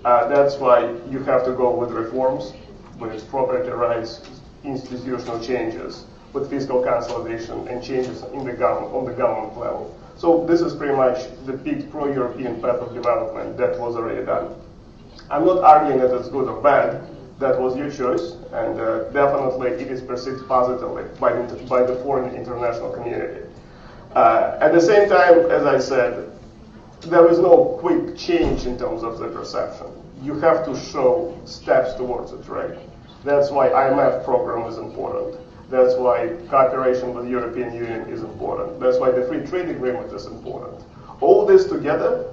S5: That's why you have to go with reforms, with property rights, institutional changes, with fiscal consolidation and changes on the government level. So this is pretty much the big pro-European path of development that was already done. I'm not arguing that it's good or bad. That was your choice, and definitely it is perceived positively by the foreign international community. At the same time, as I said, there is no quick change in terms of the perception. You have to show steps towards it, right? That's why IMF program is important. That's why cooperation with the European Union is important. That's why the free trade agreement is important. All this together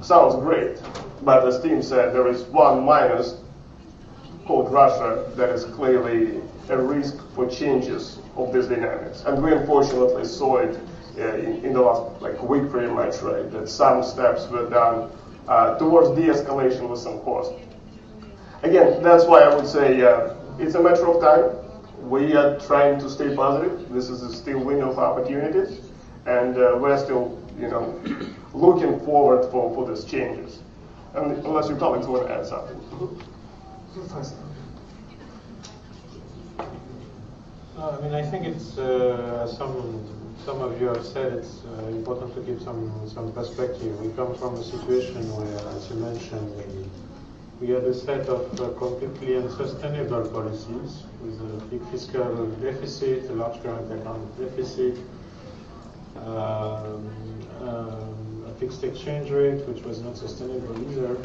S5: sounds great, but as Tim said, there is one minus called Russia that is clearly a risk for changes of these dynamics. And we unfortunately saw it in the last week pretty much, right, that some steps were done towards de-escalation with some cost. Again, that's why I would say it's a matter of time. We are trying to stay positive. This is still window of opportunities, and we're still, looking forward for these changes. And unless your colleagues want to add something.
S6: I mean, I think it's some of you have said it's important to give some perspective. We come from a situation where, as you mentioned, we had a set of completely unsustainable policies with a big fiscal deficit, a large current account deficit, a fixed exchange rate, which was not sustainable either.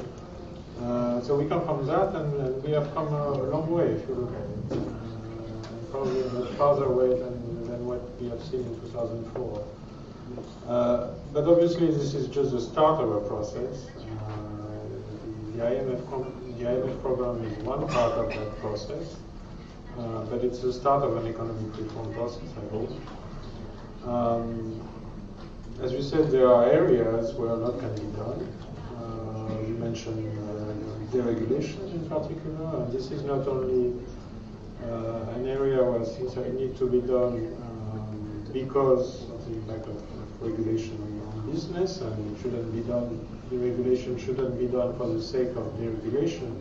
S6: So we come from that, and we have come a long way if you look at it, and probably a much farther way than what we have seen in 2004. But obviously this is just the start of a process. The IMF program is one part of that process, but it's the start of an economic reform process, I hope. As we said, there are areas where a lot can be done. You mentioned deregulation in particular, and this is not only an area where things need to be done because of the impact of regulation on business, and it shouldn't be done. Deregulation shouldn't be done for the sake of deregulation.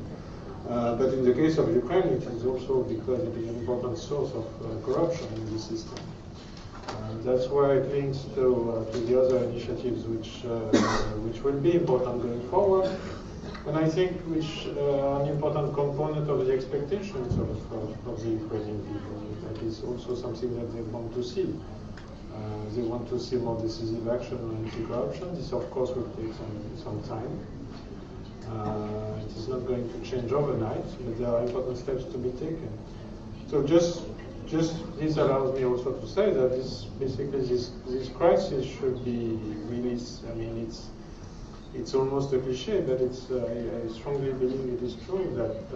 S6: But in the case of Ukraine, it is also because it is an important source of corruption in the system. That's why it links to the other initiatives which will be important going forward, and I think which are an important component of the expectations of the Ukrainian people. That is also something that they want to see. They want to see more decisive action on anti-corruption. This, of course, will take some time. It is not going to change overnight, but there are important steps to be taken. So just this allows me also to say that this crisis should be really, I mean, it's almost a cliche, but I strongly believe it is true that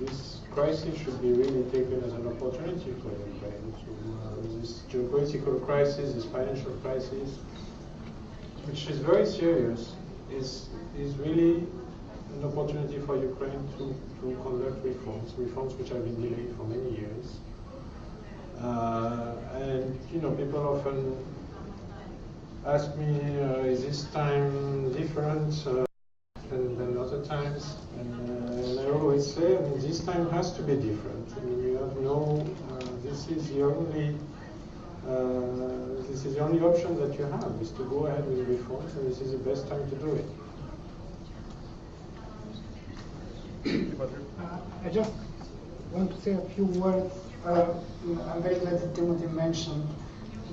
S6: this crisis should be really taken as an opportunity for Ukraine. This geopolitical crisis, this financial crisis, which is very serious, is really an opportunity for Ukraine to conduct reforms which have been delayed for many years. And people often ask me, is this time different than other times? And I always say, I mean, this time has to be different. I mean, you have this is the only option that you have, is to go ahead with reforms, and this is the best time to do it.
S12: I just want to say a few words. I'm very glad that Timothy mentioned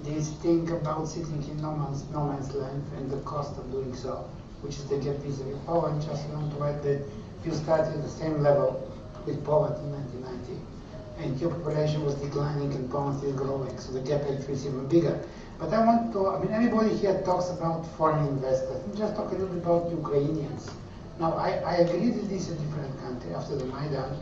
S12: this thing about sitting in no man's land and the cost of doing so, which is the gap vis-a-vis Poland. Just want to add that you started at the same level with Poland in 1990, and your population was declining and Poland is growing, so the gap actually is even bigger. But I mean, everybody here talks about foreign investors. Just talk a little bit about Ukrainians. Now, I agree that this is a different country after the Maidan.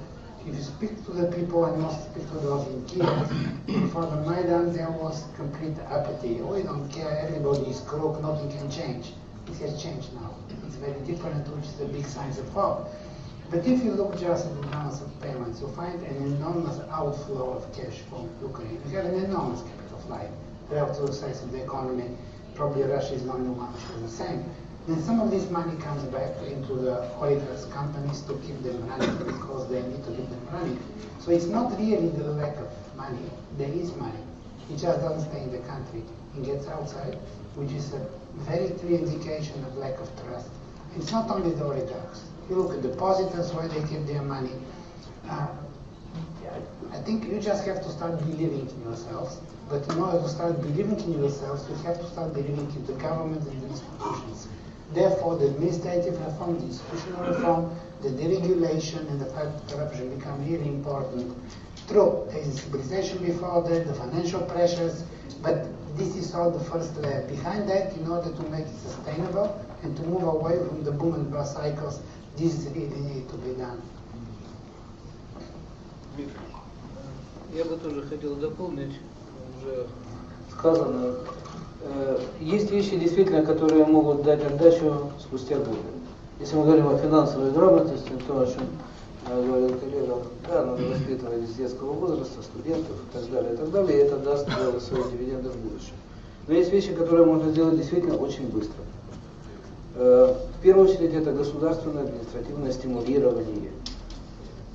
S12: If you speak to the people, and most speak to those in Kiev, before the Maidan there was complete apathy. We don't care, everybody is crook, nothing can change. It has changed now. It's very different, which is a big sign of hope. But if you look just at the balance of payments, you find an enormous outflow of cash from Ukraine. We have an enormous capital flight relative to the size of the economy. Probably Russia is the only one which is the same. Then some of this money comes back into the oligarchs' companies to keep them running because they need to keep them running. So it's not really the lack of money. There is money. It just doesn't stay in the country. It gets outside, which is a very clear indication of lack of trust. It's not only the oligarchs. You look at depositors, where they keep their money. I think you just have to start believing in yourselves. But in order to start believing in yourselves, you have to start believing in the government and the institutions. Therefore, the administrative reform, the institutional reform, the deregulation, and the fight with corruption become really important. True, there is stabilization before that, the financial pressures, but this is all the first layer. Behind that, in order to make it sustainable and to move away from the boom and bust cycles, this really needs to be done.
S14: Я бы тоже хотел дополнить уже сказанное. Есть вещи, действительно, которые могут дать отдачу спустя годы. Если мы говорим о финансовой грамотности, то, о чем говорил коллега, да, надо воспитывать с детского возраста, студентов и так далее, и это даст свои дивиденды в будущем. Но есть вещи, которые можно сделать действительно очень быстро. В первую очередь, это государственное административное стимулирование.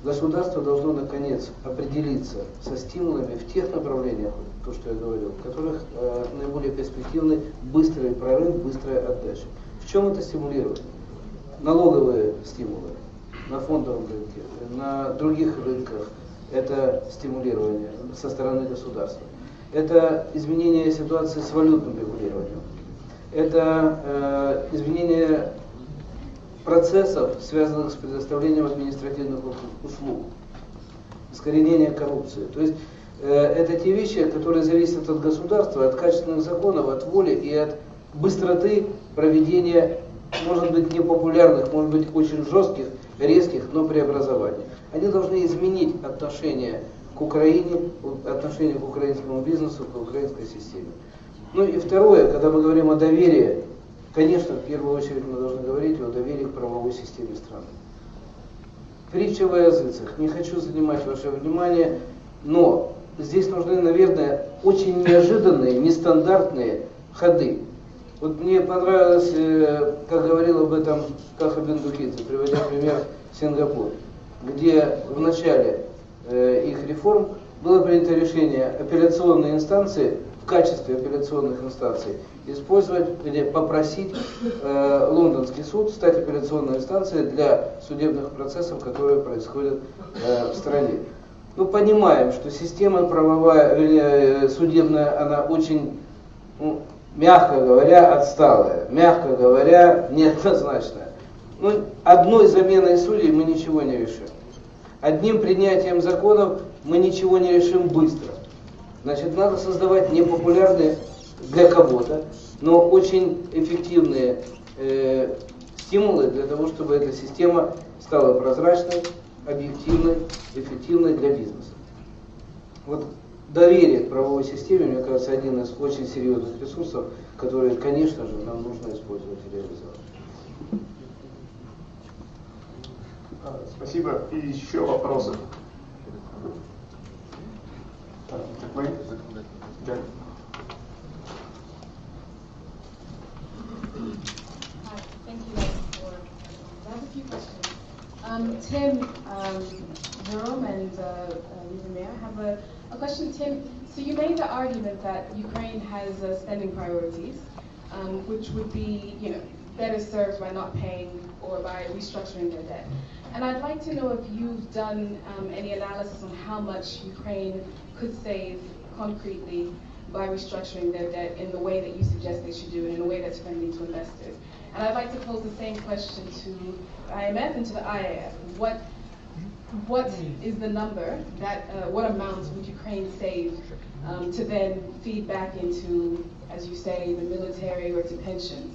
S14: Государство должно, наконец, определиться со стимулами в тех направлениях, то, что я говорил, в которых наиболее перспективны быстрый прорыв, быстрая отдача. В чем это стимулирование? Налоговые стимулы на фондовом рынке, на других рынках это стимулирование со стороны государства. Это изменение ситуации с валютным регулированием. Это изменение процессов, связанных с предоставлением административных услуг, искоренение коррупции. То есть это те вещи, которые зависят от государства, от качественных законов, от воли и от быстроты проведения, может быть, непопулярных, может быть, очень жестких, резких, но преобразований. Они должны изменить отношение к Украине, отношение к украинскому бизнесу, к украинской системе. Ну и второе, когда мы говорим о доверии, конечно, в первую очередь мы должны говорить о доверии к правовой системе страны. Притча во языцах. Не хочу занимать ваше внимание, но здесь нужны, наверное, очень неожиданные, нестандартные ходы. Вот мне понравилось, как говорил об этом Каха Бендукидзе, приводя пример Сингапур, где в начале их реформ было принято решение апелляционные инстанции в качестве апелляционных инстанций использовать или попросить лондонский суд стать апелляционной инстанцией для судебных процессов, которые происходят в стране. Мы понимаем, что система правовая, судебная, она очень, мягко говоря, отсталая, мягко говоря, неоднозначная. Ну, одной заменой судей мы ничего не решим. Одним принятием законов мы ничего не решим быстро. Значит, надо создавать непопулярные для кого-то, но очень эффективные стимулы для того, чтобы эта система стала прозрачной, объективной, эффективной для бизнеса. Вот доверие к правовой системе, мне кажется, один из очень серьезных ресурсов, которые, конечно же, нам нужно использовать и реализовать.
S5: Спасибо. И еще вопросы?
S19: Thank you for I have a few questions. Tim, Jerome and Lviv Mayor, I have a question. Tim, so you made the argument that Ukraine has spending priorities, which would be, better served by not paying or by restructuring their debt. And I'd like to know if you've done any analysis on how much Ukraine could save concretely by restructuring their debt in the way that you suggest they should do it, in a way that's friendly to investors. And I'd like to pose the same question to the IMF and to the IAF. What is the number that, what amount would Ukraine save to then feed back into, as you say, the military or to pensions?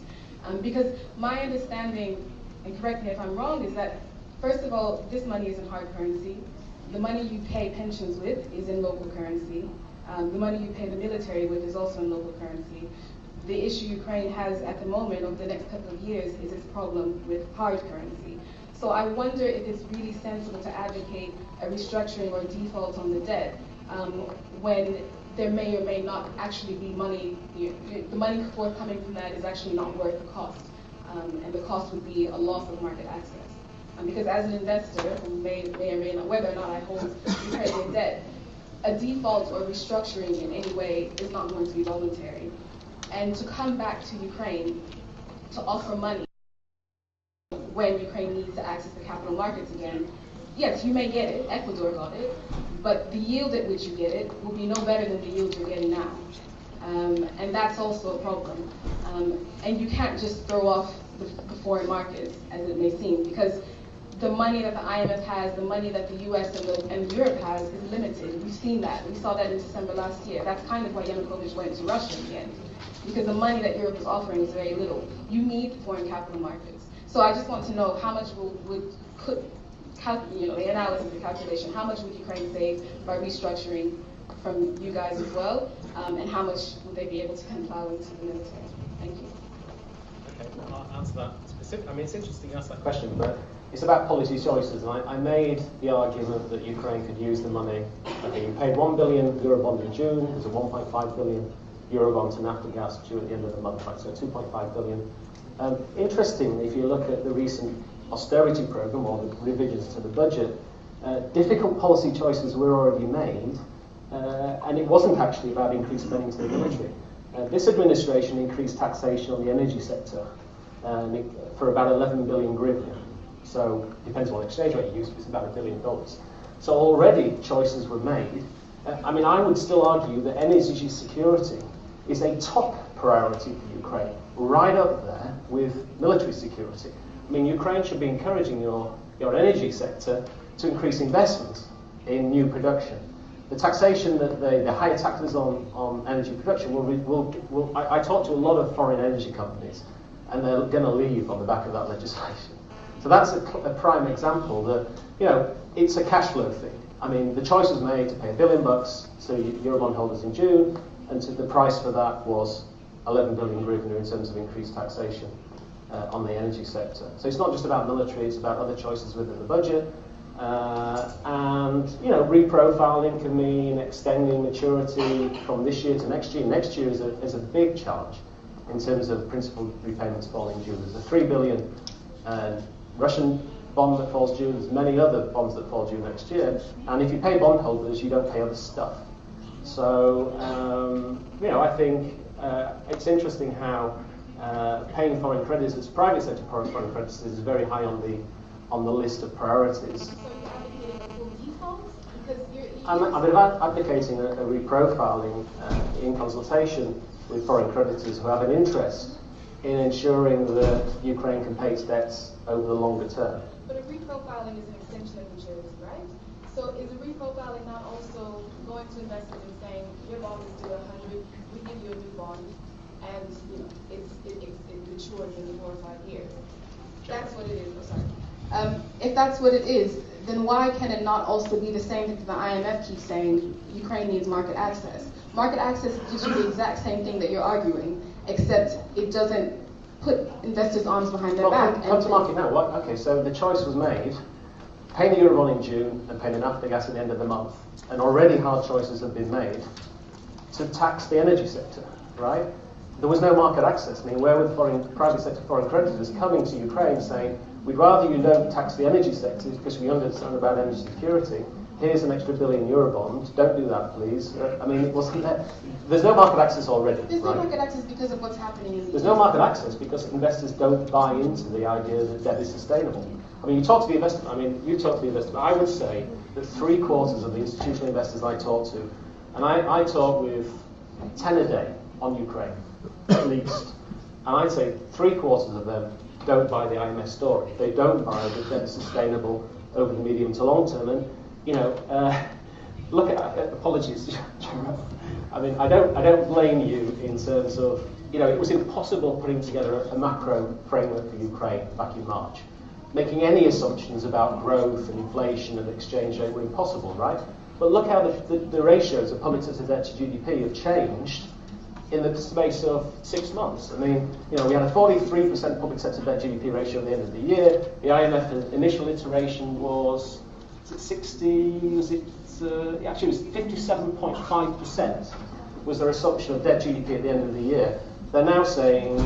S19: Because my understanding, and correct me if I'm wrong, is that first of all, this money is in hard currency. The money you pay pensions with is in local currency. The money you pay the military with is also in local currency. The issue Ukraine has at the moment over the next couple of years is its problem with hard currency. So I wonder if it's really sensible to advocate a restructuring or default on the debt when there may or may not actually be money, the money forthcoming from that is actually not worth the cost. And the cost would be a loss of market access. Because as an investor who may or may not, whether or not I hold Ukrainian debt, a default or restructuring in any way is not going to be voluntary. And to come back to Ukraine to offer money when Ukraine needs to access the capital markets again, yes, you may get it, Ecuador got it, but the yield at which you get it will be no better than the yield you're getting now. And that's also a problem. And you can't just throw off the foreign markets, as it may seem, because the money that the IMF has, the money that the US and Europe has is limited. We've seen that. We saw that in December last year. That's kind of why Yanukovych went to Russia in the end, because the money that Europe is offering is very little. You need foreign capital markets. So I just want to know how much the analysis, the calculation, how much would Ukraine save by restructuring from you guys as well, and how much would they be able to plow into the military? Thank you.
S10: Okay, I'll answer that specific. I mean, it's interesting you ask that question, but it's about policy choices. And I made the argument that Ukraine could use the money. Okay, you paid €1 billion Eurobond in June. There's a 1.5 billion Eurobond to Naftogaz due at the end of the month, right? So 2.5 billion. Interestingly, if you look at the recent austerity program or the revisions to the budget, difficult policy choices were already made, and it wasn't actually about increased spending to the military. This administration increased taxation on the energy sector for about 11 billion hryvnia. So, depends on what exchange rate you use, but it's about $1 billion. So already choices were made, I mean, I would still argue that energy security is a top priority for Ukraine, right up there with military security. I mean, Ukraine should be encouraging your energy sector to increase investment in new production. The taxation, the higher taxes on energy production I talk to a lot of foreign energy companies, and they're going to leave on the back of that legislation. So that's a prime example that, you know, it's a cash flow thing. I mean, the choice was made to pay $1 billion to Eurobond holders in June, and the price for that was 11 billion hryvnia in terms of increased taxation on the energy sector. So it's not just about military, it's about other choices within the budget. And, you know, reprofiling can mean extending maturity from this year to next year. Next year is a big challenge in terms of principal repayments falling due. There's a 3 billion Russian bond that falls due. There's many other bonds that fall due next year. And if you pay bondholders, you don't pay other stuff. So, you know, I think it's interesting how paying foreign creditors, private sector foreign creditors, is very high on the list of priorities. I'm advocating a reprofiling in consultation with foreign creditors who have an interest in ensuring that Ukraine can pay its debts over the longer term.
S19: But a reprofiling is an extension of maturity, right? So is a reprofiling not also going to investors and saying, your bond is due 100, we give you a new bond, and you know it matures in 4 or 5 years? That's what it is. Oh, sorry. If that's what it is, then why can it not also be the same thing that the IMF keeps saying, Ukraine needs market access? Market access gives you the exact same thing that you're arguing, except it doesn't put investors' arms behind their back.
S10: Come to market now. What? Okay, so the choice was made, pay the Eurobond in June and pay the naphtha gas at the end of the month. And already hard choices have been made to tax the energy sector, right? There was no market access. I mean, where were private sector foreign creditors coming to Ukraine saying, we'd rather you don't tax the energy sector because we understand about energy security. Here's an extra €1 billion Eurobond. Don't do that, please. I mean, it wasn't there. There's no market access already.
S19: There's no market access because of what's happening in the
S10: There's no market access because investors don't buy into the idea that debt is sustainable. I mean, you talk to the investor. I mean, you talk to the investor. I would say that 3/4 of the institutional investors I talk to, and I talk with 10 a day on Ukraine, at least, and I'd say 3/4 of them don't buy the IMF story. They don't buy that debt is sustainable over the medium to long term. And you know, look at apologies. I mean, I don't blame you in terms of, you know, it was impossible putting together a macro framework for Ukraine back in March. Making any assumptions about growth and inflation and exchange rate were impossible, right? But look how the ratios of public sector debt to GDP have changed in the space of 6 months. I mean, you know, we had a 43% public sector debt GDP ratio at the end of the year. The IMF initial iteration was 60, actually it was 57.5% was their assumption of debt GDP at the end of the year. They're now saying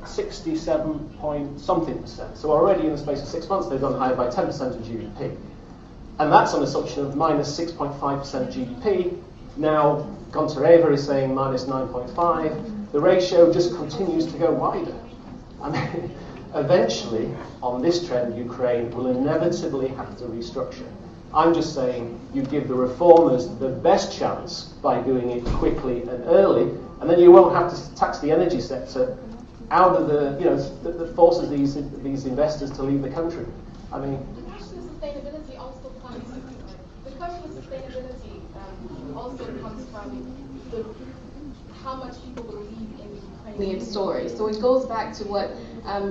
S10: 67 point something percent. So already in the space of 6 months they've gone higher by 10% of GDP. And that's an assumption of minus 6.5% GDP. Now Gontareva is saying minus 9.5. The ratio just continues to go wider. I mean, eventually, on this trend, Ukraine will inevitably have to restructure. I'm just saying you give the reformers the best chance by doing it quickly and early, and then you won't have to tax the energy sector out of the, you know, that forces these investors to leave the country. I mean,
S19: the question of sustainability also comes. The question of sustainability also comes from how much people believe in the Ukrainian story. So it goes back to what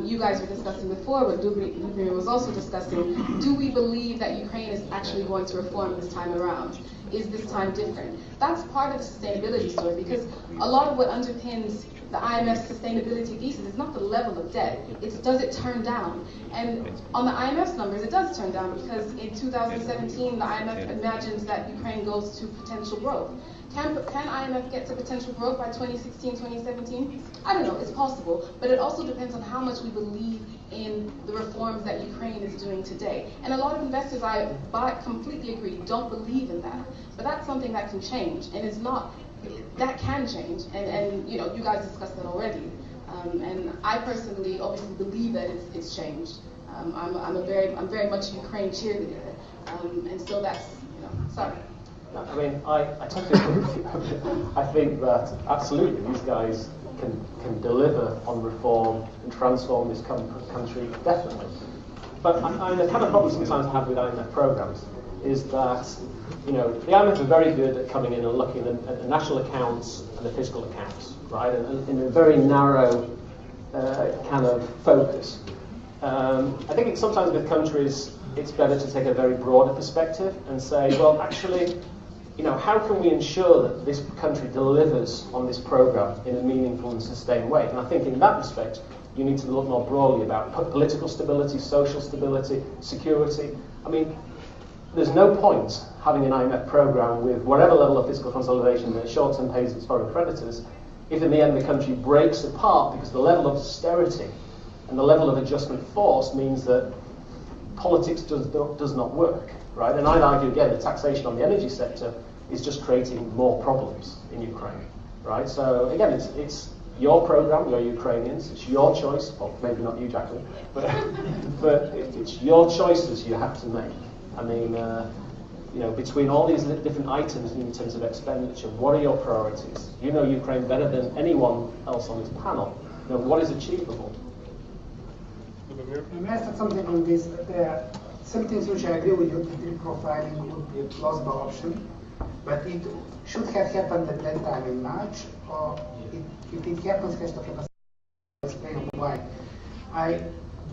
S19: you guys were discussing before, what Dubry was also discussing. Do we believe that Ukraine is actually going to reform this time around? Is this time different? That's part of the sustainability story, because a lot of what underpins the IMF's sustainability thesis is not the level of debt, it's does it turn down? And on the IMF's numbers, it does turn down, because in 2017, the IMF imagines that Ukraine goes to potential growth. Can IMF get to potential growth by 2016, 2017? I don't know, it's possible, but it also depends on how much we believe in the reforms that Ukraine is doing today. And a lot of investors, I completely agree, don't believe in that. But that's something that can change, and it's not, that can change, and you know, you guys discussed that already. And I personally obviously believe that it's changed. I'm very much a Ukraine cheerleader, and so that's, you know, sorry.
S10: I mean, I totally agree with you. I think that absolutely these guys can deliver on reform and transform this country, definitely. But the kind of problem sometimes I have with IMF programs is that, you know, the IMF are very good at coming in and looking at the national accounts and the fiscal accounts, right, and in a very narrow kind of focus. I think sometimes with countries, it's better to take a very broader perspective and say, well, actually, you know, how can we ensure that this country delivers on this program in a meaningful and sustained way? And I think in that respect, you need to look more broadly about political stability, social stability, security. I mean, there's no point having an IMF program with whatever level of fiscal consolidation that short-term pays its foreign creditors if in the end the country breaks apart because the level of austerity and the level of adjustment forced means that politics does not work, right? And I'd argue again the taxation on the energy sector is just creating more problems in Ukraine, right? So again, it's your program, you're Ukrainians, it's your choice, well maybe not you, Jacqueline, but it's your choices you have to make. I mean, you know, between all these different items in terms of expenditure, what are your priorities? You know Ukraine better than anyone else on this panel. You know, what is achievable?
S12: May I say something on this? There are some things which I agree with you, that reprofiling would be a plausible option, but it should have happened at that time in March, or if it happens, it has to happen. I'll explain why. I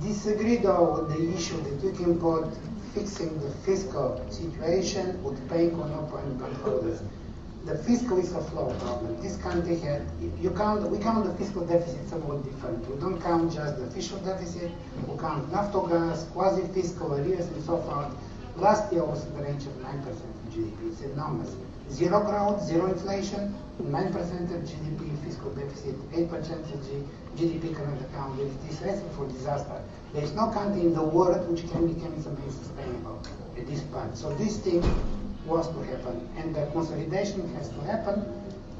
S12: disagree though with the issue that you can put fixing the fiscal situation with paying or no paying bondholders. The fiscal is a flow problem. This country had, we count the fiscal deficit somewhat different. We don't count just the official deficit, we count naftogaz, quasi-fiscal arrears and so forth. Last year was in the range of 9% of GDP. It's enormous. Zero growth, zero inflation, 9% of GDP, fiscal deficit, 8% of GDP current account. This recipe for disaster. There is no country in the world which can become something sustainable at this point. So this thing was to happen, and the consolidation has to happen.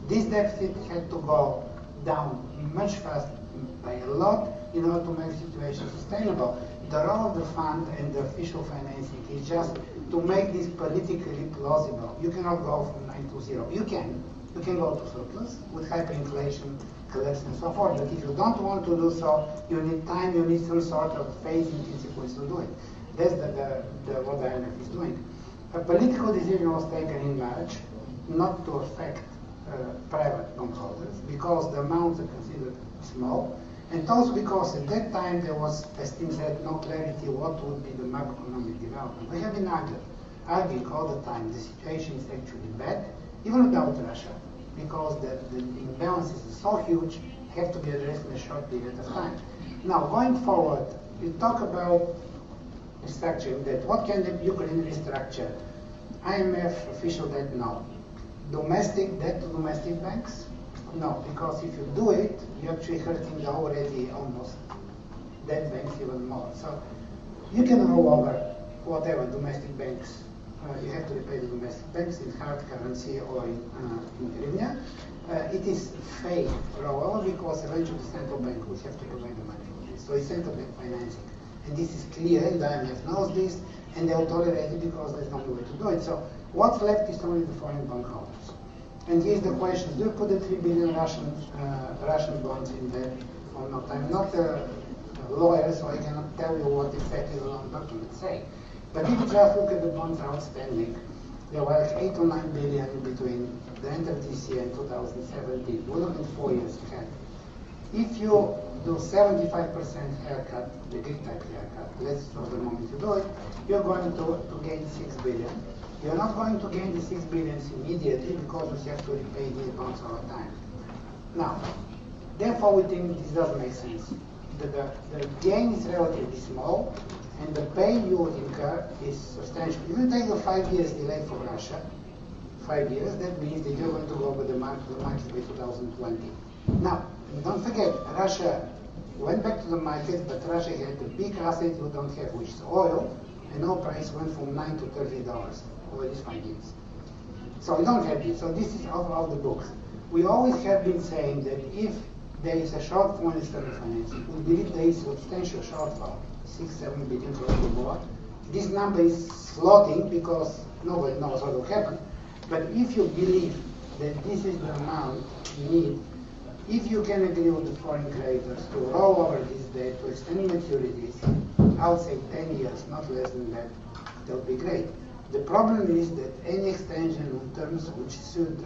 S12: This deficit had to go down much faster by a lot in order to make the situation sustainable. The role of the fund and the official financing is just to make this politically plausible. You cannot go from 9 to 0. You can go to surplus with hyperinflation, collapse and so forth, but if you don't want to do so, you need time, you need some sort of phasing consequence to do it. That's what the IMF is doing. A political decision was taken in March not to affect private bondholders because the amounts are considered small, and also because at that time there was, as Tim said, no clarity what would be the macroeconomic development. We have been arguing all the time the situation is actually bad, even without Russia, because the imbalances are so huge, have to be addressed in a short period of time. Now, going forward, we talk about restructuring debt. What can the Ukraine restructure? IMF official debt, no. Domestic debt to domestic banks? No, because if you do it, you're actually hurting the already almost dead banks even more. So you can roll over whatever domestic banks. You have to repay the domestic banks in hard currency or in hryvnia. It is fake rollover because eventually the central bank will have to provide the money for this. So it's central bank financing. And this is clear, and the IMF knows this, and they'll tolerate it because there's no way to do it. So what's left is only the foreign bondholders. And here's the question: do you put the 3 billion Russian bonds in there or not? I'm not a lawyer, so I cannot tell you what exactly the loan documents say. But if you just look at the bonds outstanding, there were like 8 or 9 billion between the end of this year and 2017. We're looking 4 years ahead. If you do 75% haircut, the Greek type haircut, let's for the moment you do it, you're going to gain 6 billion. You're not going to gain the 6 billion immediately because you have to repay these bonds over time. Now, therefore we think this doesn't make sense. The gain is relatively small, and the pay you incur is substantial. If you take the 5 years delay for Russia, 5 years, that means that you're going to go over the market by 2020. Now, don't forget, Russia went back to the market, but Russia had a big asset you don't have, which is oil, and oil price went from $9 to $30 over these 5 years. So we don't have this. So this is off the books. We always have been saying that if there is a shortfall in external financing, we believe there is a substantial shortfall, 6-7 billion, probably more. This number is floating because nobody knows what will happen. But if you believe that this is the amount you need, if you can agree with the foreign creditors to roll over this debt, to extend maturities, I would say 10 years, not less than that, that would be great. The problem is that any extension in terms which suit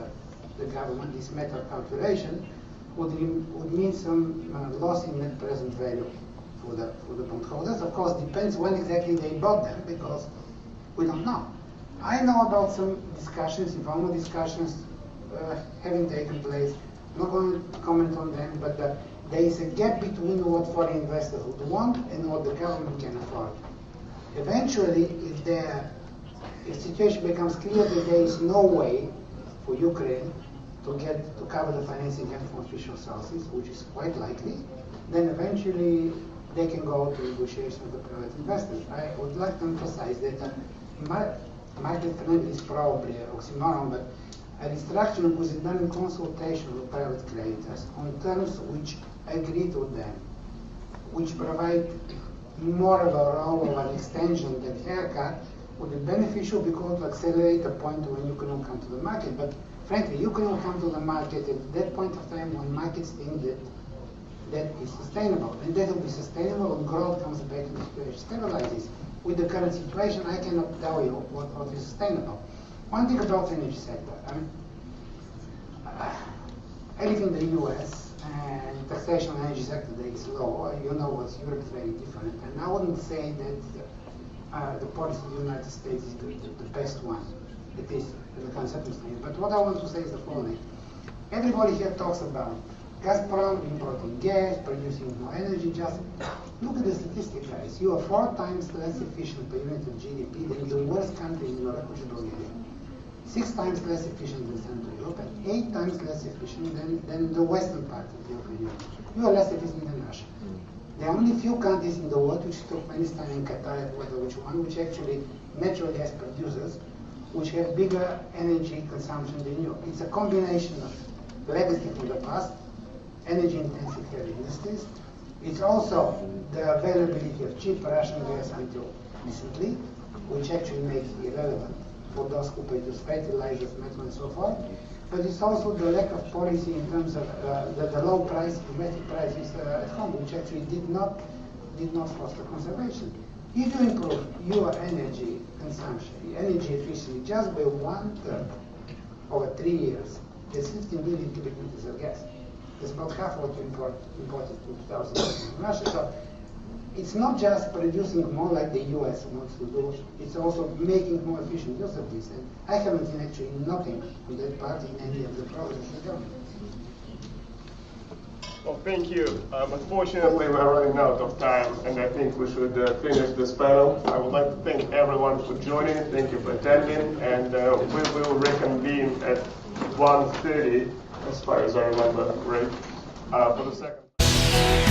S12: the government, this method calculation, would mean some loss in net present value for the bondholders. Of course, depends when exactly they bought them, because we don't know. I know about some discussions, informal discussions having taken place. I'm not going to comment on them, but there is a gap between what foreign investors would want and what the government can afford. Eventually, if the situation becomes clear that there is no way for Ukraine to cover the financing from official sources, which is quite likely, then eventually they can go to negotiation with the private investors. I would like to emphasize that market-friendly is probably an oxymoron, but a restructuring was done in consultation with private creditors on terms which agreed with them, which provide more of a role of an extension than haircut, would be beneficial because it would accelerate the point when Ukraine will come to the market. But frankly, Ukraine will come to the market at that point of time when markets think that that is sustainable. And that will be sustainable when growth comes back and the situation stabilizes. With the current situation, I cannot tell you what is sustainable. One thing about the energy sector, I live in the US, and taxation on the energy sector there is low. You know what Europe is very different. And I wouldn't say that the policy of the United States is the best one. It is in the current circumstances. But what I want to say is the following. Everybody here talks about Gazprom importing gas, producing more energy. Just look at the statistics, guys. You are 4 times less efficient per unit of GDP than the worst country in Europe, which is Bulgaria. 6 times less efficient than Central Europe, and 8 times less efficient than the western part of the European Union. You are less efficient than Russia. There are only few countries in the world, which is Turkmenistan and Qatar, which actually natural gas producers, which have bigger energy consumption than you. It's a combination of legacy from the past, energy-intensive heavy industries. It's also the availability of cheap Russian gas until recently, which actually makes it irrelevant for those who produce fertilizers, metal, and so forth. But it's also the lack of policy in terms of the low price, domestic prices at home, which actually did not foster conservation. If you improve your energy consumption, energy efficiency, just by 1/3 over 3 years, there's 15 billion cubic meters of gas. That's about half what you imported in 2000 in Russia. So it's not just producing more like the US wants to do, it's also making more efficient use of this. And I haven't seen actually nothing on that part in any of the programs of the government.
S5: Well, thank you. Unfortunately, we're running out of time, and I think we should finish this panel. I would like to thank everyone for joining. Thank you for attending, and we will reconvene at 1:30, as far as I remember, right, for the second.